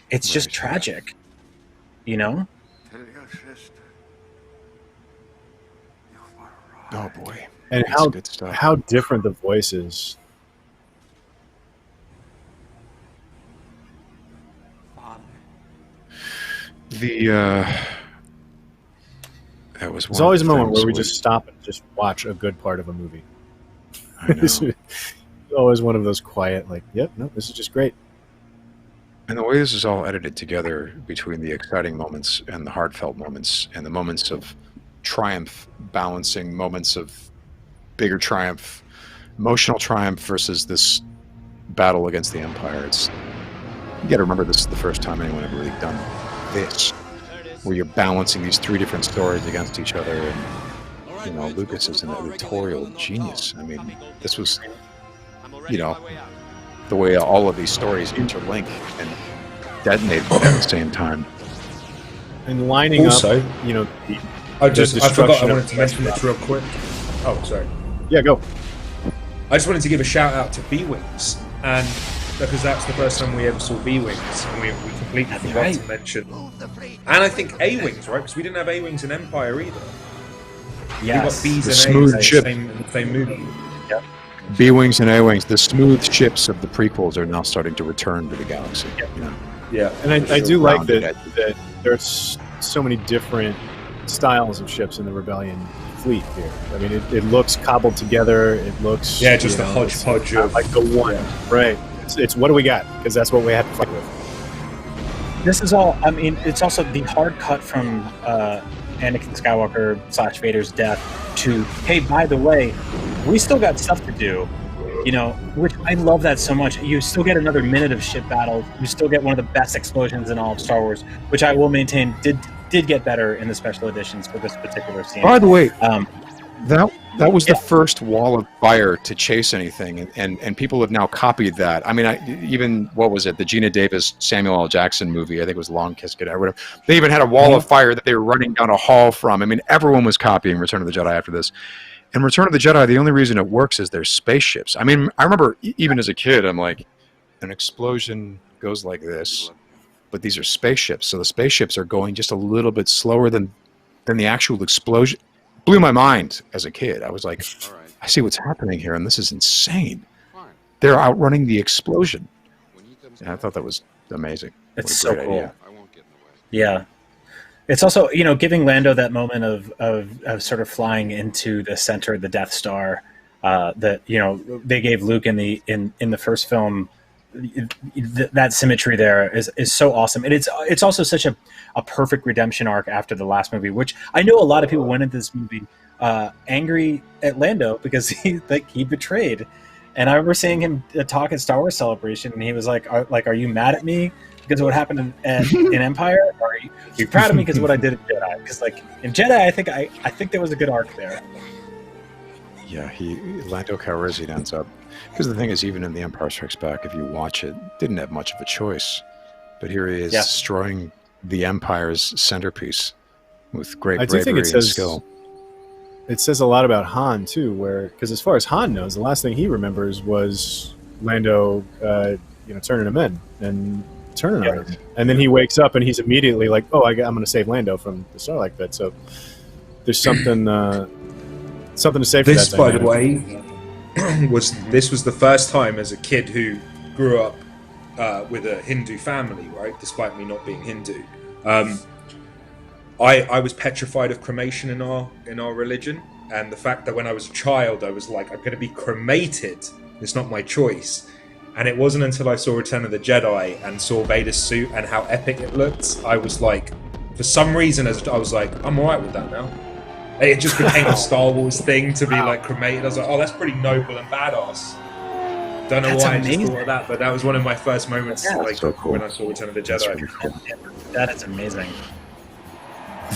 it's just tragic, you know. Oh boy. And how different the voice is. That was There's always a moment where we just stop and just watch a good part of a movie. I know. Always one of those quiet, like, yep, no, this is just great. And the way this is all edited together between the exciting moments and the heartfelt moments and the moments of triumph, balancing moments of bigger triumph, emotional triumph versus this battle against the Empire. You got to remember, this is the first time anyone had really done this, where you're balancing these three different stories against each other. And, you know, Lucas is an editorial genius. I mean, this was, you know, the way all of these stories interlink and detonate at the same time. And lining up, you know, I forgot, I wanted to mention this real quick. Oh, sorry. Yeah, go. I just wanted to give a shout out to B-Wings, and because that's the first time we ever saw B-Wings, and we completely forgot to mention. And I think A-Wings, right? Because we didn't have A-Wings in Empire either. Yes. We got B's The and smooth A's ship. in the same movie. Yep. B-Wings and A-Wings, the smooth ships of the prequels are now starting to return to the galaxy. You know? Yeah. And I do like that there's so many different styles of ships in the Rebellion fleet here. I mean, it looks cobbled together. It looks just a hodgepodge of like the one, right? It's what do we got? Because that's what we have to fight with. This is all. I mean, it's also the hard cut from Anakin Skywalker / Vader's death to, hey, by the way, we still got stuff to do. You know, which I love that so much. You still get another minute of ship battle. You still get one of the best explosions in all of Star Wars, which I will maintain did get better in the special editions for this particular scene. By the way, that was the first wall of fire to chase anything, and people have now copied that. I mean, even what was it? The Gina Davis Samuel L. Jackson movie. I think it was Long Kiss Goodnight or whatever. They even had a wall of fire that they were running down a hall from. I mean, everyone was copying Return of the Jedi after this. In Return of the Jedi, the only reason it works is there's spaceships. I mean, I remember even as a kid, I'm like, an explosion goes like this, but these are spaceships. So the spaceships are going just a little bit slower than the actual explosion. Blew my mind as a kid. I was like, I see what's happening here, and this is insane. They're outrunning the explosion. And I thought that was amazing. It's so cool. Yeah. It's also, you know, giving Lando that moment of sort of flying into the center of the Death Star that, you know, they gave Luke in the first film. That symmetry there is so awesome, and it's also such a perfect redemption arc after the last movie, which I know a lot of people went into this movie angry at Lando because he betrayed. And I remember seeing him talk at Star Wars Celebration, and he was like, "Are you mad at me because of what happened in Empire? Or are you proud of me because of what I did in Jedi?" Because like in Jedi, I think there was a good arc there. Yeah, Lando Calrissian ends up, because the thing is, even in The Empire Strikes Back, if you watch it, didn't have much of a choice. But here he is destroying the Empire's centerpiece with great bravery and skill. It says a lot about Han too, because as far as Han knows, the last thing he remembers was Lando, turning him in and turning on him, and then he wakes up and he's immediately like, "Oh, I'm going to save Lando from the Sarlacc pit." So there's something to say for this, that. By the way, this was the first time as a kid who grew up with a Hindu family, right? Despite me not being Hindu. I was petrified of cremation in our religion, and the fact that when I was a child I was like, I'm going to be cremated, it's not my choice. And it wasn't until I saw Return of the Jedi and saw Vader's suit and how epic it looked, I was like, for some reason I was like, I'm alright with that now. It just became a Star Wars thing to be like cremated. I was like, oh, that's pretty noble and badass. Don't know why I just thought of that, but that was one of my first moments so cool. When I saw Return of the Jedi. Really cool. That is amazing.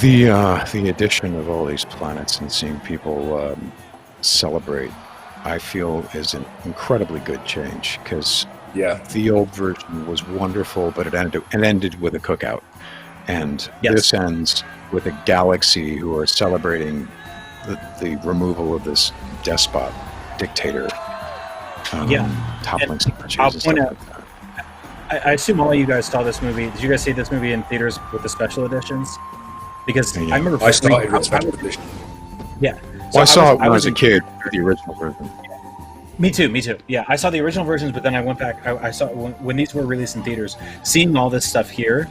The addition of all these planets and seeing people celebrate, I feel, is an incredibly good change, because the old version was wonderful, but it ended with a cookout, and this ends with a galaxy who are celebrating the removal of this dictator, toppling statues. I'll point out, I assume all of you guys saw this movie. Did you guys see this movie in theaters with the special editions? Because I remember I started with special edition. Yeah. So I saw it when I was a kid, the original version. Me too. Yeah, I saw the original versions, but then I went back. I saw when these were released in theaters. Seeing all this stuff here,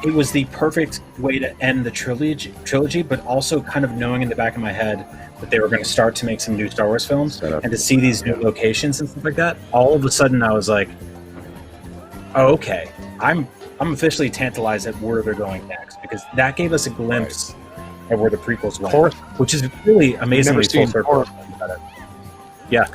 it was the perfect way to end the trilogy, but also kind of knowing in the back of my head that they were going to start to make some new Star Wars films, and to see these new locations and stuff like that. All of a sudden, I was like, "Oh, okay, I'm officially tantalized at where they're going next," because that gave us a glimpse at where the prequels went, which is really amazingly full circle. Yeah.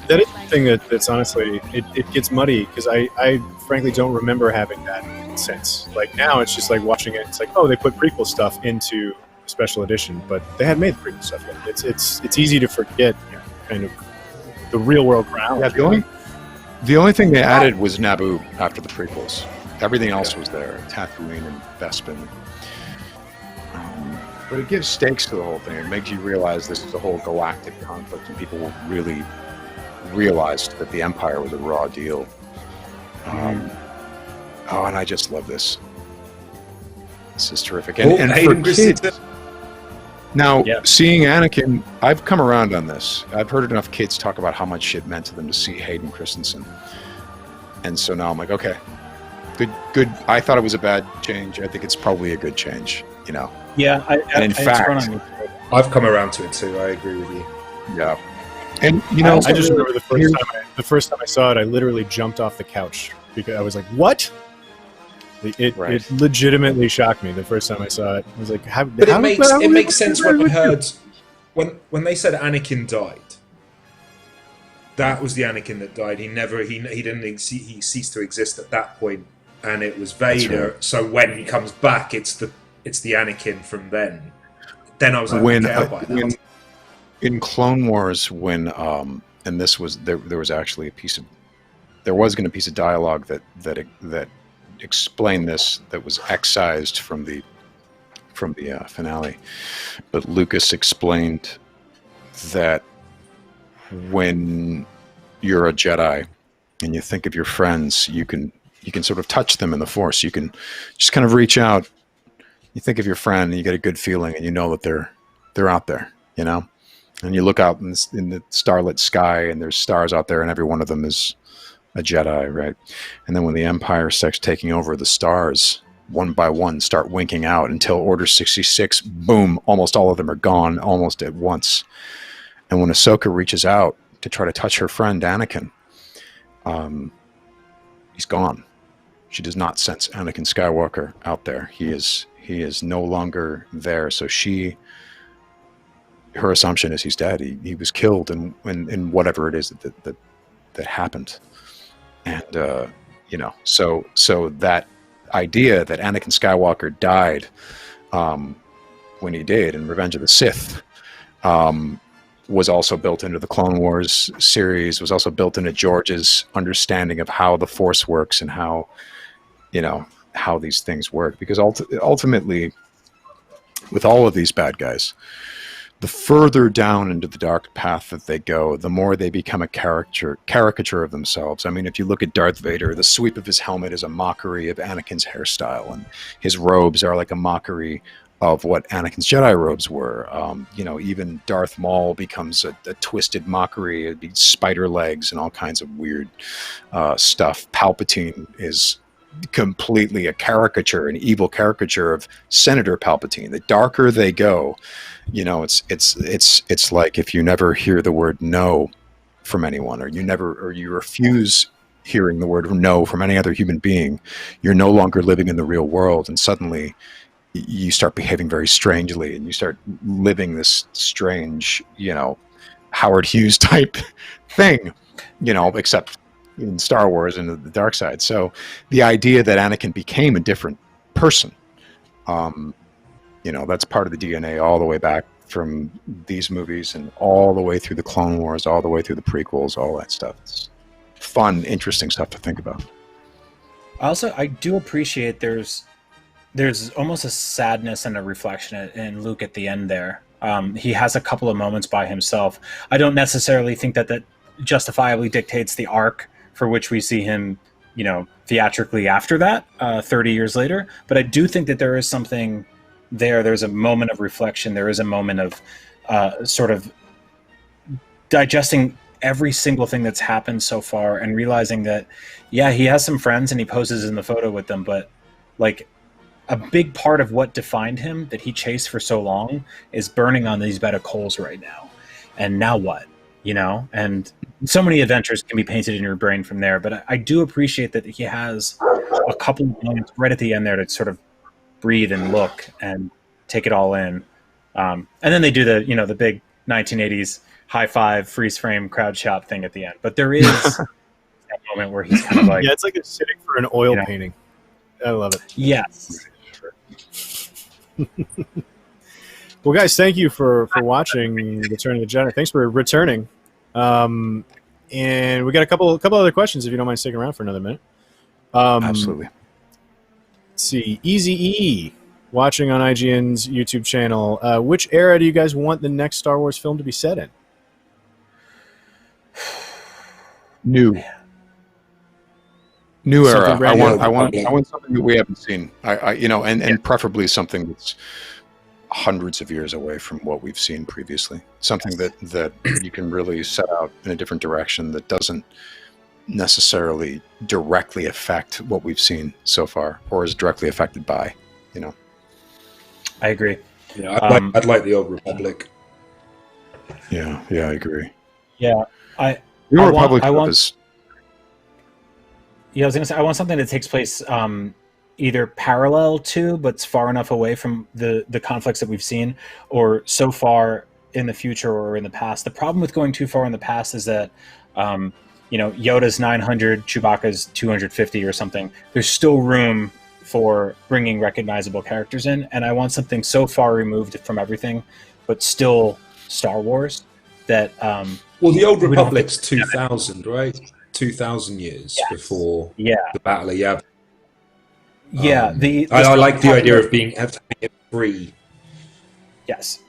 That is the thing that's honestly, it gets muddy, because I frankly don't remember having that sense. Like now it's just like watching it, it's like, oh, they put prequel stuff into special edition, but they hadn't made the prequel stuff yet. It's easy to forget kind of the real world ground. Yeah, the only thing they added was Naboo after the prequels. Everything else was there, Tatooine and Bespin. But it gives stakes to the whole thing. It makes you realize this is a whole galactic conflict, and people really realized that the Empire was a raw deal. And I just love this. This is terrific. And for kids, now, seeing Anakin, I've come around on this. I've heard enough kids talk about how much it meant to them to see Hayden Christensen. And so now I'm like, okay, good. I thought it was a bad change. I think it's probably a good change, Yeah, And in it's fact- grown on me. I've come around to it too. I agree with you. Yeah. And you know, I just remember the first time I saw it, I literally jumped off the couch because I was like, "What?" It legitimately shocked me the first time I saw it. I was like, But it makes sense when I heard when they said Anakin died. That was the Anakin that died. He ceased to exist at that point, and it was Vader. Right. So when he comes back, it's the Anakin from then. Then I was like, when, okay, I'll buy that. in Clone Wars, when and this was there was actually there was going to be a piece of dialogue that explained this, that was excised from the finale, but Lucas explained that when you're a Jedi and you think of your friends, you can sort of touch them in the Force. You can just kind of reach out. You think of your friend and you get a good feeling, and you know that they're out there, you know. And you look out in the starlit sky, and there's stars out there, and every one of them is a Jedi, right? And then when the Empire starts taking over, the stars one by one start winking out until Order 66, boom, almost all of them are gone almost at once. And when Ahsoka reaches out to try to touch her friend Anakin, he's gone. She does not sense Anakin Skywalker out there. He is no longer there. So her assumption is he's dead. He was killed in whatever it is that happened. And you know, so that idea that Anakin Skywalker died when he did in Revenge of the Sith was also built into the Clone Wars series, was also built into George's understanding of how the Force works and how, you know, how these things work. Because ultimately, with all of these bad guys, the further down into the dark path that they go, the more they become a caricature of themselves. I mean, if you look at Darth Vader, the sweep of his helmet is a mockery of Anakin's hairstyle, and his robes are like a mockery of what Anakin's Jedi robes were. You know, even Darth Maul becomes a twisted mockery. It'd be spider legs and all kinds of weird stuff. Palpatine is completely a caricature, an evil caricature of Senator Palpatine. The darker they go, you know, it's like if you never hear the word no from anyone, or you refuse hearing the word no from any other human being, you're no longer living in the real world, and suddenly you start behaving very strangely, and you start living this strange, you know, Howard Hughes type thing, you know, except in Star Wars and the dark side. So the idea that Anakin became a different person, you know, that's part of the DNA all the way back from these movies and all the way through the Clone Wars, all the way through the prequels, all that stuff. It's fun, interesting stuff to think about. Also, I do appreciate there's almost a sadness and a reflection in Luke at the end there. He has a couple of moments by himself. I don't necessarily think that justifiably dictates the arc for which we see him, you know, theatrically after that, 30 years later. But I do think that there is something there. There's a moment of reflection. There is a moment of sort of digesting every single thing that's happened so far and realizing that, yeah, he has some friends and he poses in the photo with them, but like a big part of what defined him that he chased for so long is burning on these bed of coals right now. And now what? You know, and so many adventures can be painted in your brain from there. But I do appreciate that he has a couple of moments right at the end there to sort of breathe and look and take it all in. And then they do the big 1980s high five, freeze frame, crowd shot thing at the end. But there is that moment where he's kind of like, yeah, it's like they're sitting for an oil painting. I love it. Yes. Well, guys, thank you for watching Return of the Jedi. Thanks for returning. And we got a couple other questions if you don't mind sticking around for another minute. Absolutely. Let's see. Easy E watching on IGN's YouTube channel. Which era do you guys want the next Star Wars film to be set in? New era. Something brand I want something that we haven't seen. And preferably something that's hundreds of years away from what we've seen previously. Something that you can really set out in a different direction that doesn't necessarily directly affect what we've seen so far, or is directly affected by, you know. I agree. Yeah, I'd like the Old Republic. Yeah, I agree. Yeah, The I Old want Republic I stuff want is yeah, I was gonna say I want something that takes place either parallel to, but it's far enough away from the conflicts that we've seen, or so far in the future or in the past. The problem with going too far in the past is that, Yoda's 900, Chewbacca's 250 or something. There's still room for bringing recognizable characters in, and I want something so far removed from everything, but still Star Wars that. Well, the Old We don't have to- Republic's 2000, right? 2000 years before Yeah, the Battle of Yavin. yeah. The I stuff like they're the talking idea about- of having it free. yes.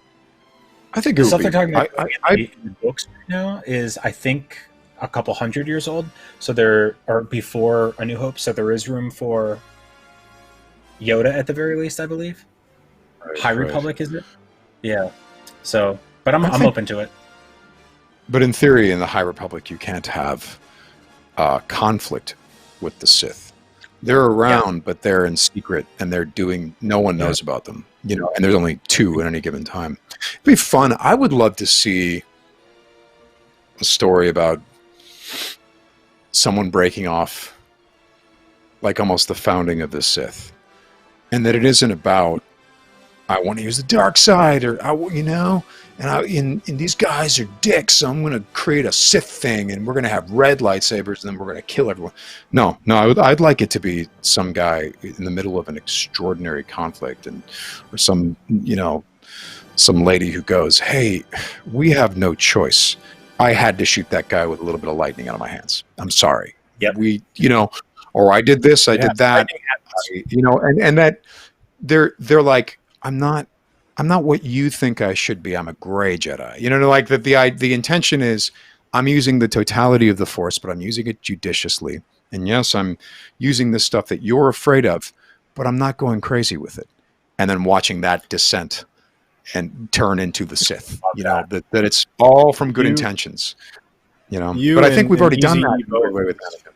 I think The it would stuff be. they're talking about I in the books right now is, I think, a couple hundred years old. So there are before A New Hope. So there is room for Yoda at the very least, I believe. High Republic, is it? Yeah. So, but I'm think- open to it. But in theory, in the High Republic, you can't have conflict with the Sith. They're around, but they're in secret, and they're doing. No one knows about them, And there's only two at any given time. It'd be fun. I would love to see a story about someone breaking off, like almost the founding of the Sith, and that it isn't about I want to use the dark side, or and these guys are dicks, so I'm going to create a Sith thing, and we're going to have red lightsabers, and then we're going to kill everyone. No, I'd like it to be some guy in the middle of an extraordinary conflict, or some lady who goes, "Hey, we have no choice. I had to shoot that guy with a little bit of lightning out of my hands. I'm sorry. Yep. Or I did this, I did that, and that they're like, I'm not what you think I should be. I'm a gray Jedi. Like that the intention is I'm using the totality of the Force, but I'm using it judiciously. And yes, I'm using this stuff that you're afraid of, but I'm not going crazy with it. And then watching that descent and turn into the Sith. That it's all from good intentions. But I think we've already done that with Anakin.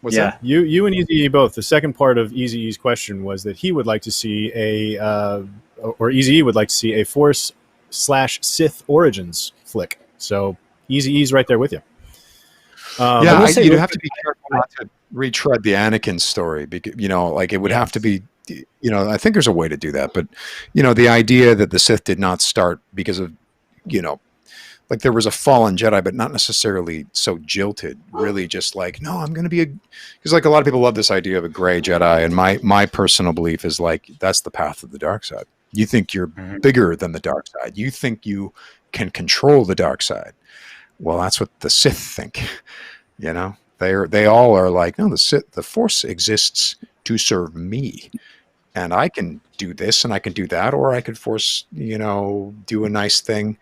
What's that? You and Easy both. The second part of Easy's question was that he would like to see or Easy would like to see a Force/Sith Origins flick. So Easy's right there with you. You'd have to be careful not to retread the Anakin story, because it would have to be. I think there's a way to do that, but the idea that the Sith did not start because of like there was a fallen Jedi, but not necessarily so jilted. Really, just like, no, I'm going to be because like a lot of people love this idea of a gray Jedi, and my personal belief is like that's the path of the dark side. You think you're bigger than the dark side. You think you can control the dark side. Well, that's what the Sith think. They all are like, no, the Force exists to serve me, and I can do this and I can do that, or I could force do a nice thing.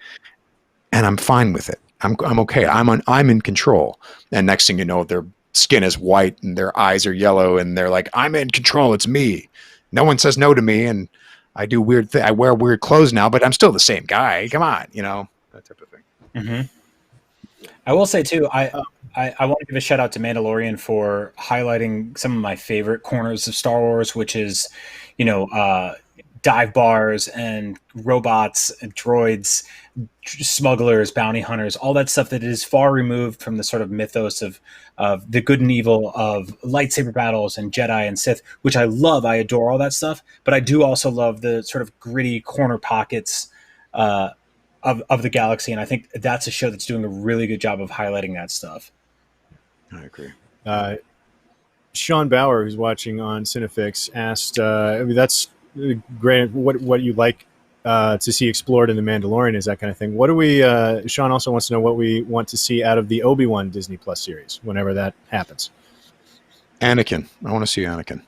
And I'm fine with it. I'm okay. I'm in control. And next thing you know, their skin is white and their eyes are yellow, and they're like, "I'm in control. It's me. No one says no to me, and I do weird things. I wear weird clothes now, but I'm still the same guy. Come on, that type of thing." Mm-hmm. I will say too, I want to give a shout out to Mandalorian for highlighting some of my favorite corners of Star Wars, which is, dive bars and robots and droids, smugglers, bounty hunters, all that stuff that is far removed from the sort of mythos of the good and evil of lightsaber battles and Jedi and Sith, which I love. I adore all that stuff, but I do also love the sort of gritty corner pockets of the galaxy, and I think that's a show that's doing a really good job of highlighting that stuff. I agree. Sean Bauer, who's watching on Cinefix, asked, that's great. What you like to see explored in The Mandalorian is that kind of thing. What do we? Sean also wants to know what we want to see out of the Obi-Wan Disney Plus series whenever that happens. Anakin. I want to see Anakin.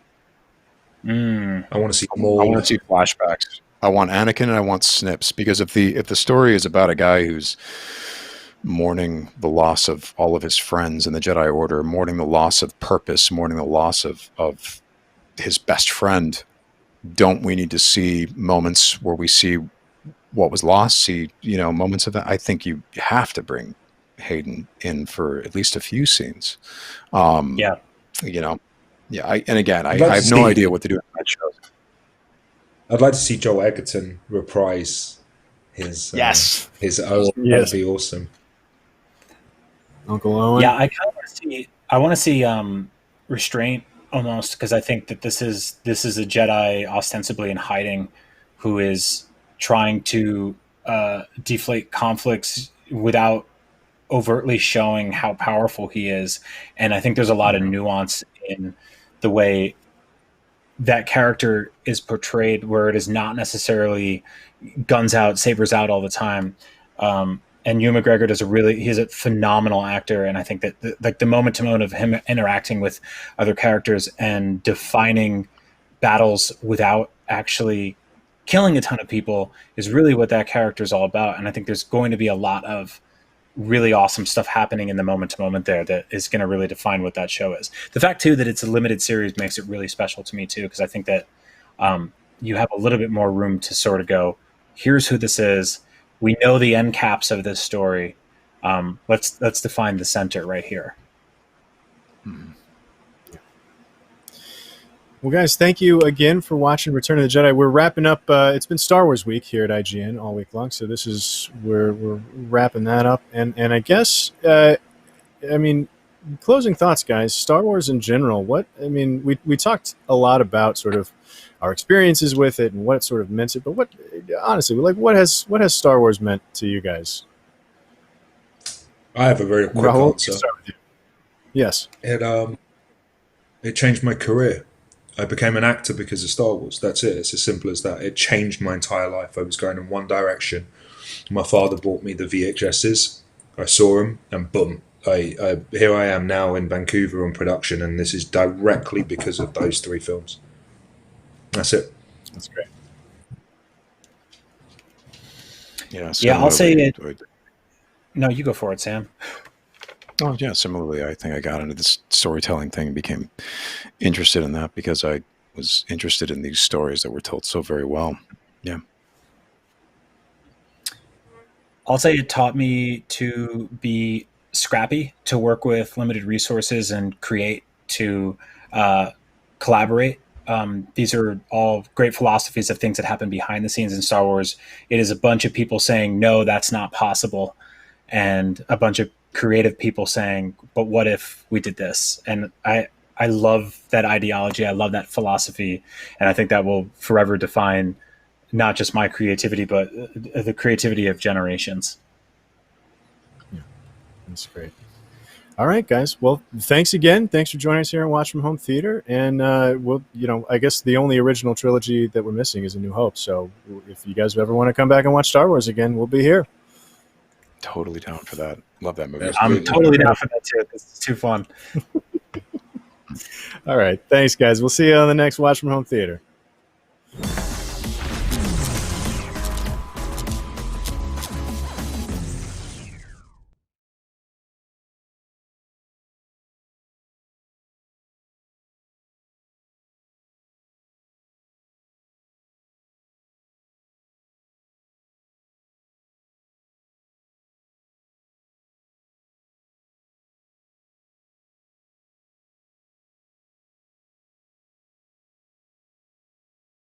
I want to see Maul. I want to see flashbacks. I want Anakin and I want snips, because if the story is about a guy who's mourning the loss of all of his friends in the Jedi Order, mourning the loss of purpose, mourning the loss of his best friend, don't we need to see moments where we see what was lost, see moments of that? I think you have to bring Hayden in for at least a few scenes. I have no idea what to do in that show. I'd like to see Joel Edgerton reprise his Yes. his Owen. Yes. That'd be awesome. Uncle Owen. Yeah, I kind of want to see. I want to see restraint almost, because I think that this is a Jedi ostensibly in hiding, who is trying to deflate conflicts without overtly showing how powerful he is. And I think there's a lot of nuance in the way that character is portrayed, where it is not necessarily guns out, sabers out all the time. And Ewan McGregor he's a phenomenal actor. And I think that the moment to moment of him interacting with other characters and defining battles without actually killing a ton of people is really what that character is all about. And I think there's going to be a lot of really awesome stuff happening in the moment to moment there that is going to really define what that show is. The fact too that it's a limited series makes it really special to me too, because I think that you have a little bit more room to sort of go, here's who this is. We know the end caps of this story. Let's define the center right here. Well, guys, thank you again for watching Return of the Jedi. We're wrapping up. It's been Star Wars week here at IGN all week long, so we're wrapping that up. And I guess, I mean, closing thoughts, guys. Star Wars in general. We talked a lot about sort of our experiences with it and what it sort of meant it. But what has Star Wars meant to you guys? I have a very quick Rahul, answer. start with you. Yes. It changed my career. I became an actor because of Star Wars. That's it. It's as simple as that. It changed my entire life. I was going in one direction. My father bought me the VHSs. I saw them, and boom. Here I am now in Vancouver on production, and this is directly because of those 3 films. That's it. That's great. Yeah, I'll say it. No, you go for it, Sam. Oh, yeah, similarly, I think I got into this storytelling thing and became interested in that because I was interested in these stories that were told so very well. Yeah. I'll say it taught me to be scrappy, to work with limited resources and create, to collaborate. These are all great philosophies of things that happen behind the scenes in Star Wars. It is a bunch of people saying, no, that's not possible. And a bunch of creative people saying, but what if we did this? And I love that ideology. I love that philosophy. And I think that will forever define not just my creativity, but the creativity of generations. Yeah, that's great. All right, guys. Well, thanks again. Thanks for joining us here on Watch from Home Theater. And I guess the only original trilogy that we're missing is A New Hope. So if you guys ever want to come back and watch Star Wars again, we'll be here. Totally down for that. Love that movie. I'm totally down for that too. This is too fun. All right. Thanks, guys. We'll see you on the next Watch from Home Theater.